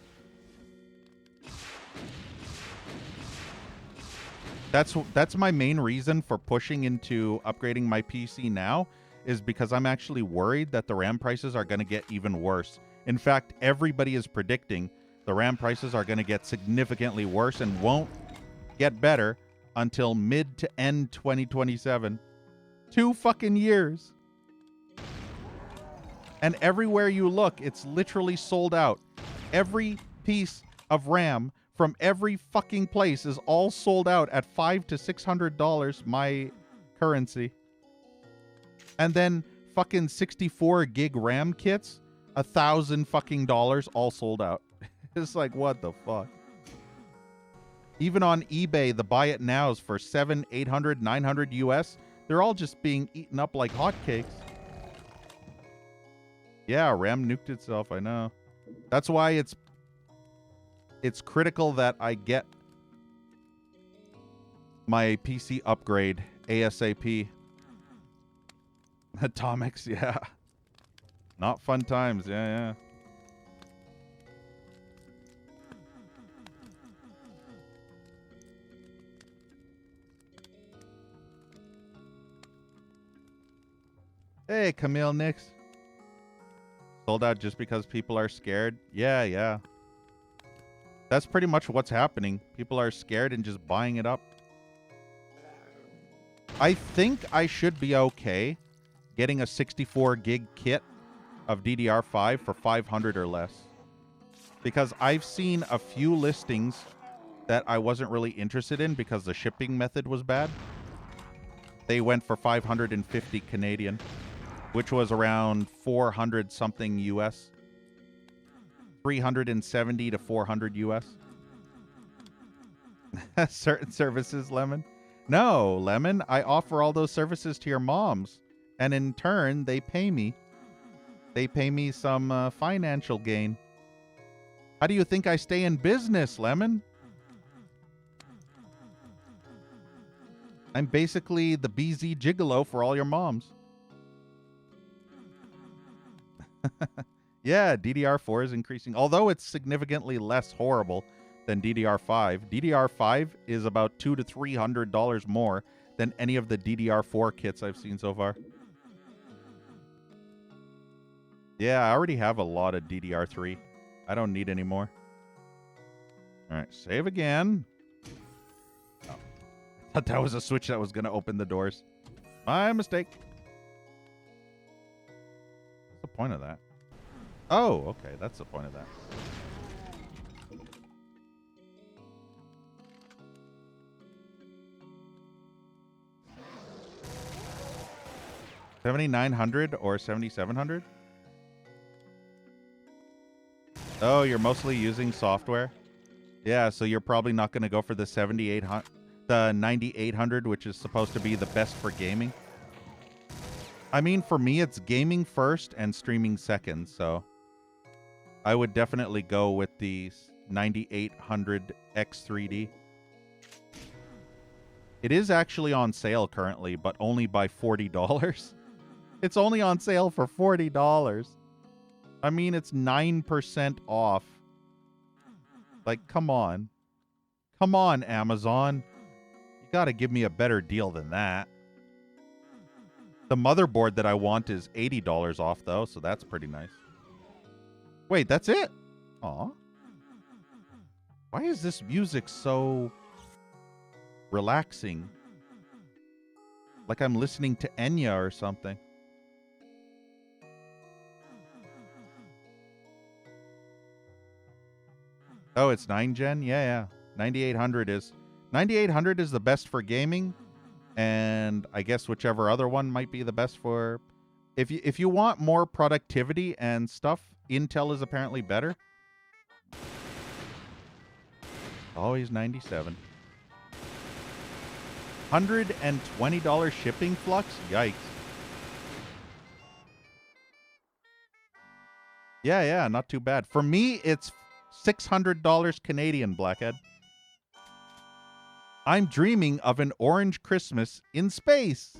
That's my main reason for pushing into upgrading my PC now, is because I'm actually worried that the RAM prices are going to get even worse. In fact, everybody is predicting the RAM prices are going to get significantly worse and won't get better until mid to end 2027. 2 fucking years. And everywhere you look, it's literally sold out. Every piece of RAM from every fucking place is all sold out at $500 to $600 my currency. And then fucking 64 gig RAM kits, $1,000 fucking dollars, all sold out. It's like, what the fuck? Even on eBay, the buy it nows for $700, $800, $900 US, they're all just being eaten up like hotcakes. Yeah, RAM nuked itself, I know. That's why it's critical that I get my PC upgrade ASAP. Atomics, yeah. Not fun times, yeah. Hey, Camille Nix. Sold out just because people are scared? Yeah. That's pretty much what's happening. People are scared and just buying it up. I think I should be okay getting a 64 gig kit of DDR5 for $500 or less. Because I've seen a few listings that I wasn't really interested in because the shipping method was bad. They went for 550 Canadian, which was around 400 something US. 370 to 400 US. Certain services, Lemon. No, Lemon, I offer all those services to your moms, and in turn, they pay me. They pay me some financial gain. How do you think I stay in business, Lemon? I'm basically the BZ gigolo for all your moms. Yeah, DDR4 is increasing, although it's significantly less horrible than DDR5. DDR5 is about $200 to $300 more than any of the DDR4 kits I've seen so far. Yeah, I already have a lot of DDR3. I don't need any more. All right, save again. Oh, I thought that was a switch that was going to open the doors. My mistake. What's the point of that? Oh, okay. That's the point of that. $7,900 or $7,700? Oh, you're mostly using software? Yeah, so you're probably not going to go for the 7800, the 9800, which is supposed to be the best for gaming. I mean, for me, it's gaming first and streaming second, so I would definitely go with the 9800 X3D. It is actually on sale currently, but only by $40. It's only on sale for $40. I mean, it's 9% off. Like, come on. Come on, Amazon. You gotta give me a better deal than that. The motherboard that I want is $80 off, though, so that's pretty nice. Wait, that's it? Aw. Why is this music so relaxing? Like I'm listening to Enya or something. Oh, it's 9 gen? Yeah. 9800 is the best for gaming, and I guess whichever other one might be the best for if you want more productivity and stuff, Intel is apparently better. Always 97. $120 shipping flux? Yikes. Yeah, not too bad. For me, it's $600 Canadian, Blackhead. I'm dreaming of an orange Christmas in space.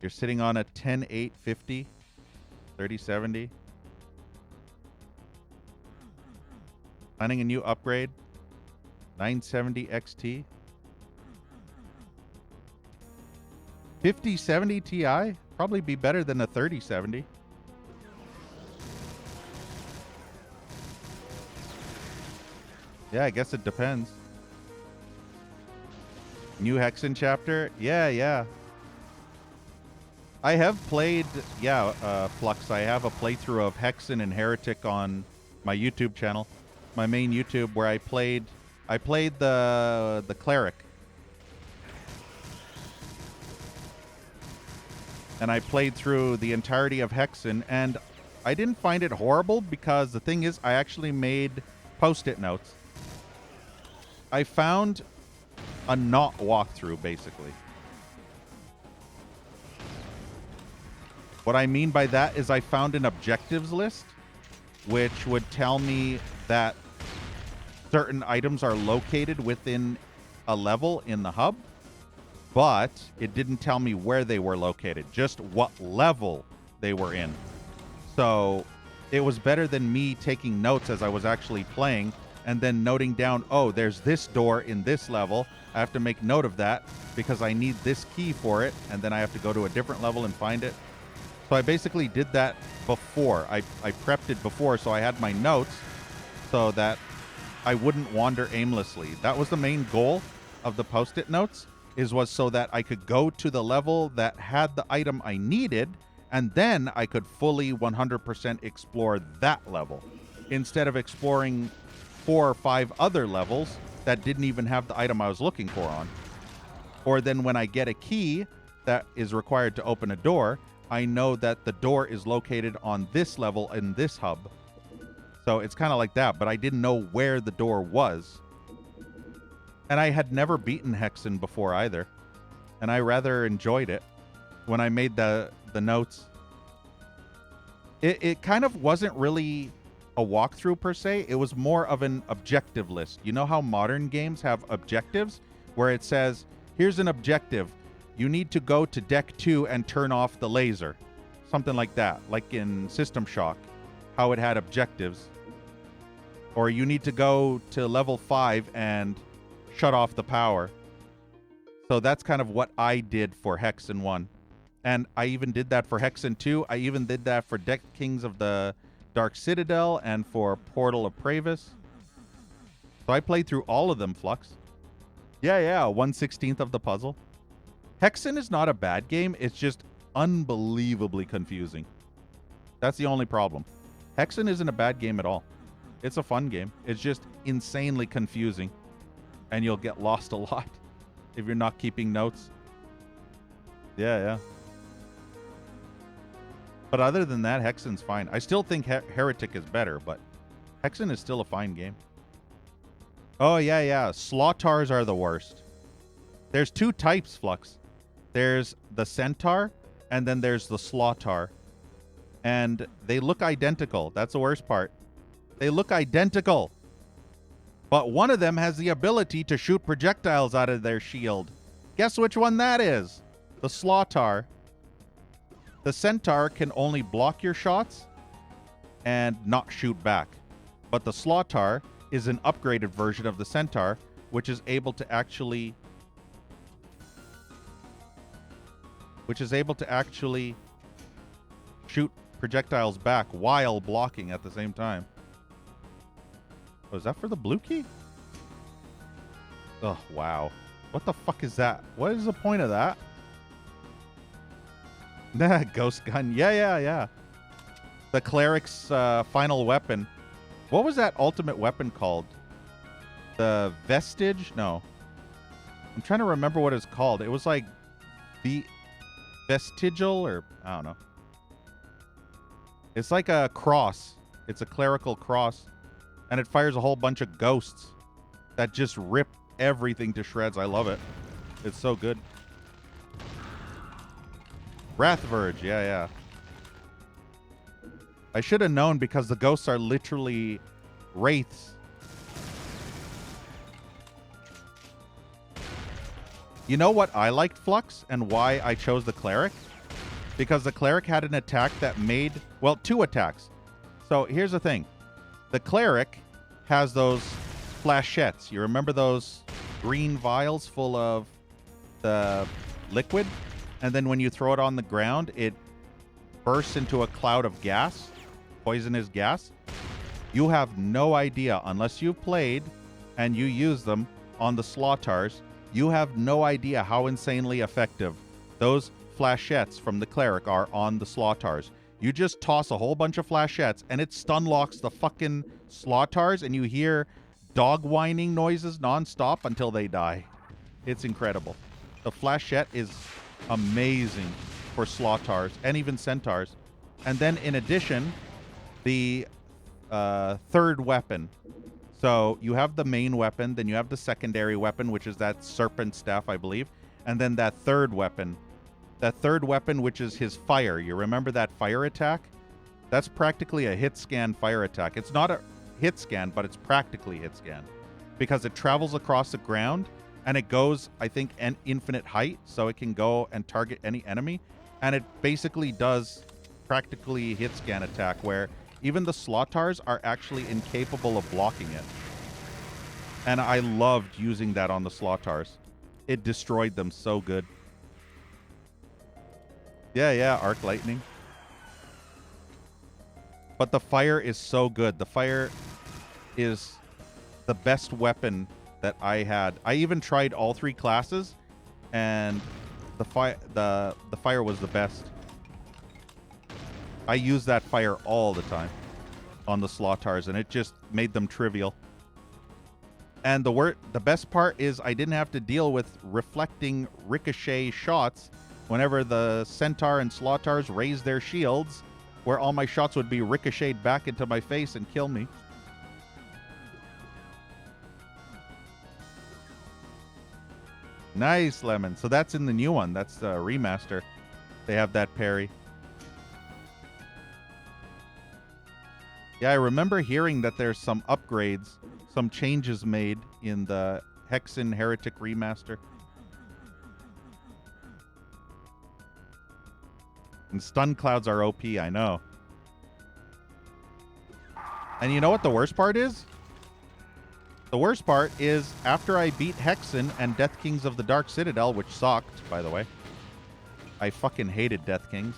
You're sitting on a 10850, 3070. Planning a new upgrade. 970 XT. 5070 Ti? Probably be better than a 3070. Yeah, I guess it depends. New Hexen chapter? Yeah. I have played, Flux. I have a playthrough of Hexen and Heretic on my YouTube channel, my main YouTube, where I played the cleric, and I played through the entirety of Hexen, and I didn't find it horrible because the thing is, I actually made post-it notes. I found a not walkthrough, basically. What I mean by that is I found an objectives list, which would tell me that certain items are located within a level in the hub, but it didn't tell me where they were located, just what level they were in. So it was better than me taking notes as I was actually playing and then noting down, oh, there's this door in this level. I have to make note of that because I need this key for it, and then I have to go to a different level and find it. So I basically did that before. I prepped it before, so I had my notes so that I wouldn't wander aimlessly. That was the main goal of the post-it notes, was so that I could go to the level that had the item I needed, and then I could fully 100% explore that level, instead of exploring 4 or 5 other levels that didn't even have the item I was looking for on. Or then when I get a key that is required to open a door, I know that the door is located on this level in this hub. So it's kind of like that, but I didn't know where the door was. And I had never beaten Hexen before either. And I rather enjoyed it when I made the notes. It kind of wasn't really a walkthrough per se. It was more of an objective list. You know how modern games have objectives where it says, here's an objective. You need to go to deck 2 and turn off the laser. Something like that. Like in System Shock, how it had objectives. Or you need to go to level 5 and shut off the power. So that's kind of what I did for Hexen 1. And I even did that for Hexen 2. I even did that for Deck Kings of the Dark Citadel and for Portal of Pravis. So I played through all of them, Flux. Yeah, 1/16 of the puzzle. Hexen is not a bad game. It's just unbelievably confusing. That's the only problem. Hexen isn't a bad game at all. It's a fun game. It's just insanely confusing. And you'll get lost a lot if you're not keeping notes. Yeah. But other than that, Hexen's fine. I still think Heretic is better, but Hexen is still a fine game. Oh, yeah. Slaughtars are the worst. There's 2 types, Flux. There's the Centaur, and then there's the Slaughtar. And they look identical. That's the worst part. They look identical. But one of them has the ability to shoot projectiles out of their shield. Guess which one that is? The Slaughtar. The Centaur can only block your shots and not shoot back. But the Slaughtar is an upgraded version of the Centaur, which is able to actually shoot projectiles back while blocking at the same time. Was that for the blue key? Oh, wow. What the fuck is that? What is the point of that? Ghost gun. Yeah. The cleric's final weapon. What was that ultimate weapon called? The Vestige? No. I'm trying to remember what it's called. It was like the Vestigial, or I don't know. It's like a cross. It's a clerical cross. And it fires a whole bunch of ghosts that just rip everything to shreds. I love it. It's so good. Wrathverge, yeah. I should have known because the ghosts are literally wraiths. You know what I liked, Flux, and why I chose the cleric? because the cleric had an attack that made, well, 2 attacks. So here's the thing. The cleric has those flashettes. You remember those green vials full of the liquid? And then when you throw it on the ground, it bursts into a cloud of gas, poisonous gas. You have no idea, unless you've played and you use them on the Slaughtars, you have no idea how insanely effective those flashettes from the cleric are on the Slaughtars. You just toss a whole bunch of flashettes and it stun locks the fucking Slaughtars, and you hear dog whining noises nonstop until they die. It's incredible. The flashette is amazing for Slaughtars and even Centaurs. And then in addition, the third weapon. So you have the main weapon, then you have the secondary weapon, which is that serpent staff, I believe, and then that third weapon. That third weapon, which is his fire. You remember that fire attack? That's practically a hit scan fire attack. It's not a hit scan, but it's practically hit scan because it travels across the ground and it goes, I think, an infinite height, so it can go and target any enemy, and it basically does practically hit scan attack where even the Slaughtars are actually incapable of blocking it. And I loved using that on the Slaughtars. It destroyed them so good. Yeah, arc lightning. But the fire is so good. The fire is the best weapon that I had. I even tried all 3 classes, and the fire was the best. I use that fire all the time on the Slaughtars, and it just made them trivial. And the best part is I didn't have to deal with reflecting ricochet shots whenever the Centaur and Slaughtars raised their shields, where all my shots would be ricocheted back into my face and kill me. Nice, Lemon. So that's in the new one. That's the remaster. They have that parry. Yeah, I remember hearing that there's some upgrades, some changes made in the Hexen Heretic remaster. And stun clouds are OP, I know. And you know what the worst part is? The worst part is after I beat Hexen and Death Kings of the Dark Citadel, which sucked, by the way. I fucking hated Death Kings.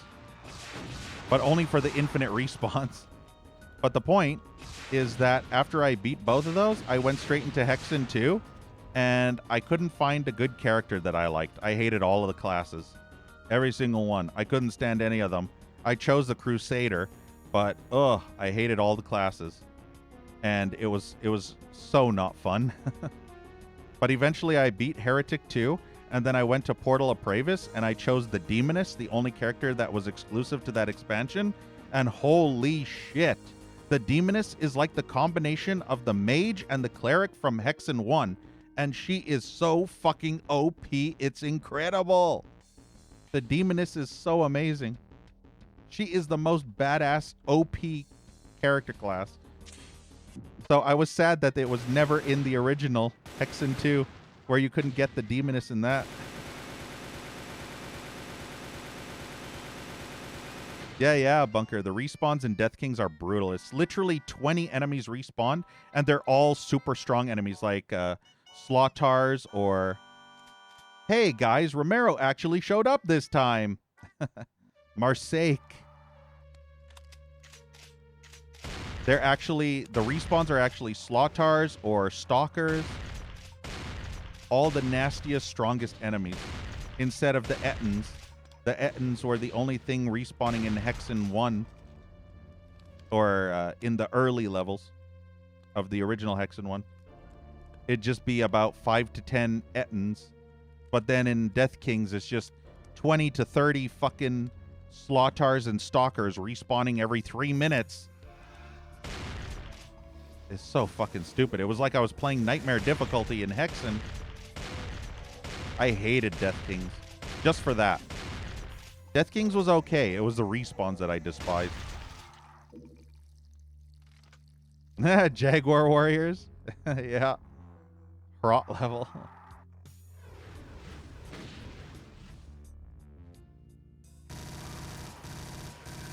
But only for the infinite respawns. But the point is that after I beat both of those, I went straight into Hexen 2, and I couldn't find a good character that I liked. I hated all of the classes. Every single one. I couldn't stand any of them. I chose the Crusader, but I hated all the classes. And it was so not fun. But eventually I beat Heretic 2, and then I went to Portal of Pravis, and I chose the Demoness, the only character that was exclusive to that expansion. And holy shit. The Demoness is like the combination of the Mage and the Cleric from Hexen 1. And she is so fucking OP. It's incredible. The Demoness is so amazing. She is the most badass OP character class. So I was sad that it was never in the original Hexen 2, where you couldn't get the Demoness in that. Yeah, Bunker. The respawns in Death Kings are brutal. It's literally 20 enemies respawn, and they're all super strong enemies like Slaughtars or... Hey, guys, Romero actually showed up this time. Marseille. They're actually... The respawns are actually Slaughtars or Stalkers. All the nastiest, strongest enemies. Instead of the Ettins. The Ettins were the only thing respawning in Hexen 1. Or in the early levels of the original Hexen 1. It'd just be about 5 to 10 Ettins. But then in Death Kings, it's just 20 to 30 fucking Slaughtars and Stalkers respawning every 3 minutes. It's so fucking stupid. It was like I was playing Nightmare difficulty in Hexen. I hated Death Kings. Just for that. Death Kings was okay. It was the respawns that I despised. Jaguar Warriors? Yeah. Rot level.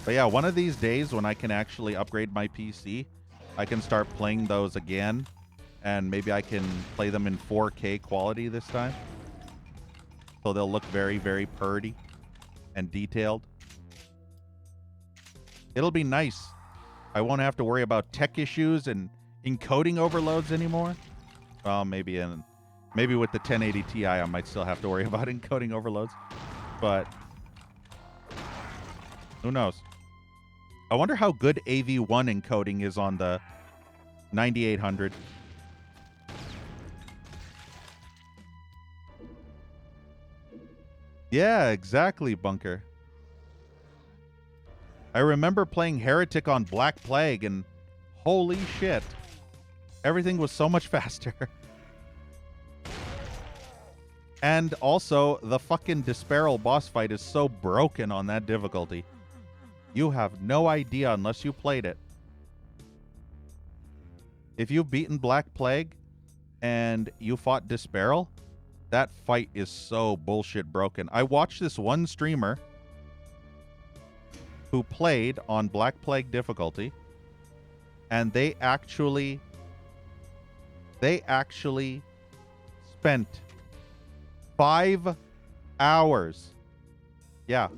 But yeah, one of these days when I can actually upgrade my PC, I can start playing those again. And maybe I can play them in 4K quality this time. So they'll look very, very purty and detailed. It'll be nice. I won't have to worry about tech issues and encoding overloads anymore. Well, maybe with the 1080 Ti, I might still have to worry about encoding overloads. But who knows? I wonder how good AV1 encoding is on the 9800. Yeah, exactly, Bunker. I remember playing Heretic on Black Plague, and holy shit, everything was so much faster. And also, the fucking Disparal boss fight is so broken on that difficulty. You have no idea unless you played it. If you've beaten Black Plague and you fought Disparal, that fight is so bullshit broken. I watched this one streamer who played on Black Plague difficulty, and they actually spent 5 hours. Yeah.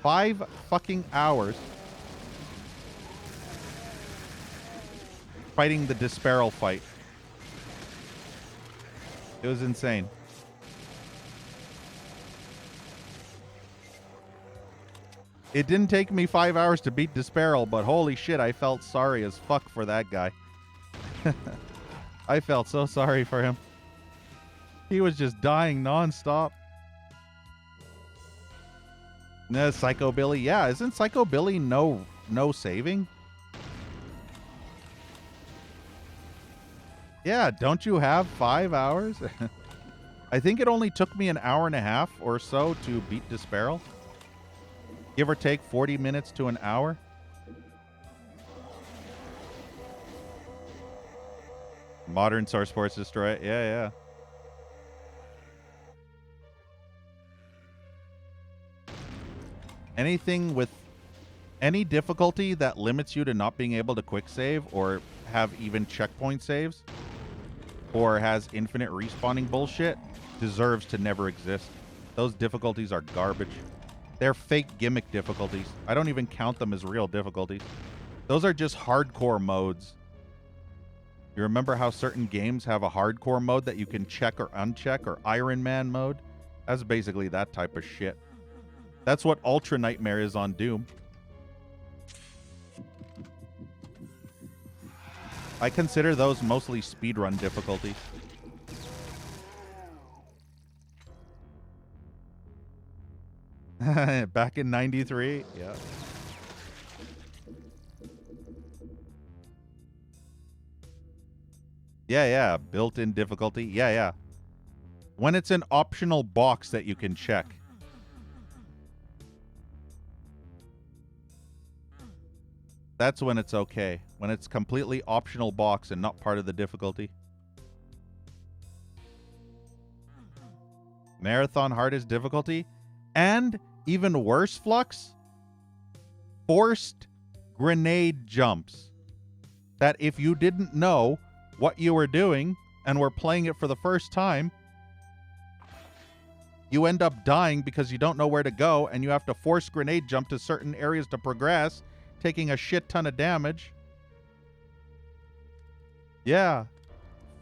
5 fucking hours fighting the Disparal fight. It was insane. It didn't take me 5 hours to beat Disparal, but holy shit, I felt sorry as fuck for that guy. I felt so sorry for him. He was just dying nonstop. Psycho Billy. Yeah, isn't Psycho Billy no saving? Yeah, don't you have 5 hours? I think it only took me an hour and a half or so to beat Disparal. Give or take 40 minutes to an hour. Modern Source Force Destroy it. Yeah, yeah. Anything with any difficulty that limits you to not being able to quick save or have even checkpoint saves or has infinite respawning bullshit deserves to never exist. Those difficulties are garbage. They're fake gimmick difficulties. I don't even count them as real difficulties. Those are just hardcore modes. You remember how certain games have a hardcore mode that you can check or uncheck, or Iron Man mode? That's basically that type of shit. That's what Ultra Nightmare is on Doom. I consider those mostly speedrun difficulties. Back in 93? Yeah. Yeah. Built-in difficulty. Yeah. When it's an optional box that you can check. That's when it's okay. When it's completely optional box and not part of the difficulty. Marathon hardest difficulty. And even worse, Flux, forced grenade jumps. That if you didn't know what you were doing and were playing it for the first time, you end up dying because you don't know where to go and you have to force grenade jump to certain areas to progress, taking a shit ton of damage. Yeah.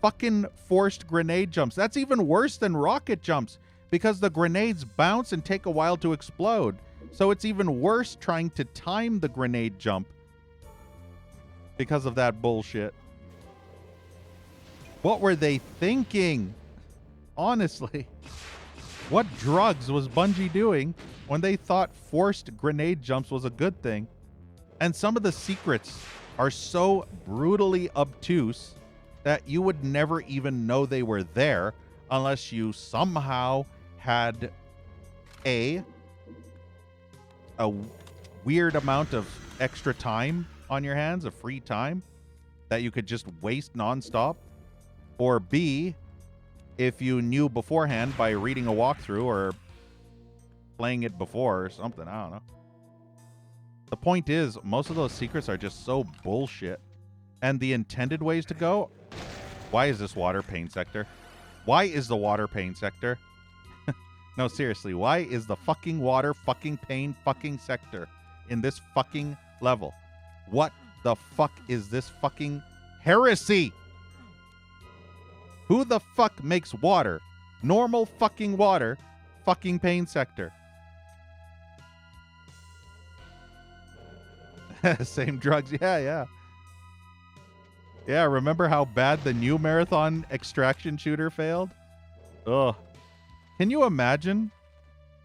Fucking forced grenade jumps. That's even worse than rocket jumps because the grenades bounce and take a while to explode. So it's even worse trying to time the grenade jump because of that bullshit. What were they thinking? Honestly. What drugs was Bungie doing when they thought forced grenade jumps was a good thing? And some of the secrets are so brutally obtuse that you would never even know they were there unless you somehow had a weird amount of extra time on your hands, of free time that you could just waste nonstop, or B, if you knew beforehand by reading a walkthrough or playing it before or something, I don't know. The point is, most of those secrets are just so bullshit. And the intended ways to go... Why is this water pain sector? Why is the water pain sector? No, seriously, why is the fucking water fucking pain fucking sector in this fucking level? What the fuck is this fucking heresy? Who the fuck makes water, normal fucking water, fucking pain sector? Same drugs. Yeah. Yeah, remember how bad the new marathon extraction shooter failed? Ugh. Can you imagine?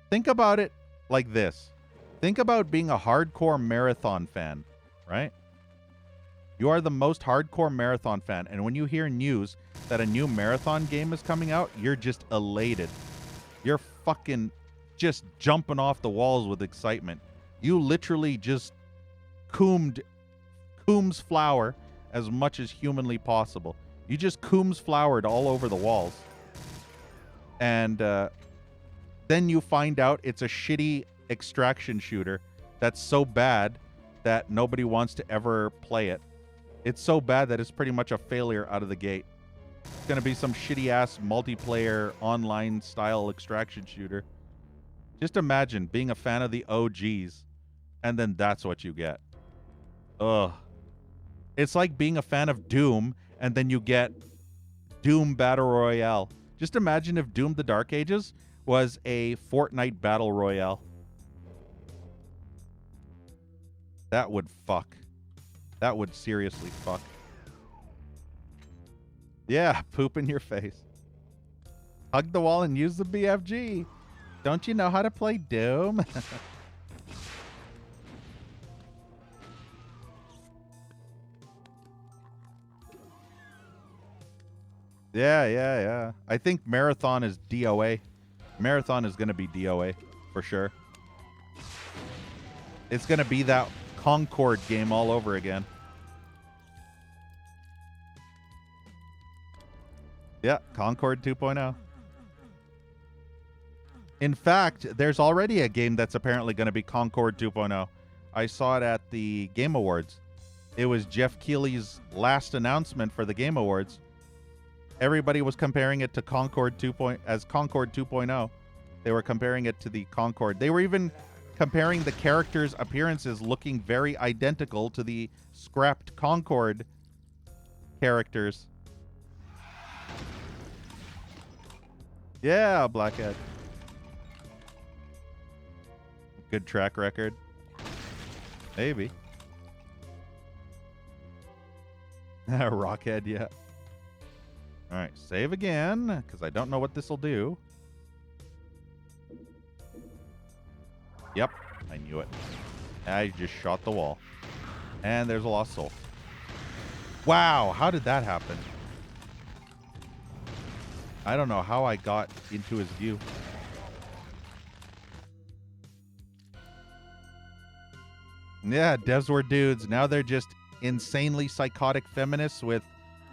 Think about it like this. Think about being a hardcore marathon fan, right? You are the most hardcore marathon fan, and when you hear news that a new marathon game is coming out, you're just elated. You're fucking just jumping off the walls with excitement. You literally just Coombs flower as much as humanly possible. You just Coombs flowered all over the walls. And then you find out it's a shitty extraction shooter that's so bad that nobody wants to ever play it. It's so bad that it's pretty much a failure out of the gate. It's going to be some shitty-ass multiplayer online style extraction shooter. Just imagine being a fan of the OGs, and then that's what you get. Ugh. It's like being a fan of Doom, and then you get Doom Battle Royale. Just imagine if Doom the Dark Ages was a Fortnite Battle Royale. That would fuck. That would seriously fuck. Yeah, poop in your face. Hug the wall and use the BFG. Don't you know how to play Doom? Yeah. I think Marathon is DOA. Marathon is going to be DOA for sure. It's going to be that Concord game all over again. Yeah, Concord 2.0. In fact, there's already a game that's apparently going to be Concord 2.0. I saw it at the Game Awards. It was Jeff Keighley's last announcement for the Game Awards. Everybody was comparing it to Concord 2.0. They were comparing it to the Concord. They were even comparing the characters' appearances looking very identical to the scrapped Concord characters. Yeah, Blackhead. Good track record. Maybe. Rockhead, yeah. All right, save again, because I don't know what this will do. Yep, I knew it. I just shot the wall. And there's a lost soul. Wow, how did that happen? I don't know how I got into his view. Yeah, devs were dudes. Now they're just insanely psychotic feminists with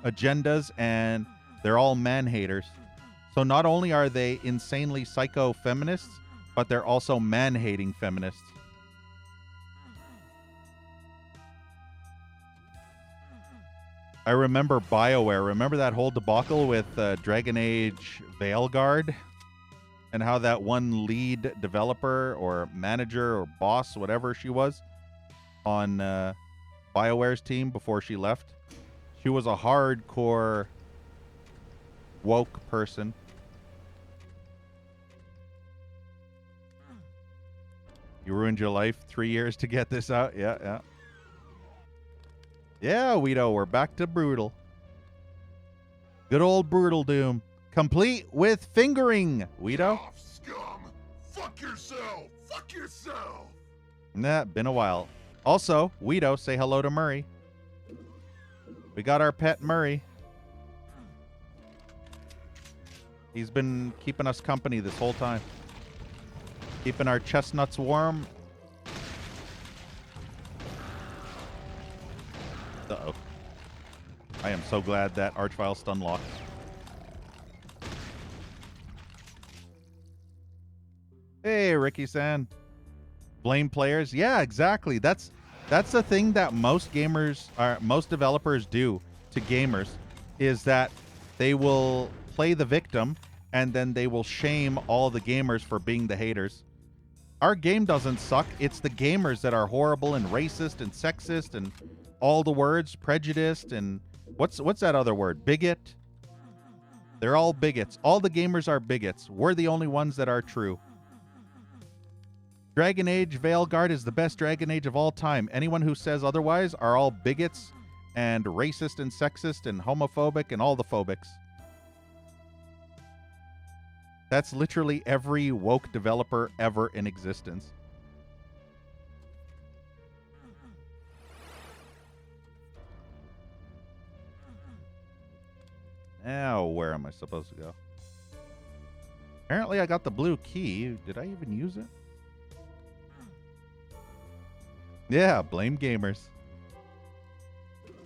agendas, and they're all man-haters. So not only are they insanely psycho feminists, but they're also man-hating feminists. I remember BioWare. Remember that whole debacle with Dragon Age Veilguard? And how that one lead developer or manager or boss, whatever she was, on BioWare's team before she left. She was a hardcore woke person. You ruined your life 3 years to get this out. Yeah. Yeah, Weedo, we're back to brutal. Good old brutal Doom. Complete with fingering, Weedo. Off, scum! Fuck yourself! Fuck yourself! Nah, been a while. Also, Weedo, say hello to Murray. We got our pet Murray. He's been keeping us company this whole time. Keeping our chestnuts warm. Uh-oh. I am so glad that Archvile stun locked. Hey, Ricky-san. Blame players. Yeah, exactly. That's the thing that most developers do to gamers, is that they will play the victim and then they will shame all the gamers for being the haters. Our game doesn't suck. It's the gamers that are horrible and racist and sexist and all the words, prejudiced, and what's that other word? Bigot. They're all bigots. All the gamers are bigots. We're the only ones that are true. Dragon Age Veilguard is the best Dragon Age of all time. Anyone who says otherwise are all bigots and racist and sexist and homophobic and all the phobics. That's literally every woke developer ever in existence. Now, where am I supposed to go? Apparently I got the blue key. Did I even use it? Yeah, blame gamers.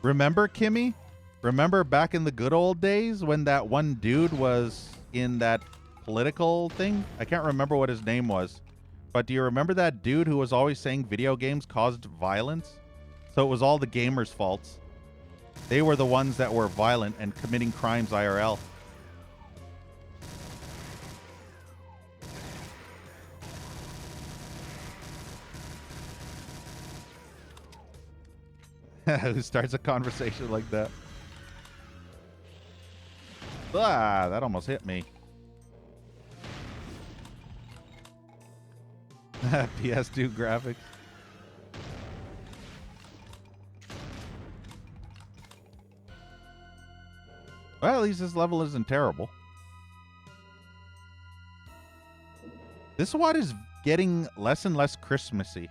Remember, Kimmy? Remember back in the good old days when that one dude was in that political thing? I can't remember what his name was. But do you remember that dude who was always saying video games caused violence? So it was all the gamers' faults. They were the ones that were violent and committing crimes IRL. Who starts a conversation like that? Ah, that almost hit me. PS2 graphics. Well, at least this level isn't terrible. This one is getting less and less Christmassy.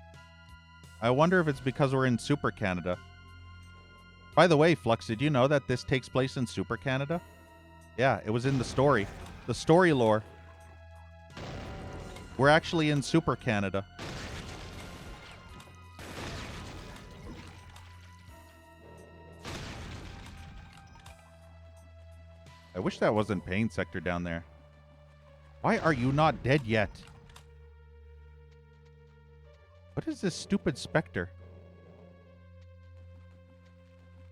I wonder if it's because we're in Super Canada. By the way, Flux, did you know that this takes place in Super Canada? Yeah, it was in the story. The story lore. We're actually in Super Canada. I wish that wasn't Pain Sector down there. Why are you not dead yet? What is this stupid specter?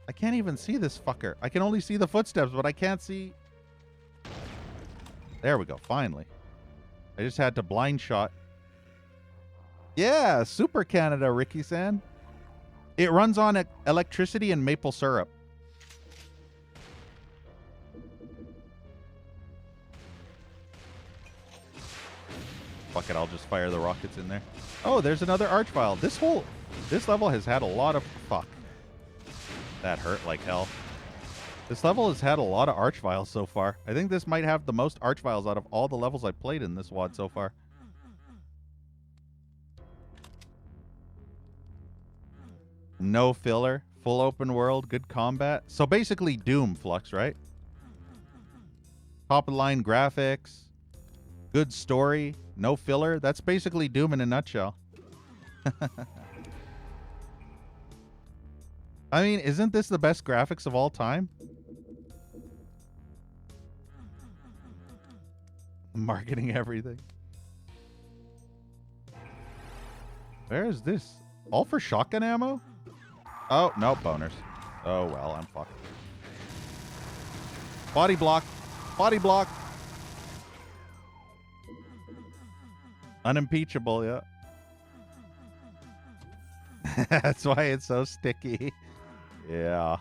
I can't even see this fucker. I can only see the footsteps, but I can't see... There we go, finally. I just had to blind shot. Yeah, Super Canada, Ricky-san. It runs on electricity and maple syrup. Fuck it, I'll just fire the rockets in there. Oh, there's another archvile. This level has had a lot of... Fuck. That hurt like hell. This level has had a lot of archviles so far. I think this might have the most archviles out of all the levels I've played in this WOD so far. No filler. Full open world. Good combat. So basically Doom, Flux, right? Top of the line graphics. Good story. No filler. That's basically Doom in a nutshell. I mean, isn't this the best graphics of all time? Marketing everything. Where is this? All for shotgun ammo? Oh, no, boners. Oh, well, I'm fucked. Body block. Body block. Unimpeachable, yeah. That's why it's so sticky. Yeah.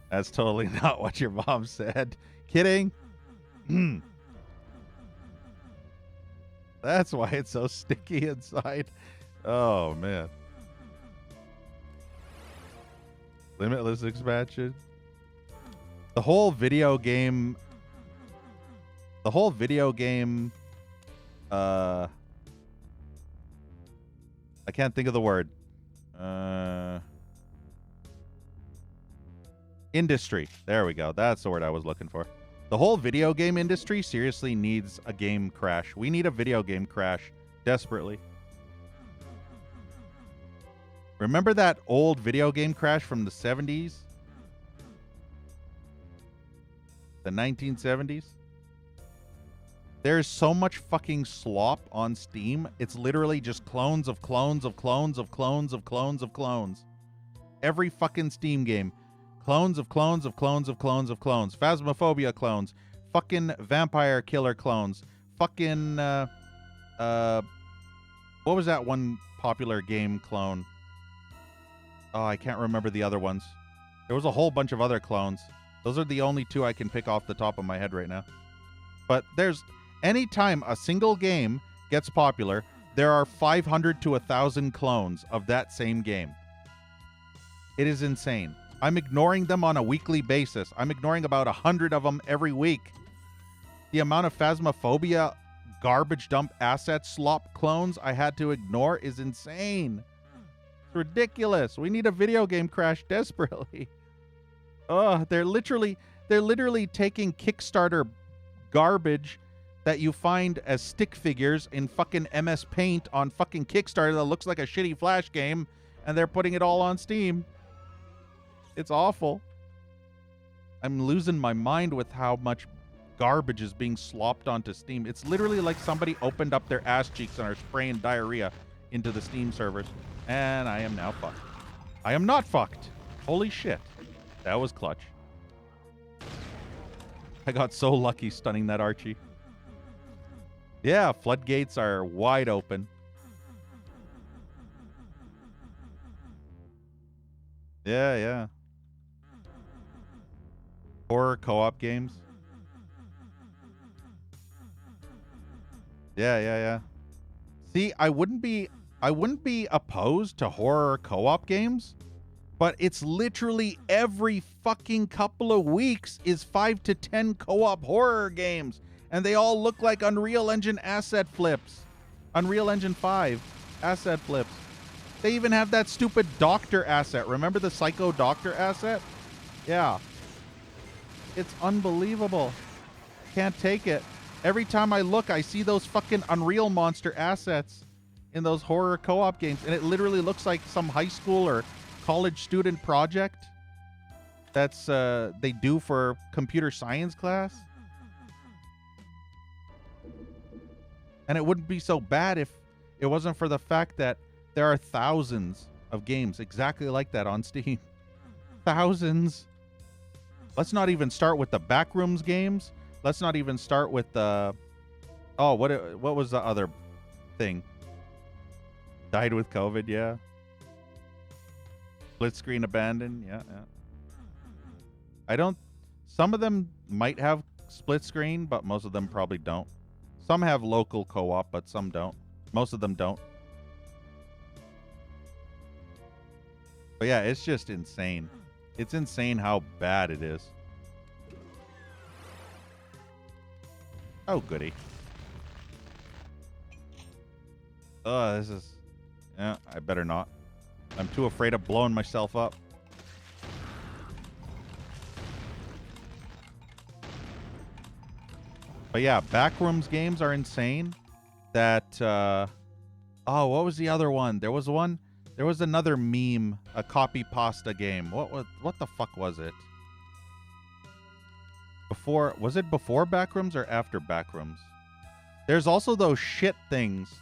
That's totally not what your mom said. Kidding. That's why it's so sticky inside. Oh, man. Limitless expansion. The whole video game... I can't think of the word. Industry. There we go. That's the word I was looking for. The whole video game industry seriously needs a game crash. We need a video game crash desperately. Remember that old video game crash from the 70s? The 1970s? There's so much fucking slop on Steam. It's literally just clones of clones of clones of clones of clones of clones. Every fucking Steam game. Clones of clones of clones of clones of clones. Phasmophobia clones. Fucking Vampire Killer clones. Fucking, what was that one popular game clone? Oh, I can't remember the other ones. There was a whole bunch of other clones. Those are the only two I can pick off the top of my head right now. But there's, anytime a single game gets popular, there are 500 to 1,000 clones of that same game. It is insane. I'm ignoring them on a weekly basis. I'm ignoring about 100 of them every week. The amount of Phasmophobia garbage dump asset slop clones I had to ignore is insane. It's ridiculous. We need a video game crash desperately. Oh, they're literally taking Kickstarter garbage that you find as stick figures in fucking MS Paint on fucking Kickstarter that looks like a shitty Flash game, and they're putting it all on Steam. It's awful. I'm losing my mind with how much garbage is being slopped onto Steam. It's literally like somebody opened up their ass cheeks and are spraying diarrhea into the Steam servers. And I am now fucked. I am not fucked. Holy shit. That was clutch. I got so lucky stunning that Archie. Yeah, floodgates are wide open. Yeah. Horror co-op games. Yeah. See, I wouldn't be opposed to horror co-op games, but it's literally every fucking couple of weeks is 5 to 10 co-op horror games, and they all look like Unreal Engine asset flips. Unreal Engine 5 asset flips. They even have that stupid doctor asset. Remember the Psycho Doctor asset? Yeah. It's unbelievable. Can't take it. Every time I look, I see those fucking Unreal Monster assets in those horror co-op games, and it literally looks like some high school or college student project that's they do for computer science class. And it wouldn't be so bad if it wasn't for the fact that there are thousands of games exactly like that on Steam. Thousands. Let's not even start with the Backrooms games. Let's not even start with the... Oh, what was the other thing? Died with COVID, yeah. Split Screen Abandoned, yeah. I don't... Some of them might have split screen, but most of them probably don't. Some have local co-op, but some don't. Most of them don't. But yeah, it's just insane. It's insane how bad it is. Oh, goody. Oh, this is... Yeah, I better not. I'm too afraid of blowing myself up. But yeah, Backrooms games are insane. That, oh, what was the other one? There was another meme, a copy pasta game. What the fuck was it? Was it before Backrooms or after Backrooms? There's also those shit things,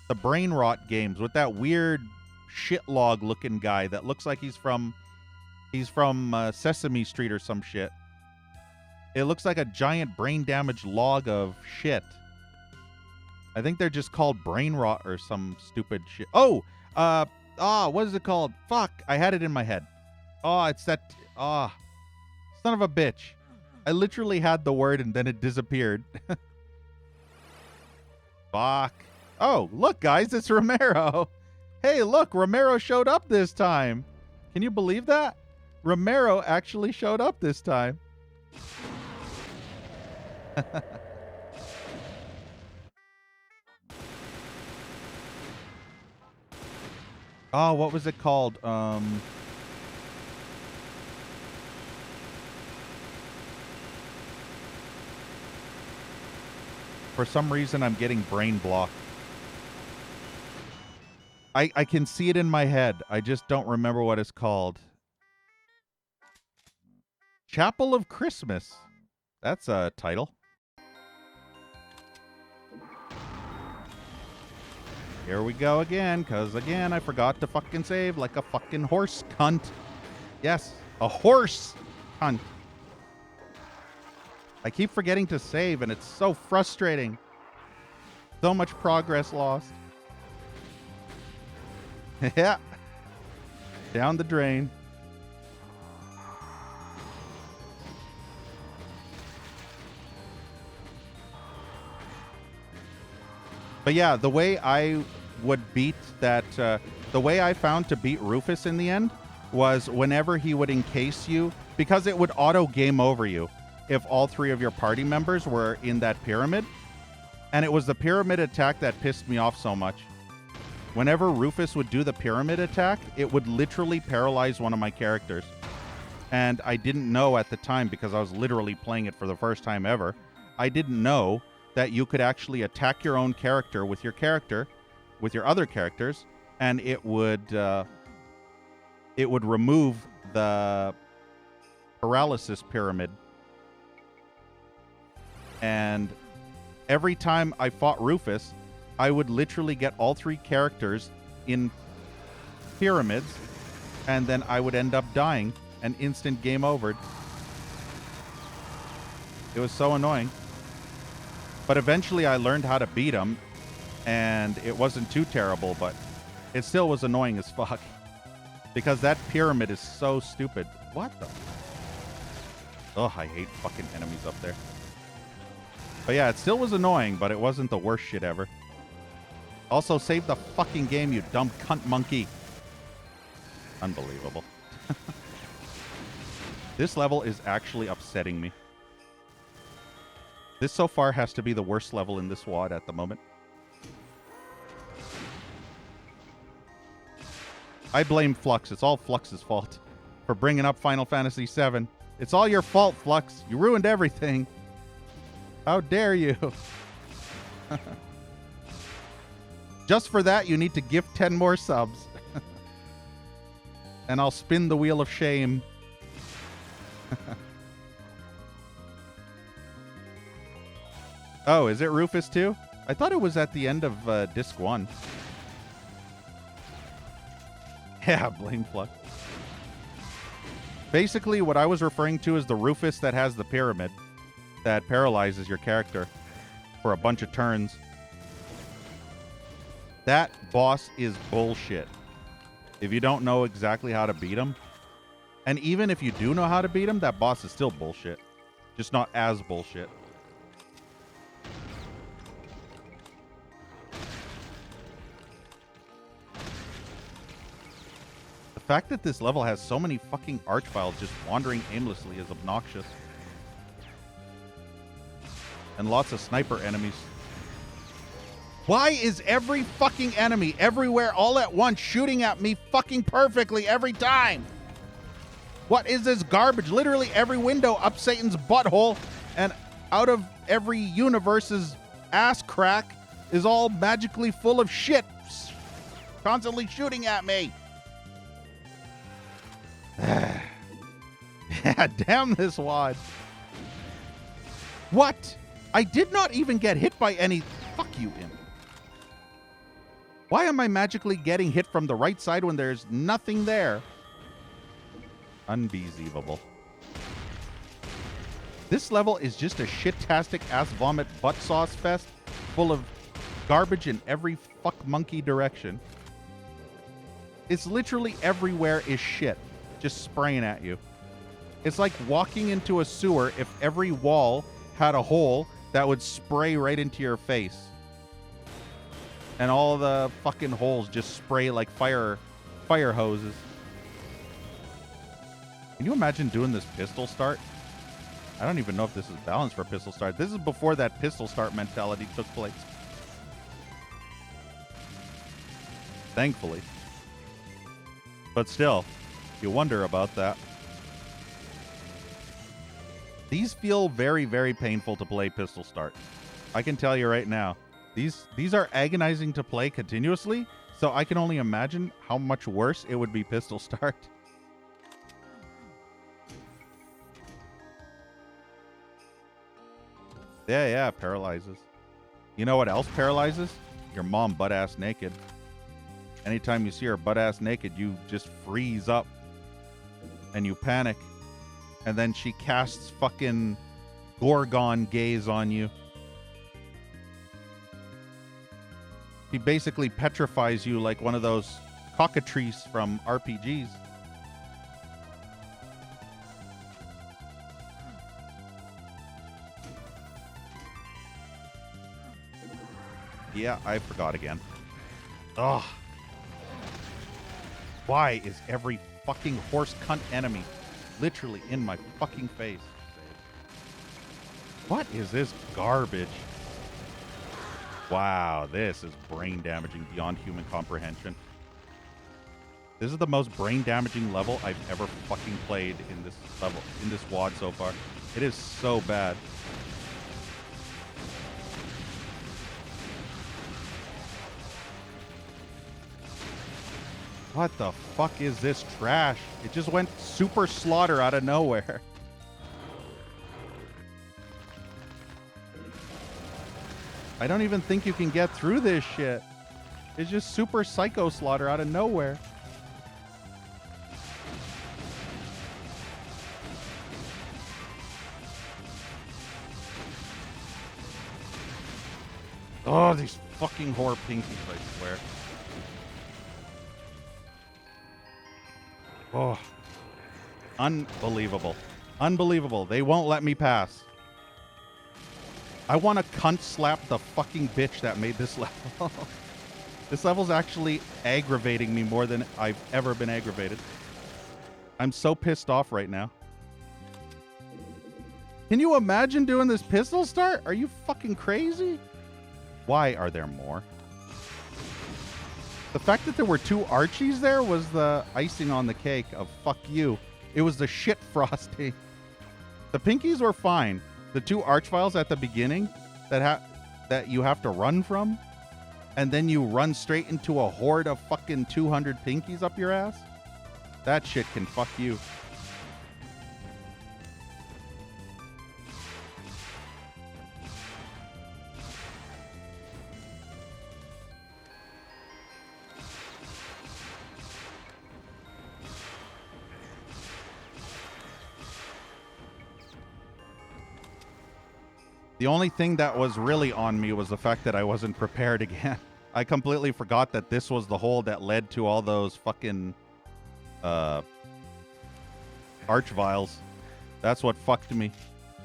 the brain rot games with that weird shit log looking guy that looks like he's from Sesame Street or some shit. It looks like a giant brain damaged log of shit. I think they're just called brain rot or some stupid shit. Oh, what is it called? Fuck, I had it in my head. Oh, it's that, son of a bitch. I literally had the word and then it disappeared. Fuck. Oh, look, guys, it's Romero. Hey, look, Romero showed up this time. Can you believe that? Romero actually showed up this time. Oh, what was it called? For some reason, I'm getting brain blocked. I can see it in my head. I just don't remember what it's called. Chapel of Christmas. That's a title. Here we go again, because again, I forgot to fucking save like a fucking horse cunt. Yes, a horse cunt. I keep forgetting to save, and it's so frustrating. So much progress lost. Yeah. Down the drain. But yeah, the way I would beat that, the way I found to beat Rufus in the end was whenever he would encase you, because it would auto game over you if all three of your party members were in that pyramid. And it was the pyramid attack that pissed me off so much. Whenever Rufus would do the pyramid attack, it would literally paralyze one of my characters. And I didn't know at the time, because I was literally playing it for the first time ever. I didn't know that you could actually attack your own character, with your other characters, and it would remove the paralysis pyramid. And every time I fought Rufus, I would literally get all three characters in pyramids, and then I would end up dying, and instant game over. It was so annoying. But eventually I learned how to beat him, and it wasn't too terrible, but it still was annoying as fuck. Because that pyramid is so stupid. What the? Oh, I hate fucking enemies up there. But yeah, it still was annoying, but it wasn't the worst shit ever. Also, save the fucking game, you dumb cunt monkey. Unbelievable. This level is actually upsetting me. This so far has to be the worst level in this WOD at the moment. I blame Flux. It's all Flux's fault for bringing up Final Fantasy VII. It's all your fault, Flux. You ruined everything. How dare you? Just for that, you need to gift 10 more subs. And I'll spin the wheel of shame. Oh, is it Rufus too? I thought it was at the end of Disc 1. Yeah, blame Flux. Basically, what I was referring to is the Rufus that has the pyramid that paralyzes your character for a bunch of turns. That boss is bullshit. If you don't know exactly how to beat him, and even if you do know how to beat him, that boss is still bullshit. Just not as bullshit. The fact that this level has so many fucking archviles just wandering aimlessly is obnoxious. And lots of sniper enemies. Why is every fucking enemy everywhere all at once shooting at me fucking perfectly every time? What is this garbage? Literally every window up Satan's butthole and out of every universe's ass crack is all magically full of shit constantly shooting at me. Yeah, damn this WOD. What? I did not even get hit by any... Fuck you, Imp. Why am I magically getting hit from the right side when there's nothing there? Unbelievable. This level is just a shit-tastic ass vomit butt sauce fest full of garbage in every fuck monkey direction. It's literally everywhere is shit just spraying at you. It's like walking into a sewer if every wall had a hole that would spray right into your face. And all the fucking holes just spray like fire hoses. Can you imagine doing this pistol start? I don't even know if this is balanced for pistol start. This is before that pistol start mentality took place. Thankfully. But still, you wonder about that. These feel very, very painful to play pistol start. I can tell you right now. These are agonizing to play continuously, so I can only imagine how much worse it would be pistol start. Yeah, paralyzes. You know what else paralyzes? your mom butt-ass naked. Anytime you see her butt-ass naked, you just freeze up. And you panic. And then she casts fucking Gorgon gaze on you. He basically petrifies you like one of those cockatrices from RPGs. Yeah, I forgot again. Ugh. Why is every fucking horse cunt enemy literally in my fucking face? What is this garbage? Wow, this is brain damaging beyond human comprehension. This is the most brain damaging level I've ever fucking played in this level, in this WOD so far. It is so bad. What the fuck is this trash? It just went super slaughter out of nowhere. I don't even think you can get through this shit. It's just super psycho slaughter out of nowhere. Oh, these fucking whore pinkies, I swear. Oh, unbelievable. Unbelievable. They won't let me pass. I want to cunt slap the fucking bitch that made this level. This level's actually aggravating me more than I've ever been aggravated. I'm so pissed off right now. Can you imagine doing this pistol start? Are you fucking crazy? Why are there more? The fact that there were two Archies there was the icing on the cake of fuck you. It was the shit frosting. The pinkies were fine. The two Archviles at the beginning that you have to run from, and then you run straight into a horde of fucking 200 pinkies up your ass. That shit can fuck you. The only thing that was really on me was the fact that I wasn't prepared again. I completely forgot that this was the hole that led to all those fucking Archviles. That's what fucked me.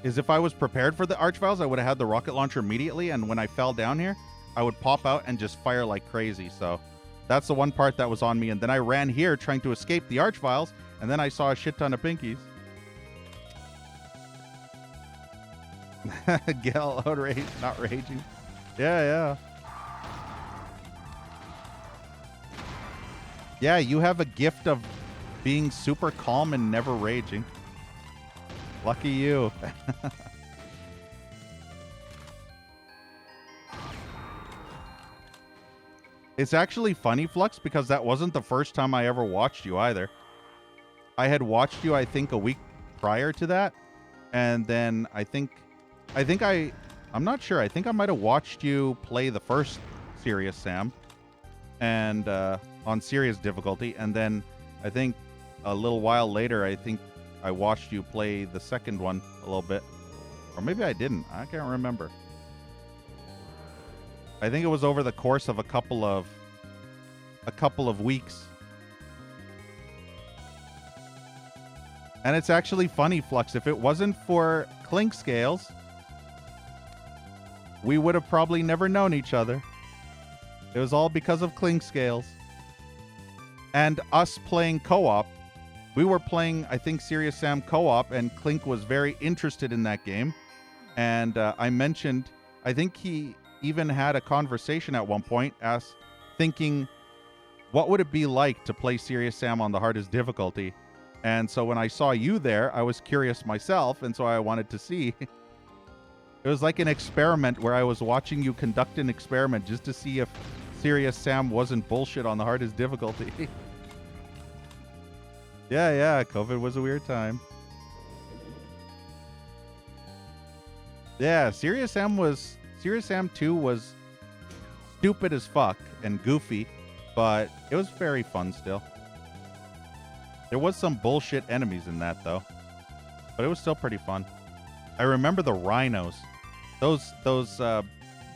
Is if I was prepared for the Archviles, I would have had the rocket launcher immediately, and when I fell down here, I would pop out and just fire like crazy. So that's the one part that was on me. And then I ran here trying to escape the Archviles, and then I saw a shit ton of pinkies. Gel outrage, not raging. Yeah. Yeah, you have a gift of being super calm and never raging. Lucky you. It's actually funny, Flux, because that wasn't the first time I ever watched you either. I had watched you, I think, a week prior to that. And then I'm not sure. I think I might have watched you play the first Serious Sam and on serious difficulty. And then I think a little while later, I think I watched you play the second one a little bit. Or maybe I didn't. I can't remember. I think it was over the course of a couple of weeks. And it's actually funny, Flux. If it wasn't for Clink Scales, we would have probably never known each other. It was all because of Clink Scales. And us playing co-op. We were playing, I think, Serious Sam co-op, and Clink was very interested in that game. And I mentioned, I think he even had a conversation at one point, thinking, what would it be like to play Serious Sam on the hardest difficulty? And so when I saw you there, I was curious myself, and so I wanted to see. It was like an experiment where I was watching you conduct an experiment just to see if Serious Sam wasn't bullshit on the hardest difficulty. Yeah, COVID was a weird time. Yeah, Serious Sam 2 was stupid as fuck and goofy, but it was very fun still. There was some bullshit enemies in that though, but it was still pretty fun. I remember the rhinos. Those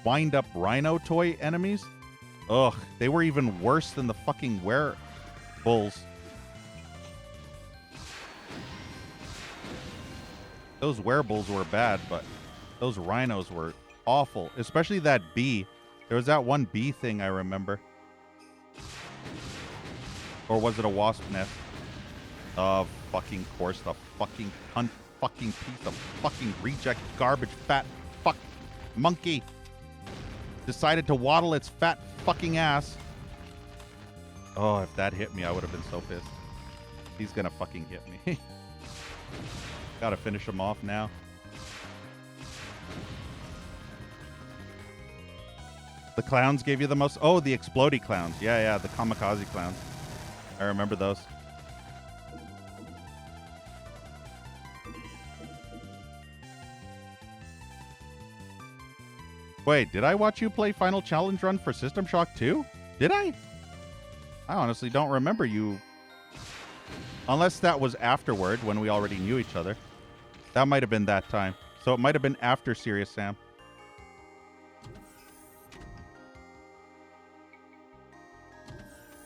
wind-up rhino toy enemies. Ugh, they were even worse than the fucking bulls. Those werebulls were bad, but those rhinos were awful. Especially that bee. There was that one bee thing I remember. Or was it a wasp nest? Fucking course, the fucking cunt, fucking piece of fucking reject garbage fat fuck monkey decided to waddle its fat fucking ass. Oh, if that hit me, I would have been so pissed. He's gonna fucking hit me. Gotta finish him off now. The clowns gave you the most... Oh, the explodey clowns. Yeah, the kamikaze clowns. I remember those. Wait, did I watch you play Final Challenge Run for System Shock 2? Did I? I honestly don't remember you. Unless that was afterward when we already knew each other. That might have been that time. So it might have been after Serious Sam.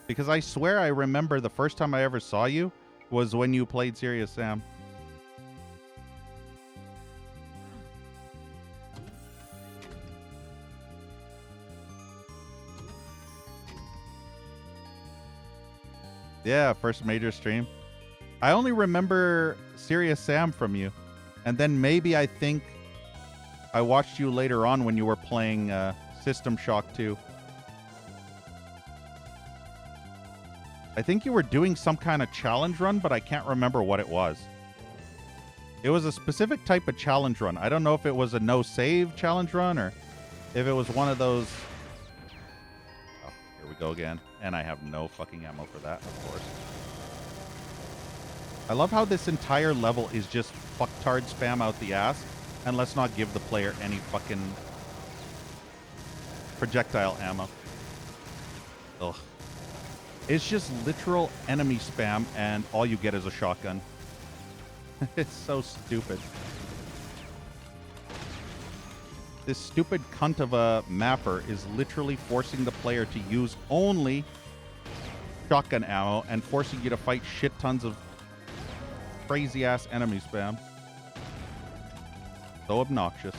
Because I swear I remember the first time I ever saw you was when you played Serious Sam. Yeah, first major stream. I only remember Serious Sam from you. And then maybe I think I watched you later on when you were playing System Shock 2. I think you were doing some kind of challenge run, but I can't remember what it was. It was a specific type of challenge run. I don't know if it was a no-save challenge run or if it was one of those... Oh, here we go again. And I have no fucking ammo for that, of course. I love how this entire level is just fucktard spam out the ass, and let's not give the player any fucking projectile ammo. Ugh. It's just literal enemy spam, and all you get is a shotgun. It's so stupid. This stupid cunt of a mapper is literally forcing the player to use only shotgun ammo and forcing you to fight shit tons of crazy-ass enemy spam. So obnoxious.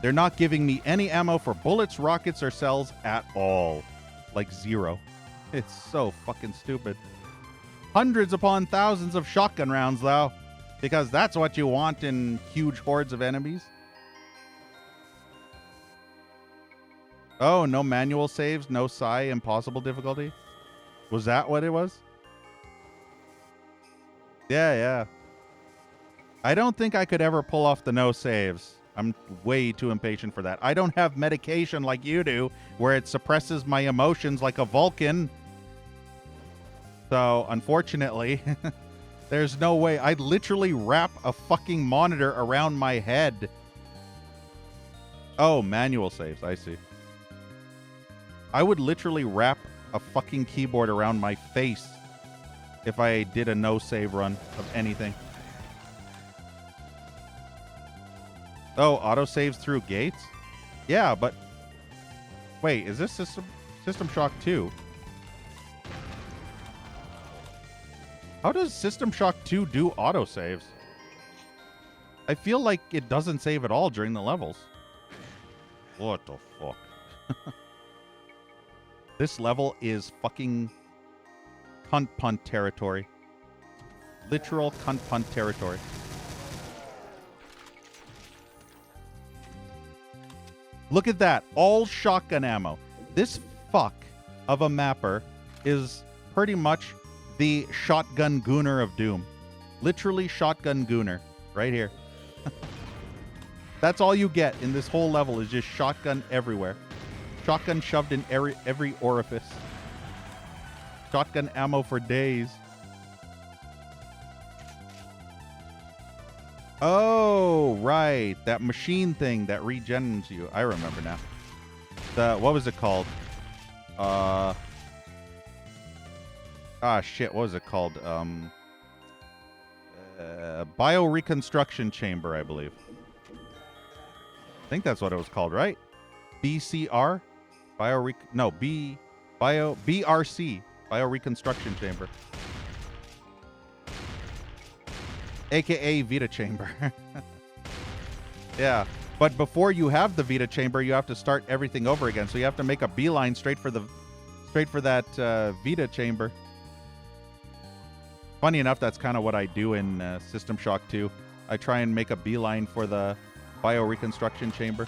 They're not giving me any ammo for bullets, rockets, or cells at all. Like zero. It's so fucking stupid. Hundreds upon thousands of shotgun rounds, though. Because that's what you want in huge hordes of enemies. Oh, no manual saves, no psi, impossible difficulty? Was that what it was? Yeah. I don't think I could ever pull off the no saves. I'm way too impatient for that. I don't have medication like you do, where it suppresses my emotions like a Vulcan. So, unfortunately, there's no way. I'd literally wrap a fucking monitor around my head. Oh, manual saves. I see. I would literally wrap a fucking keyboard around my face if I did a no-save run of anything. Oh, auto-saves through gates? Yeah, but... Wait, is this System Shock 2? How does System Shock 2 do auto-saves? I feel like it doesn't save at all during the levels. What the fuck? This level is fucking cunt punt territory. Literal cunt punt territory. Look at that. All shotgun ammo. This fuck of a mapper is pretty much the shotgun gooner of doom. Literally shotgun gooner. Right here. That's all you get in this whole level is just shotgun everywhere. Shotgun shoved in every orifice. Shotgun ammo for days. Oh, right. That machine thing that regens you. I remember now. What was it called? Shit, what was it called? Bioreconstruction chamber, I believe. I think that's what it was called, right? BCR? BRC, Bioreconstruction Chamber. AKA Vita Chamber. Yeah. But before you have the Vita Chamber, you have to start everything over again. So you have to make a beeline straight for that Vita Chamber. Funny enough, that's kind of what I do in System Shock 2. I try and make a beeline for the Bioreconstruction Chamber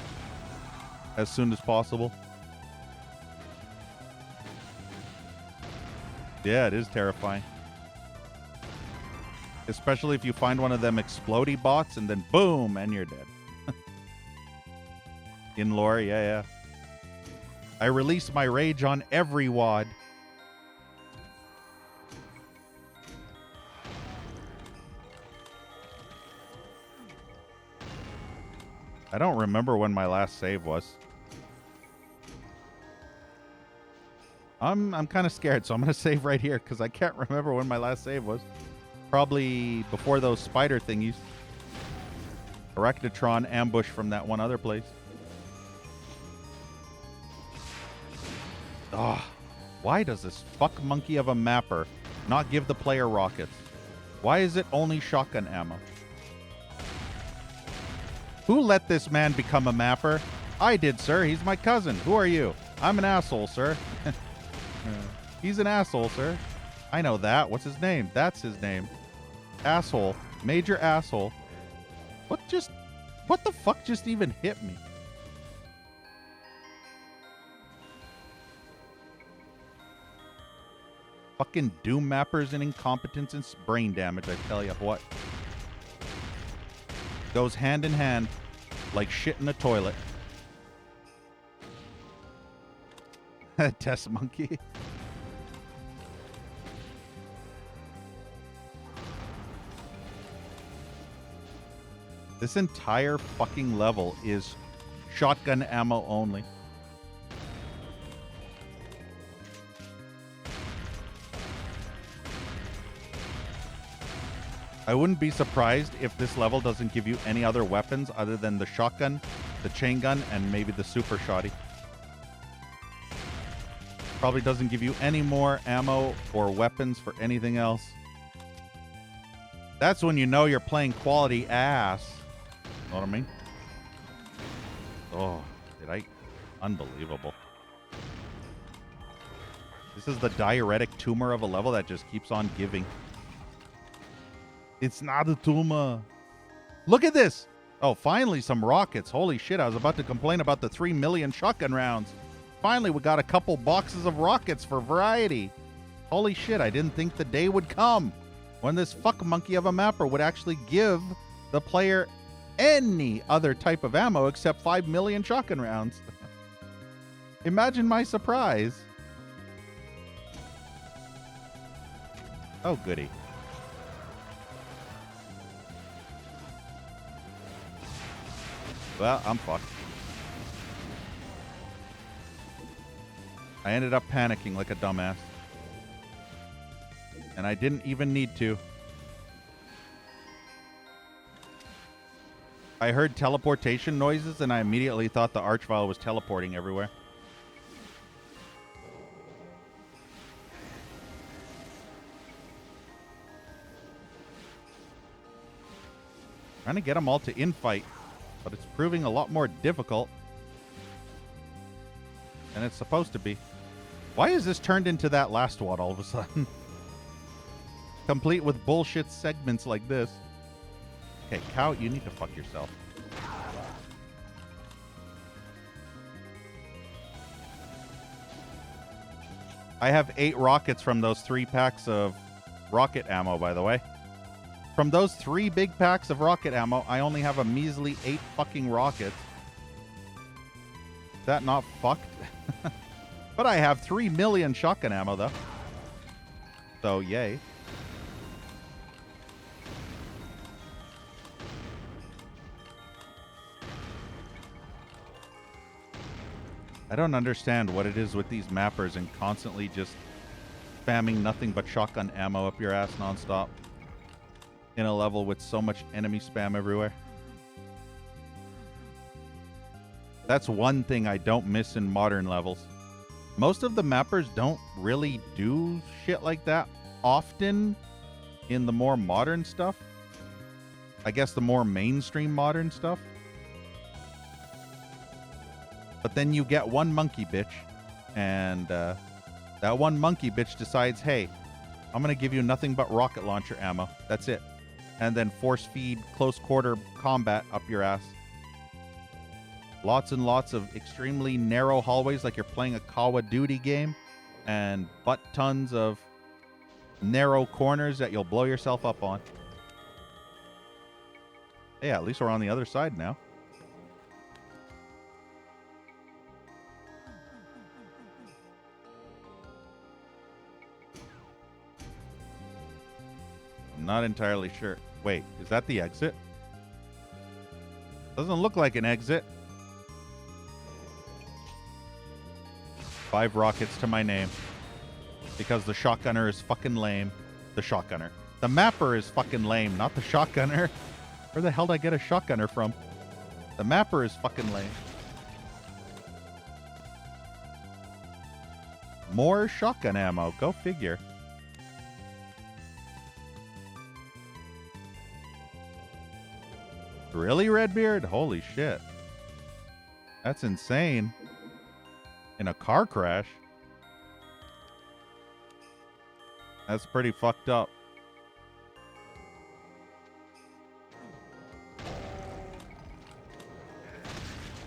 as soon as possible. Yeah, it is terrifying. Especially if you find one of them explodey bots and then boom, and you're dead. In lore, yeah. I release my rage on every wad. I don't remember when my last save was. I'm kind of scared, so I'm going to save right here because I can't remember when my last save was. Probably before those spider thingies. Arachnotron ambush from that one other place. Ah, why does this fuck monkey of a mapper not give the player rockets? Why is it only shotgun ammo? Who let this man become a mapper? I did, sir. He's my cousin. Who are you? I'm an asshole, sir. He's an asshole, sir. I know that. What's his name? That's his name. Asshole. Major asshole. What the fuck just even hit me? Fucking doom mappers and incompetence and brain damage, I tell you what. Goes hand in hand like shit in a toilet. Test monkey. This entire fucking level is shotgun ammo only. I wouldn't be surprised if this level doesn't give you any other weapons other than the shotgun, the chain gun, and maybe the super shotty. Probably doesn't give you any more ammo or weapons for anything else. That's when you know you're playing quality ass. Know what I mean? Oh, unbelievable. This is the diuretic tumor of a level that just keeps on giving. It's not a tumor. Look at this. Oh, finally some rockets. Holy shit, I was about to complain about the 3 million shotgun rounds. Finally, we got a couple boxes of rockets for variety. Holy shit, I didn't think the day would come when this fuck monkey of a mapper would actually give the player any other type of ammo except 5 million shotgun rounds. Imagine my surprise. Oh, goody. Well, I'm fucked. I ended up panicking like a dumbass. And I didn't even need to. I heard teleportation noises and I immediately thought the Archvile was teleporting everywhere. Trying to get them all to infight, but it's proving a lot more difficult than it's supposed to be. Why is this turned into that last one all of a sudden? Complete with bullshit segments like this. Okay, cow, you need to fuck yourself. I have 8 rockets from those 3 packs of rocket ammo, by the way. From those 3 big packs of rocket ammo, I only have a measly 8 fucking rockets. Is that not fucked? But I have 3 million shotgun ammo, though. So, yay. I don't understand what it is with these mappers and constantly just spamming nothing but shotgun ammo up your ass nonstop in a level with so much enemy spam everywhere. That's one thing I don't miss in modern levels. Most of the mappers don't really do shit like that often in the more modern stuff. I guess the more mainstream modern stuff. But then you get one monkey bitch, and that one monkey bitch decides, hey, I'm going to give you nothing but rocket launcher ammo. That's it. And then force feed close quarter combat up your ass. Lots and lots of extremely narrow hallways like you're playing a Call of Duty game, and butt tons of narrow corners that you'll blow yourself up on. Yeah, at least we're on the other side now. I'm not entirely sure. Wait, is that the exit? Doesn't look like an exit. 5 rockets to my name. Because the shotgunner is fucking lame. The shotgunner. The mapper is fucking lame, not the shotgunner. Where the hell did I get a shotgunner from? The mapper is fucking lame. More shotgun ammo. Go figure. Really, Redbeard? Holy shit. That's insane. In a car crash? That's pretty fucked up.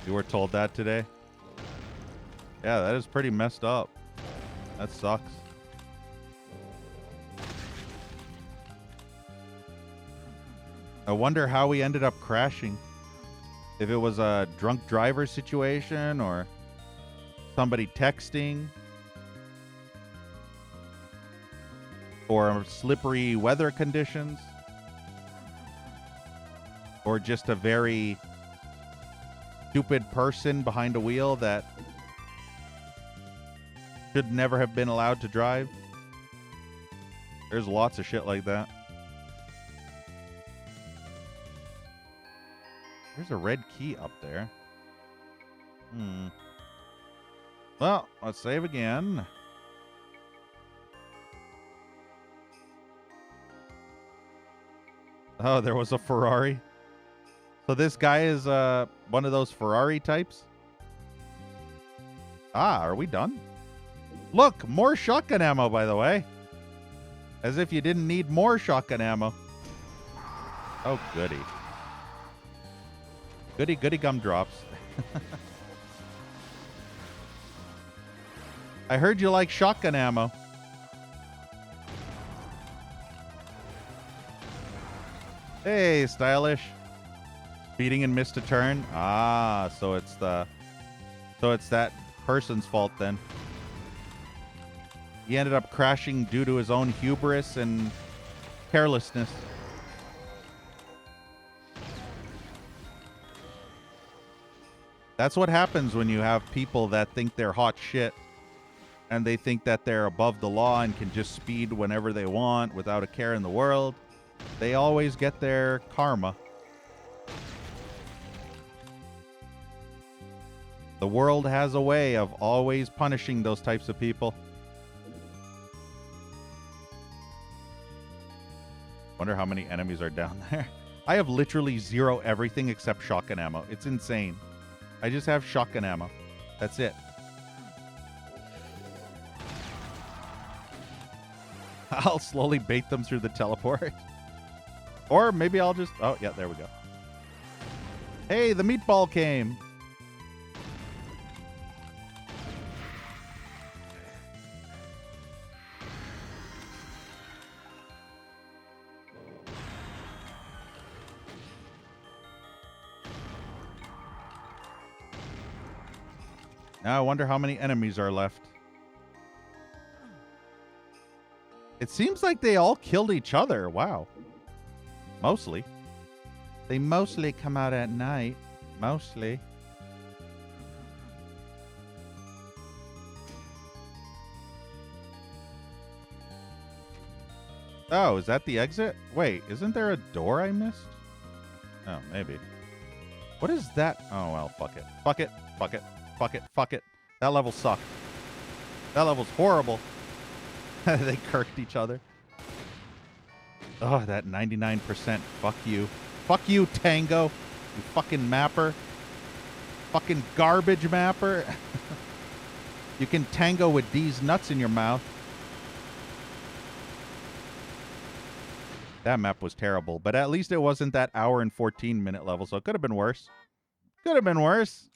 You were told that today? Yeah, that is pretty messed up. That sucks. I wonder how we ended up crashing. If it was a drunk driver situation or somebody texting or slippery weather conditions or just a very stupid person behind a wheel that should never have been allowed to drive. There's lots of shit like that. There's a red key up there. Well, let's save again. Oh, there was a Ferrari. So this guy is one of those Ferrari types. Ah, are we done? Look, more shotgun ammo, by the way. As if you didn't need more shotgun ammo. Oh, goody. Goody, goody gumdrops. I heard you like shotgun ammo. Hey, stylish. Speeding and missed a turn. Ah, so it's that person's fault then. He ended up crashing due to his own hubris and carelessness. That's what happens when you have people that think they're hot shit and they think that they're above the law and can just speed whenever they want without a care in the world. They always get their karma. The world has a way of always punishing those types of people. Wonder how many enemies are down there. I have literally 0 everything except shotgun ammo. It's insane. I just have shotgun ammo. That's it. I'll slowly bait them through the teleport. Or maybe I'll just... Oh, yeah, there we go. Hey, the meatball came. Now I wonder how many enemies are left. It seems like they all killed each other. Wow. Mostly. They mostly come out at night. Mostly. Oh, is that the exit? Wait, isn't there a door I missed? Oh, maybe. What is that? Oh, well, fuck it. Fuck it. Fuck it. Fuck it. Fuck it. That level sucked. That level's horrible. They kirked each other. Oh, that 99%. Fuck you. Fuck you, Tango. You fucking mapper. Fucking garbage mapper. You can tango with these nuts in your mouth. That map was terrible, but at least it wasn't that hour and 14-minute level, so it could have been worse. Could have been worse.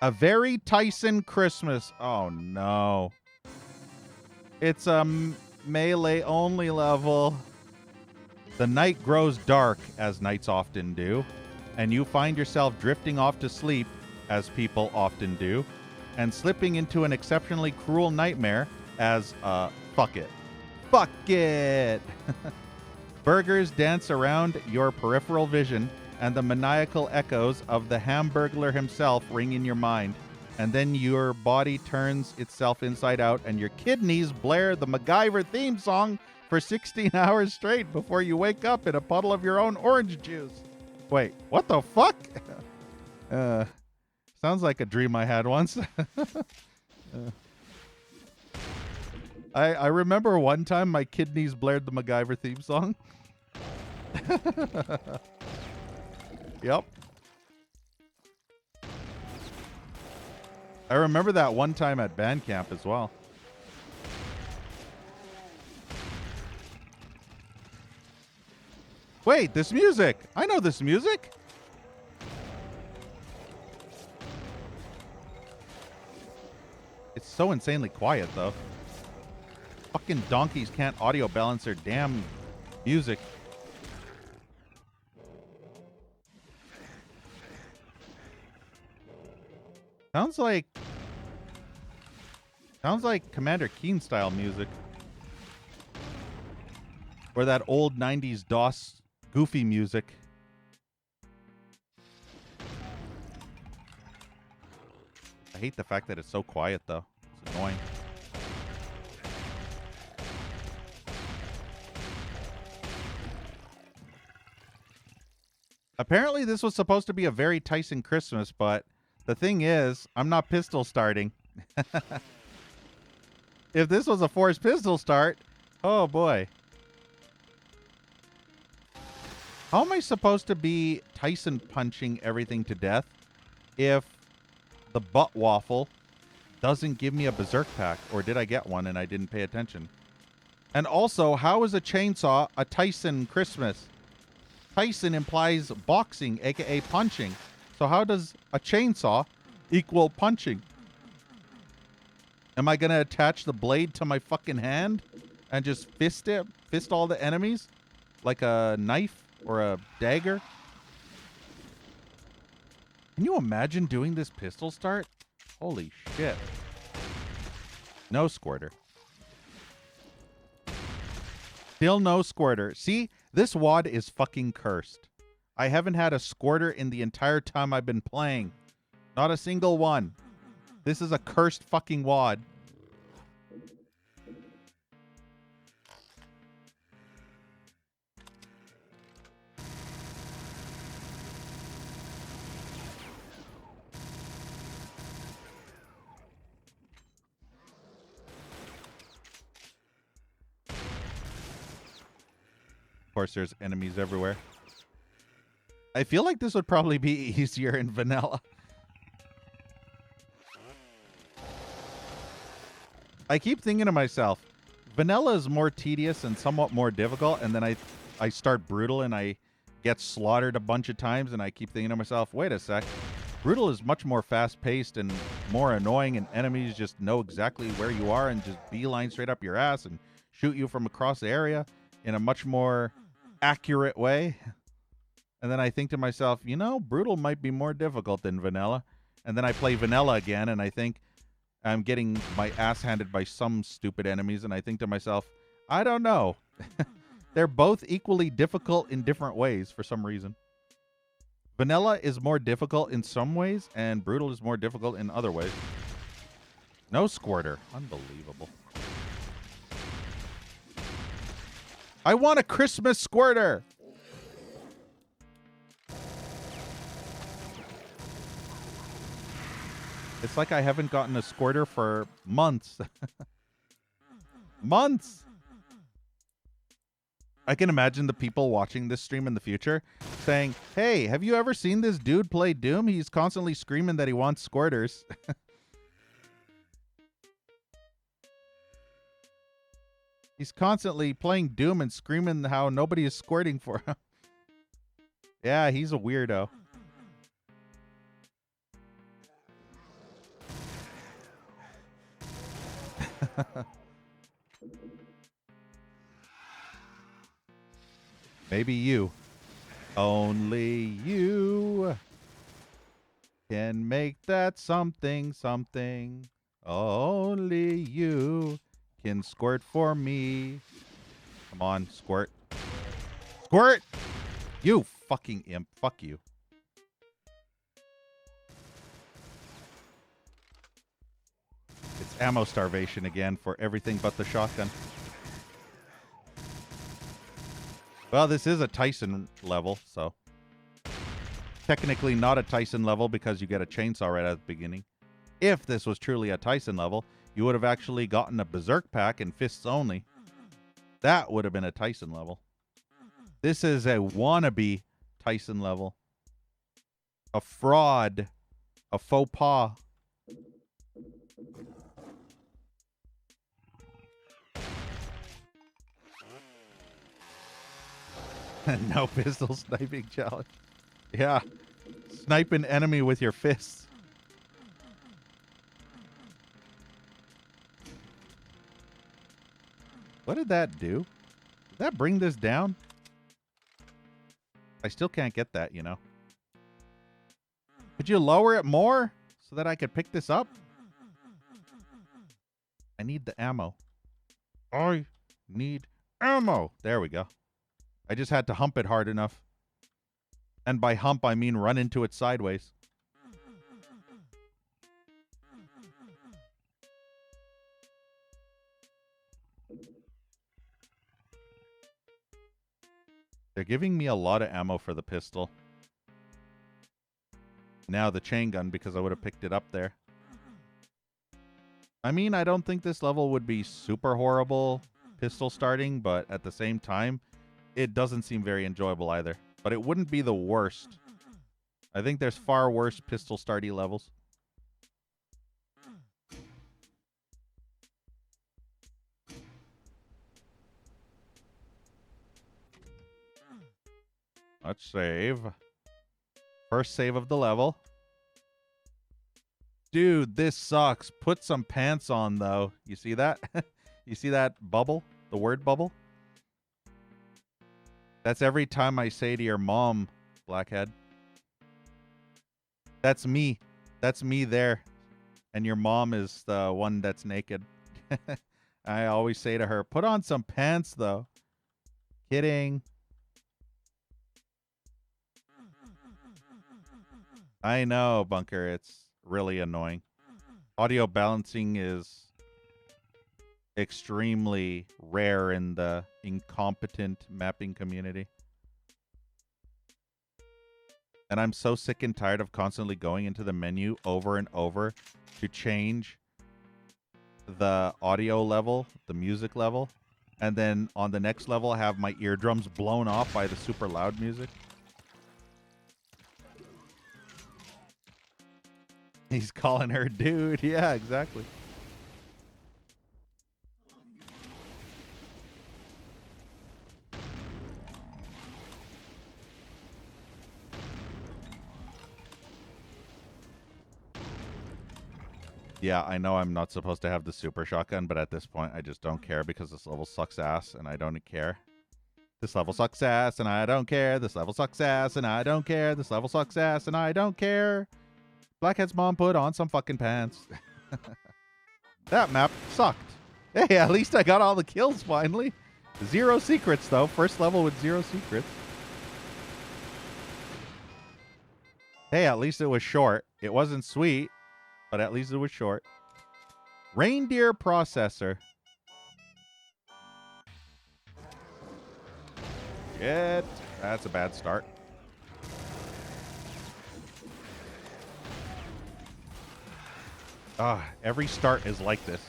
A very Tyson Christmas. Oh, no. It's a melee-only level. The night grows dark, as nights often do, and you find yourself drifting off to sleep, as people often do, and slipping into an exceptionally cruel nightmare as, fuck it. Fuck it! Burgers dance around your peripheral vision, and the maniacal echoes of the Hamburglar himself ring in your mind. And then your body turns itself inside out, and your kidneys blare the MacGyver theme song for 16 hours straight before you wake up in a puddle of your own orange juice. Wait, what the fuck? Sounds like a dream I had once. I remember one time my kidneys blared the MacGyver theme song. Yep. I remember that one time at band camp as well. Wait, this music. I know this music. It's so insanely quiet, though. Fucking donkeys can't audio balance their damn music. Sounds like Commander Keen style music. Or that old 90s DOS goofy music. I hate the fact that it's so quiet, though. It's annoying. Apparently, this was supposed to be a very Tyson Christmas, but the thing is, I'm not pistol starting. If this was a forced pistol start, oh boy. How am I supposed to be Tyson punching everything to death if the butt waffle doesn't give me a berserk pack? Or did I get one and I didn't pay attention? And also, how is a chainsaw a Tyson Christmas? Tyson implies boxing, aka punching. So how does a chainsaw equal punching? Am I going to attach the blade to my fucking hand and just fist all the enemies like a knife or a dagger? Can you imagine doing this pistol start? Holy shit. No squirter. Still no squirter. See, this WOD is fucking cursed. I haven't had a squirter in the entire time I've been playing. Not a single one. This is a cursed fucking WOD. Of course, there's enemies everywhere. I feel like this would probably be easier in vanilla. I keep thinking to myself, vanilla is more tedious and somewhat more difficult, and then I start brutal and I get slaughtered a bunch of times, and I keep thinking to myself, wait a sec, brutal is much more fast-paced and more annoying, and enemies just know exactly where you are and just beeline straight up your ass and shoot you from across the area in a much more accurate way. And then I think to myself, you know, brutal might be more difficult than vanilla. And then I play vanilla again, and I think I'm getting my ass handed by some stupid enemies, and I think to myself, I don't know. They're both equally difficult in different ways for some reason. Vanilla is more difficult in some ways, and brutal is more difficult in other ways. No squirter. Unbelievable. I want a Christmas squirter. It's like I haven't gotten a squirter for months. Months. I can imagine the people watching this stream in the future saying, hey, have you ever seen this dude play Doom? He's constantly screaming that he wants squirters. He's constantly playing Doom and screaming how nobody is squirting for him. Yeah, he's a weirdo. Maybe you. Only you can make that something, something. Only you can squirt for me. Come on, squirt. Squirt! You fucking imp. Fuck you. It's ammo starvation again for everything but the shotgun. Well, this is a Tyson level, so technically not a Tyson level because you get a chainsaw right at the beginning. If this was truly a Tyson level, you would have actually gotten a Berserk pack and fists only. That would have been a Tyson level. This is a wannabe Tyson level. A fraud. A faux pas. No pistol sniping challenge. Yeah. Snipe an enemy with your fists. What did that do? Did that bring this down? I still can't get that, you know. Could you lower it more so that I could pick this up? I need the ammo. I need ammo. There we go. I just had to hump it hard enough. And by hump, I mean run into it sideways. They're giving me a lot of ammo for the pistol. Now the chain gun because I would have picked it up there. I mean, I don't think this level would be super horrible pistol starting, but at the same time, it doesn't seem very enjoyable either. But it wouldn't be the worst. I think there's far worse pistol starty levels. Let's save. First save of the level. Dude, this sucks. Put some pants on, though. You see that? You see that bubble? The word bubble? That's every time I say to your mom, Blackhead. That's me. That's me there. And your mom is the one that's naked. I always say to her, put on some pants, though. Kidding. I know, Bunker. It's really annoying. Audio balancing is extremely rare in the incompetent mapping community. And I'm so sick and tired of constantly going into the menu over and over to change the audio level, the music level, and then on the next level have my eardrums blown off by the super loud music. He's calling her dude. Yeah, exactly. Yeah, I know I'm not supposed to have the super shotgun, but at this point, I just don't care because this level sucks ass and I don't care. This level sucks ass and I don't care. This level sucks ass and I don't care. This level sucks ass and I don't care. Blackhead's mom put on some fucking pants. That map sucked. Hey, at least I got all the kills finally. 0 secrets, though. First level with 0 secrets. Hey, at least it was short. It wasn't sweet, but at least it was short. Reindeer processor. shit. That's a bad start. Every start is like this.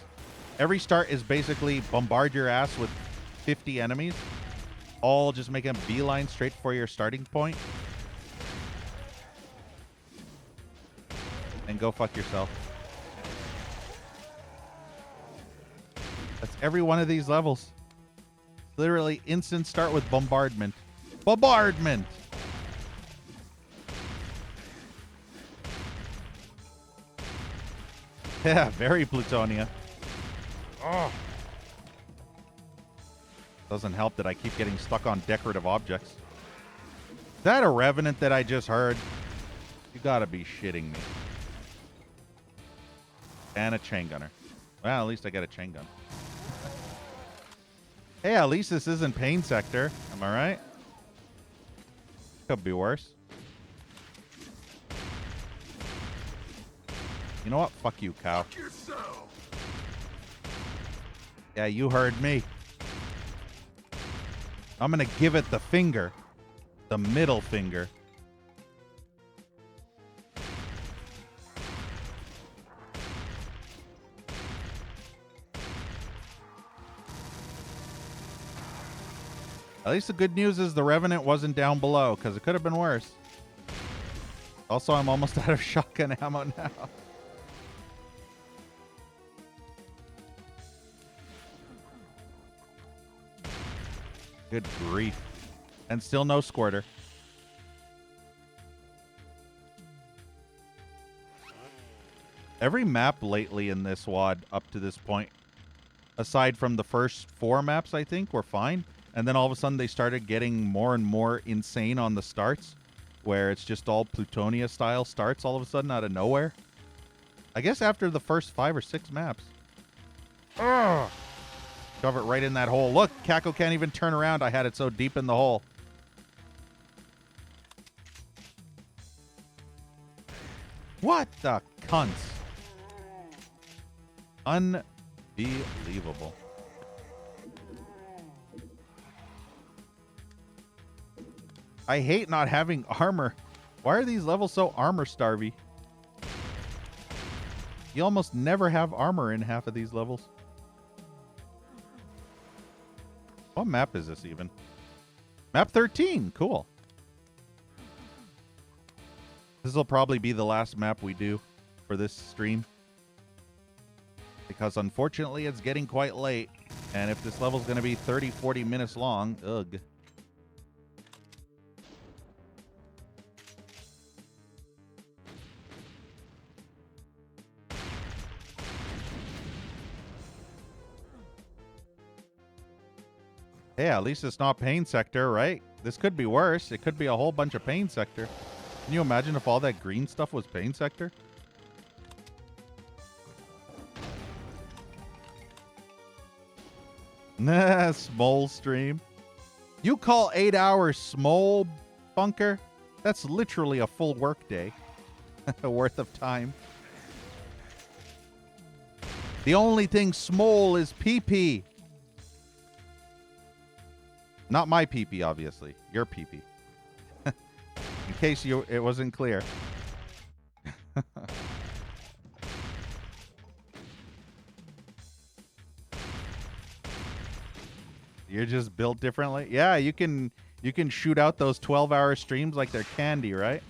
Every start is basically bombard your ass with 50 enemies, all just making a beeline straight for your starting point. And go fuck yourself. That's every one of these levels. Literally instant start with bombardment. Bombardment! Yeah, very Plutonia. Oh. Doesn't help that I keep getting stuck on decorative objects. Is that a Revenant that I just heard? You gotta be shitting me. And a chain gunner. Well, at least I got a chain gun. Hey, at least this isn't Pain Sector. Am I right? Could be worse. You know what? Fuck you, cow. Fuck yourself. Yeah, you heard me. I'm gonna give it the finger. The middle finger. At least the good news is the Revenant wasn't down below, because it could have been worse. Also, I'm almost out of shotgun ammo now. Good grief. And still no squirter. Every map lately in this WAD up to this point, aside from the first 4 maps, I think, were fine. And then all of a sudden they started getting more and more insane on the starts, where it's just all Plutonia style starts all of a sudden out of nowhere. I guess after the first 5 or 6 maps. Ugh. Shove it right in that hole. Look, Kako can't even turn around. I had it so deep in the hole. What the cunts? Unbelievable. I hate not having armor. Why are these levels so armor starvy? You almost never have armor in half of these levels. What map is this even? Map 13. Cool. This will probably be the last map we do for this stream. Because unfortunately it's getting quite late. And if this level's going to be 30, 40 minutes long, ugh. Yeah, at least it's not Pain Sector, right? This could be worse. It could be a whole bunch of Pain Sector. Can you imagine if all that green stuff was Pain Sector? Nah, small stream. You call 8 hours small, Bunker? That's literally a full work day worth of time. The only thing small is pee-pee. Not my pee-pee, obviously. Your pee-pee. In case it wasn't clear. You're just built differently. Yeah, you can shoot out those 12-hour streams like they're candy, right?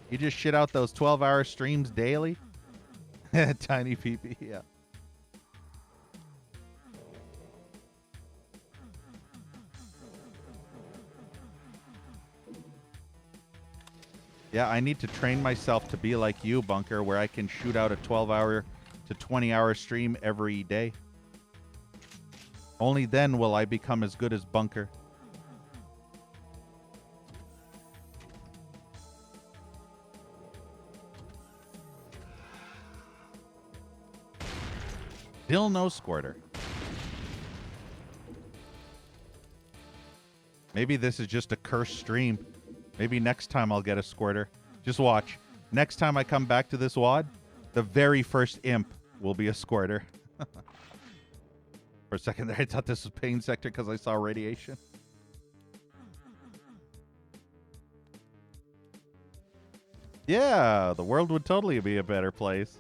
You just shit out those 12-hour streams daily. Tiny pee-pee, yeah. Yeah, I need to train myself to be like you, Bunker, where I can shoot out a 12-hour to 20-hour stream every day. Only then will I become as good as Bunker. Still no squirter. Maybe this is just a cursed stream. Maybe next time I'll get a squirter. Just watch. Next time I come back to this WAD, the very first imp will be a squirter. For a second there, I thought this was Pain Sector because I saw radiation. Yeah, the world would totally be a better place.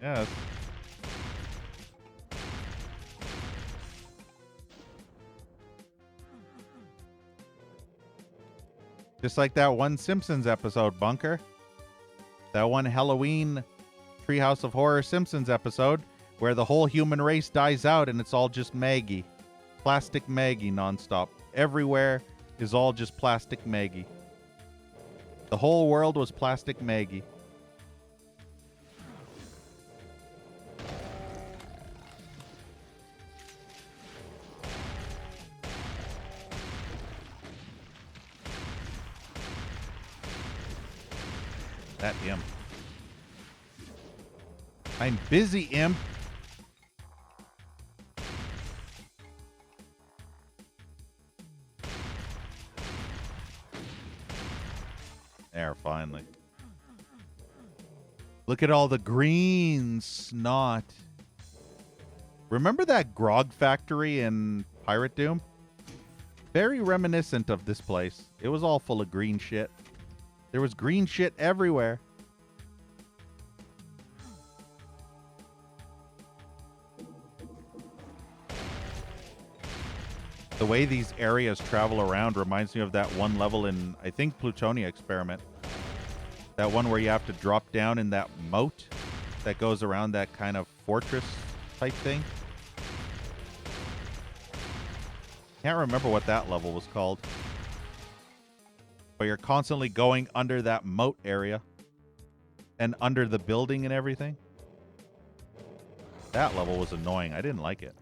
Yes. Just like that one Simpsons episode, Bunker. That one Halloween Treehouse of Horror Simpsons episode where the whole human race dies out and it's all just Maggie. Plastic Maggie nonstop. Everywhere is all just plastic Maggie. The whole world was plastic Maggie. That imp. I'm busy, imp. There, finally. Look at all the green snot. Remember that grog factory in Pirate Doom? Very reminiscent of this place. It was all full of green shit. There was green shit everywhere. The way these areas travel around reminds me of that one level in, I think, Plutonia Experiment. That one where you have to drop down in that moat that goes around that kind of fortress type thing. Can't remember what that level was called. But you're constantly going under that moat area and under the building and everything. That level was annoying. I didn't like it.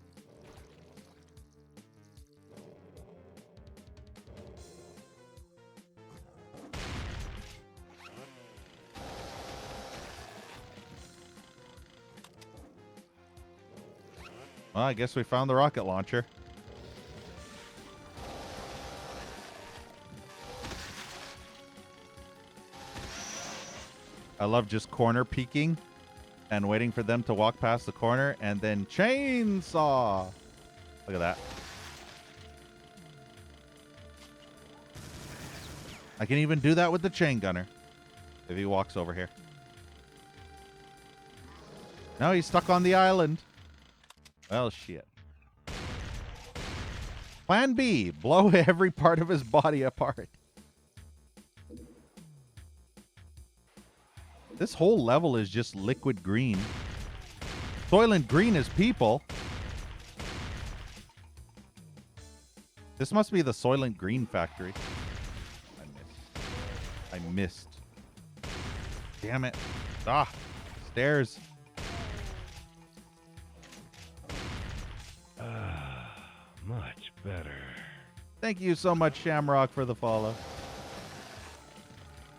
Well, I guess we found the rocket launcher. I love just corner peeking and waiting for them to walk past the corner and then chainsaw. Look at that. I can even do that with the chain gunner if he walks over here. No, he's stuck on the island. Well, shit. Plan B, blow every part of his body apart. This whole level is just liquid green. Soylent Green is people. This must be the Soylent Green factory. I missed. Damn it. Ah, stairs. Much better. Thank you so much, Shamrock, for the follow. All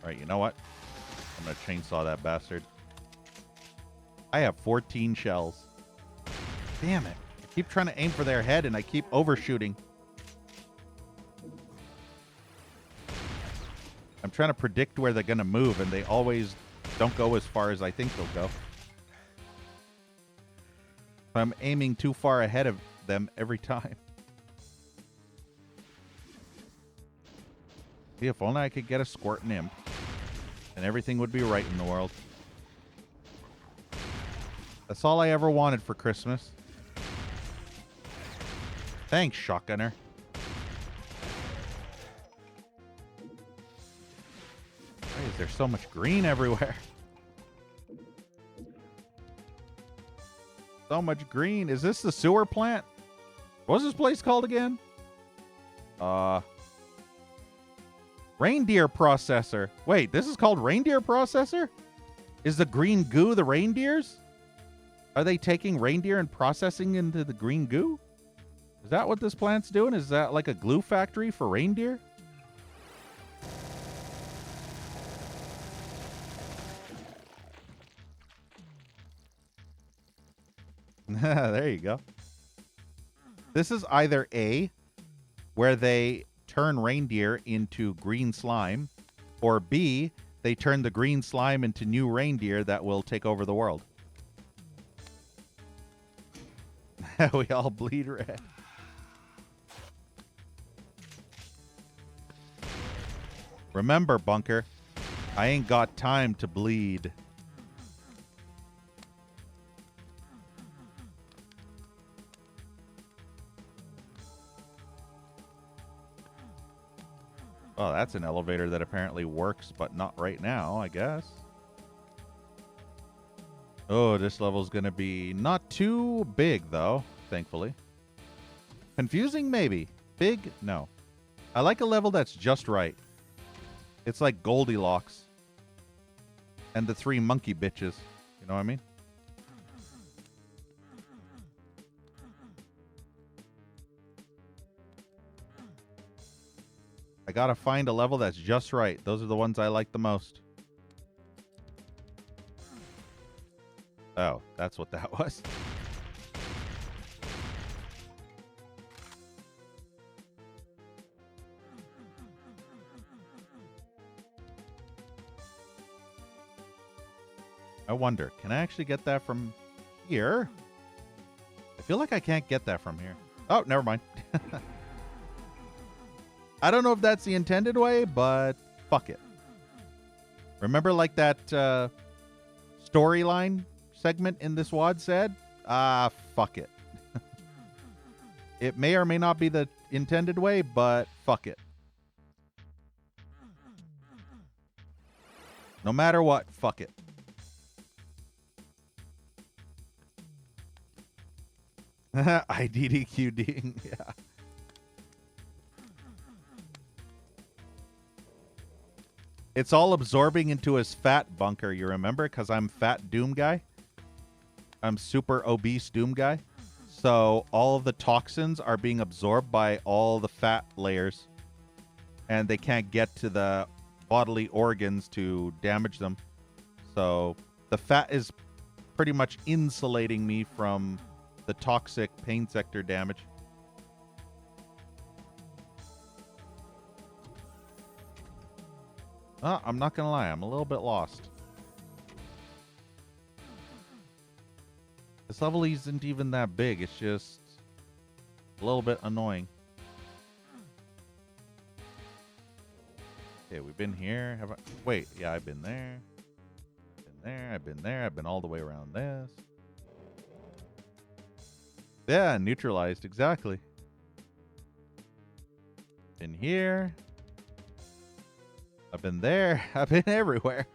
right, you know what? I'm going to chainsaw that bastard. I have 14 shells. Damn it. I keep trying to aim for their head, and I keep overshooting. I'm trying to predict where they're going to move, and they always don't go as far as I think they'll go. I'm aiming too far ahead of them every time. See, if only I could get a squirtin' imp, and everything would be right in the world. That's all I ever wanted for Christmas. Thanks, shotgunner. Why is there so much green everywhere? So much green. Is this the sewer plant? What's this place called again? Reindeer processor. Wait, this is called reindeer processor? Is the green goo the reindeers? Are they taking reindeer and processing into the green goo? Is that what this plant's doing? Is that like a glue factory for reindeer? There you go. This is either A, where they turn reindeer into green slime, or B, they turn the green slime into new reindeer that will take over the world. We all bleed red. Remember, Bunker, I ain't got time to bleed. Oh, that's an elevator that apparently works, but not right now, I guess. Oh, this level's going to be not too big, though, thankfully. Confusing, maybe. Big, no. I like a level that's just right. It's like Goldilocks and the three monkey bitches. You know what I mean? I gotta find a level that's just right. Those are the ones I like the most. Oh, that's what that was. I wonder, can I actually get that from here? I feel like I can't get that from here. Oh, never mind. I don't know if that's the intended way, but fuck it. Remember like that storyline segment in this WOD said? Fuck it. It may or may not be the intended way, but fuck it. No matter what, fuck it. IDDQDing, yeah. It's all absorbing into his fat bunker, you remember? Because I'm fat Doom guy. I'm super obese Doom guy. So all of the toxins are being absorbed by all the fat layers. And they can't get to the bodily organs to damage them. So the fat is pretty much insulating me from the toxic pain sector damage. I'm not gonna lie, I'm a little bit lost. This level isn't even that big, it's just a little bit annoying. Okay, we've been here. Have I? Wait, yeah, I've been there. Been there, I've been there, I've been all the way around this. Yeah, neutralized, exactly. Been here. I've been there. I've been everywhere.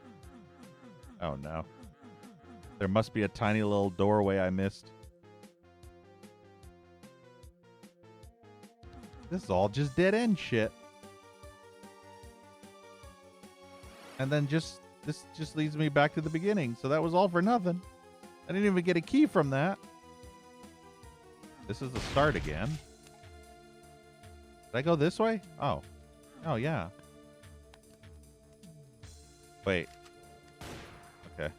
Oh no. There must be a tiny little doorway I missed. This is all just dead end shit. And then this just leads me back to the beginning. So that was all for nothing. I didn't even get a key from that. This is the start again. Did I go this way? Oh. Oh, yeah. Wait. Okay.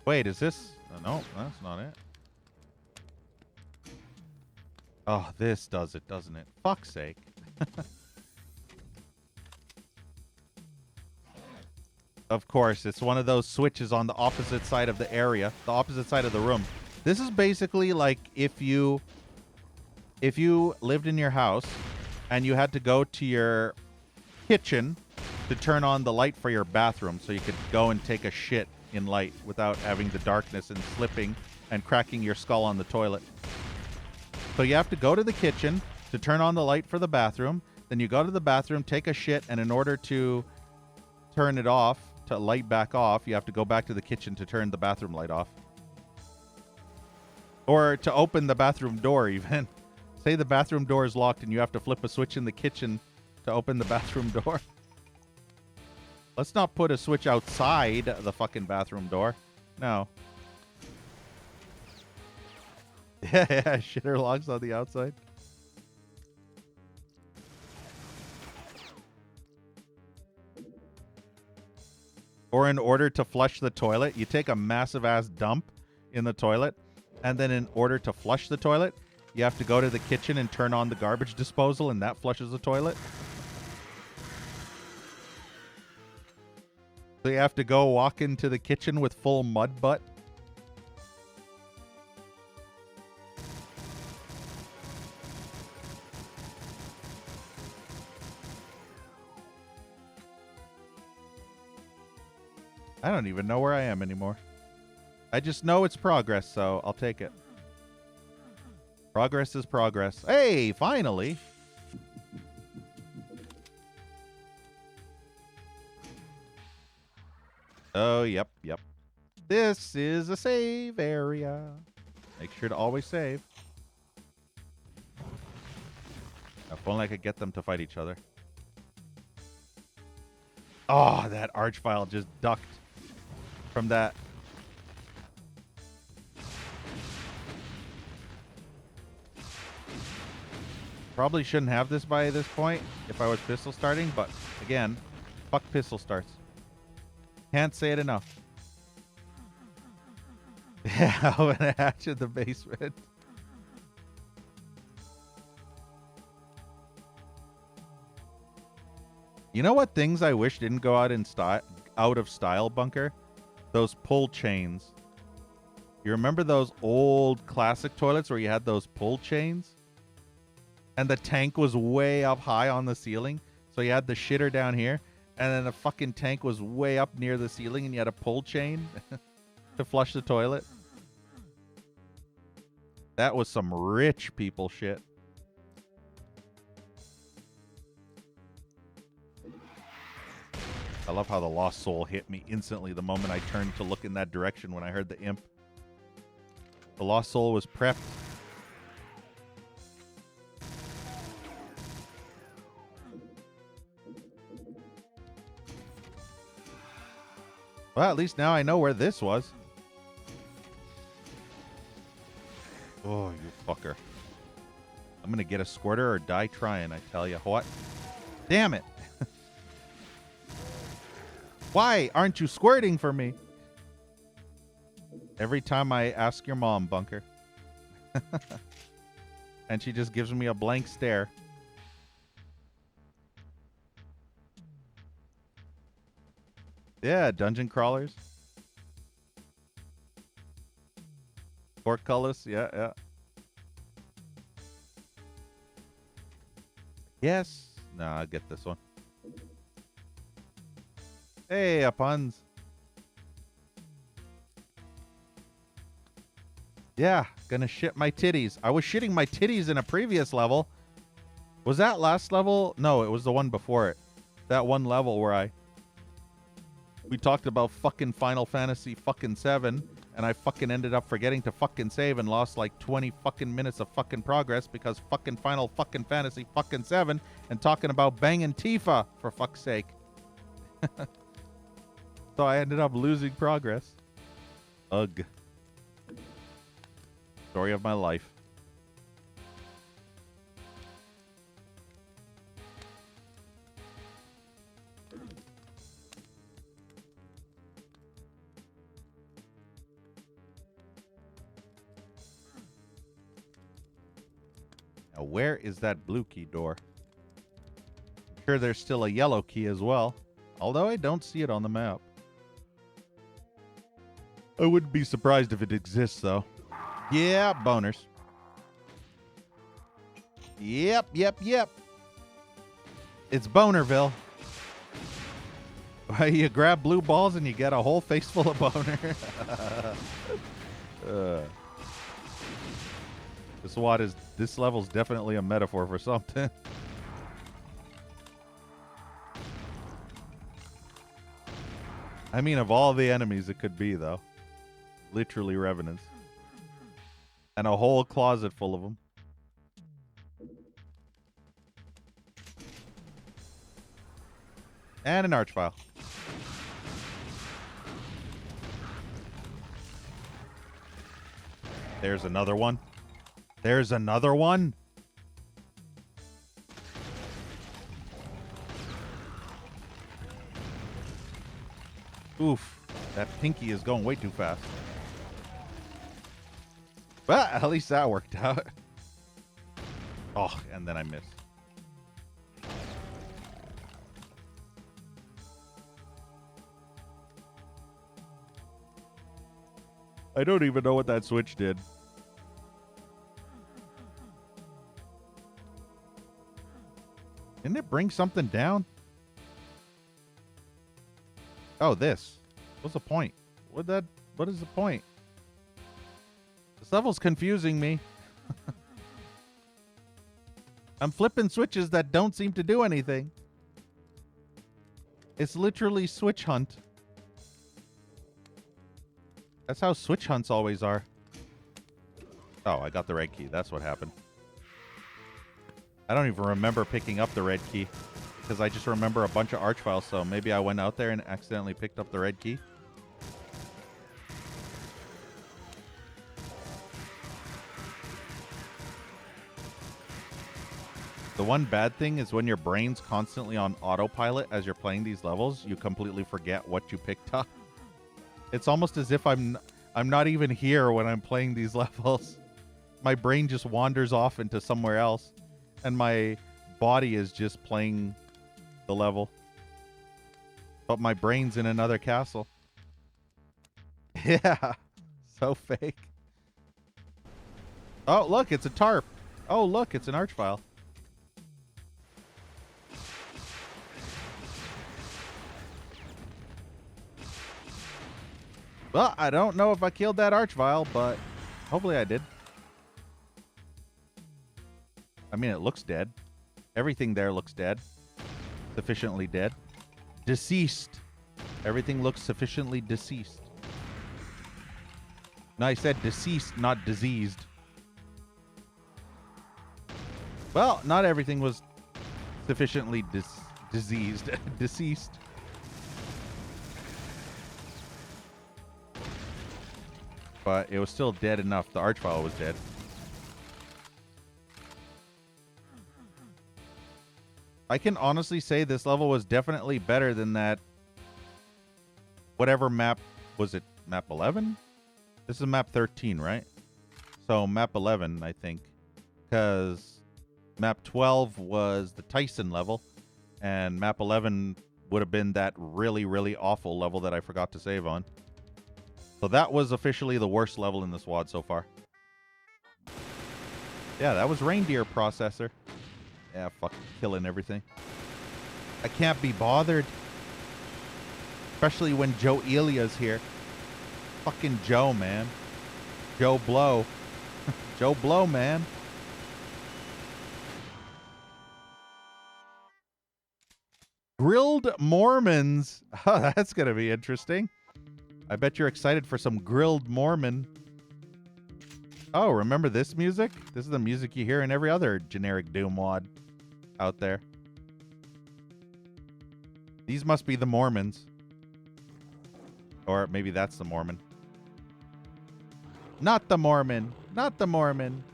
Wait, is this... Oh, no, that's not it. Oh, this does it, doesn't it? Fuck's sake. Of course, it's one of those switches on the opposite side of the area, the opposite side of the room. This is basically like if you lived in your house and you had to go to your kitchen to turn on the light for your bathroom so you could go and take a shit in light without having the darkness and slipping and cracking your skull on the toilet. So you have to go to the kitchen to turn on the light for the bathroom. Then you go to the bathroom, take a shit, and in order to turn it off, to light back off, you have to go back to the kitchen to turn the bathroom light off. Or to open the bathroom door, even. Say the bathroom door is locked and you have to flip a switch in the kitchen to open the bathroom door. Let's not put a switch outside the fucking bathroom door. No. Yeah, shitter locks on the outside. Or in order to flush the toilet, you take a massive ass dump in the toilet, and then in order to flush the toilet, you have to go to the kitchen and turn on the garbage disposal, and that flushes the toilet. So you have to go walk into the kitchen with full mud butt. I don't even know where I am anymore. I just know it's progress, so I'll take it. Progress is progress. Hey, finally. Oh, yep. This is a save area. Make sure to always save. If only I could get them to fight each other. Oh, that archvile just ducked from that. Probably shouldn't have this by this point if I was pistol starting, but again, fuck pistol starts. Can't say it enough. Yeah, when I hatch in the basement. You know what things I wish didn't go out of style, Bunker? Those pull chains. You remember those old classic toilets where you had those pull chains? And the tank was way up high on the ceiling. So you had the shitter down here. And then the fucking tank was way up near the ceiling and you had a pull chain to flush the toilet. That was some rich people shit. I love how the lost soul hit me instantly the moment I turned to look in that direction when I heard the imp. The lost soul was prepped. Well, at least now I know where this was. Oh, you fucker. I'm gonna get a squirter or die trying, I tell you what. Damn it. Why aren't you squirting for me? Every time I ask your mom, Bunker. And she just gives me a blank stare. Yeah, dungeon crawlers. Portcullis, yeah. Yes. No, I'll get this one. Hey, Apuns. Yeah, gonna shit my titties. I was shitting my titties in a previous level. Was that last level? No, it was the one before it. That one level where we talked about fucking Final Fantasy fucking 7, and I fucking ended up forgetting to fucking save and lost like 20 fucking minutes of fucking progress because fucking Final fucking Fantasy fucking 7 and talking about banging Tifa, for fuck's sake. So I ended up losing progress. Ugh. Story of my life. Now, where is that blue key door? I'm sure there's still a yellow key as well, although I don't see it on the map. I wouldn't be surprised if it exists, though. Yeah, boners. Yep. It's Bonerville. You grab blue balls and you get a whole face full of boner. This level's definitely a metaphor for something. I mean, of all the enemies it could be, though. Literally revenants. And a whole closet full of them. And an archvile. There's another one. There's another one. Oof. That pinky is going way too fast. Well, at least that worked out. Oh, and then I missed. I don't even know what that switch did. Didn't it bring something down? Oh, this. What's the point? What is the point? This level's confusing me. I'm flipping switches that don't seem to do anything. It's literally switch hunt. That's how switch hunts always are. Oh, I got the red key. That's what happened. I don't even remember picking up the red key because I just remember a bunch of arch files. So maybe I went out there and accidentally picked up the red key. The one bad thing is when your brain's constantly on autopilot as you're playing these levels, you completely forget what you picked up. It's almost as if I'm not even here when I'm playing these levels. My brain just wanders off into somewhere else, and my body is just playing the level. But my brain's in another castle. Yeah, so fake. Oh, look, it's a tarp. Oh, look, it's an arch file. Well, I don't know if I killed that archvile, but hopefully I did. I mean, it looks dead. Everything there looks dead. Sufficiently dead. Deceased. Everything looks sufficiently deceased. No, I said deceased, not diseased. Well, not everything was sufficiently diseased. Deceased. But it was still dead enough. The archvile was dead. I can honestly say this level was definitely better than that. Whatever map was it? Map 11? This is map 13, right? So map 11, I think. Because map 12 was the Tyson level. And map 11 would have been that really, really awful level that I forgot to save on. So that was officially the worst level in the SWAT so far. Yeah, that was reindeer processor. Yeah, fucking killing everything. I can't be bothered. Especially when Joe Elia's here. Fucking Joe, man. Joe Blow. Joe Blow, man. Grilled Mormons. Oh, that's going to be interesting. I bet you're excited for some grilled Mormon. Oh, remember this music? This is the music you hear in every other generic Doom wad out there. These must be the Mormons. Or maybe that's the Mormon. Not the Mormon. Not the Mormon.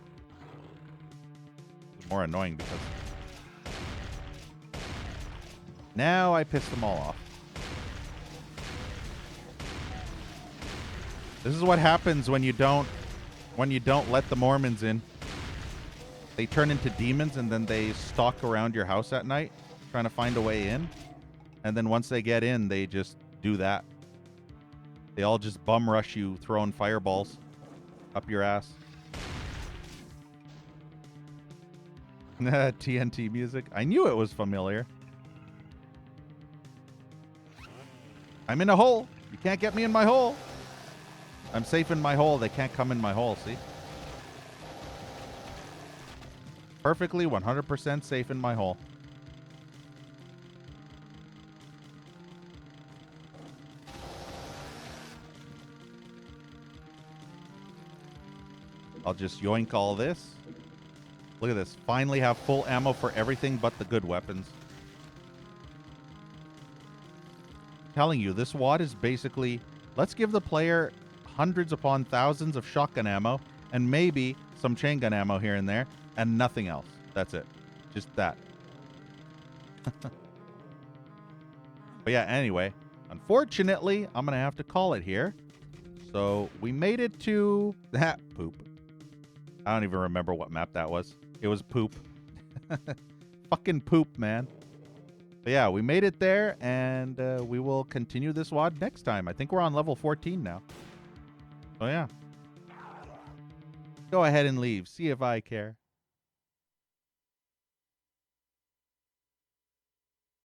It's more annoying because now I pissed them all off. This is what happens when you don't let the Mormons in. They turn into demons and then they stalk around your house at night trying to find a way in. And then once they get in, they just do that. They all just bum rush you, throwing fireballs up your ass. TNT music. I knew it was familiar. I'm in a hole. You can't get me in my hole. I'm safe in my hole. They can't come in my hole, see? Perfectly 100% safe in my hole. I'll just yoink all this. Look at this. Finally have full ammo for everything but the good weapons. I'm telling you, this WAD is basically, let's give the player hundreds upon thousands of shotgun ammo and maybe some chain gun ammo here and there and nothing else. That's it. Just that. But yeah, anyway, unfortunately, I'm going to have to call it here. So we made it to that poop. I don't even remember what map that was. It was poop. Fucking poop, man. But yeah, we made it there, and we will continue this WAD next time. I think we're on level 14 now. So yeah. Go ahead and leave. See if I care.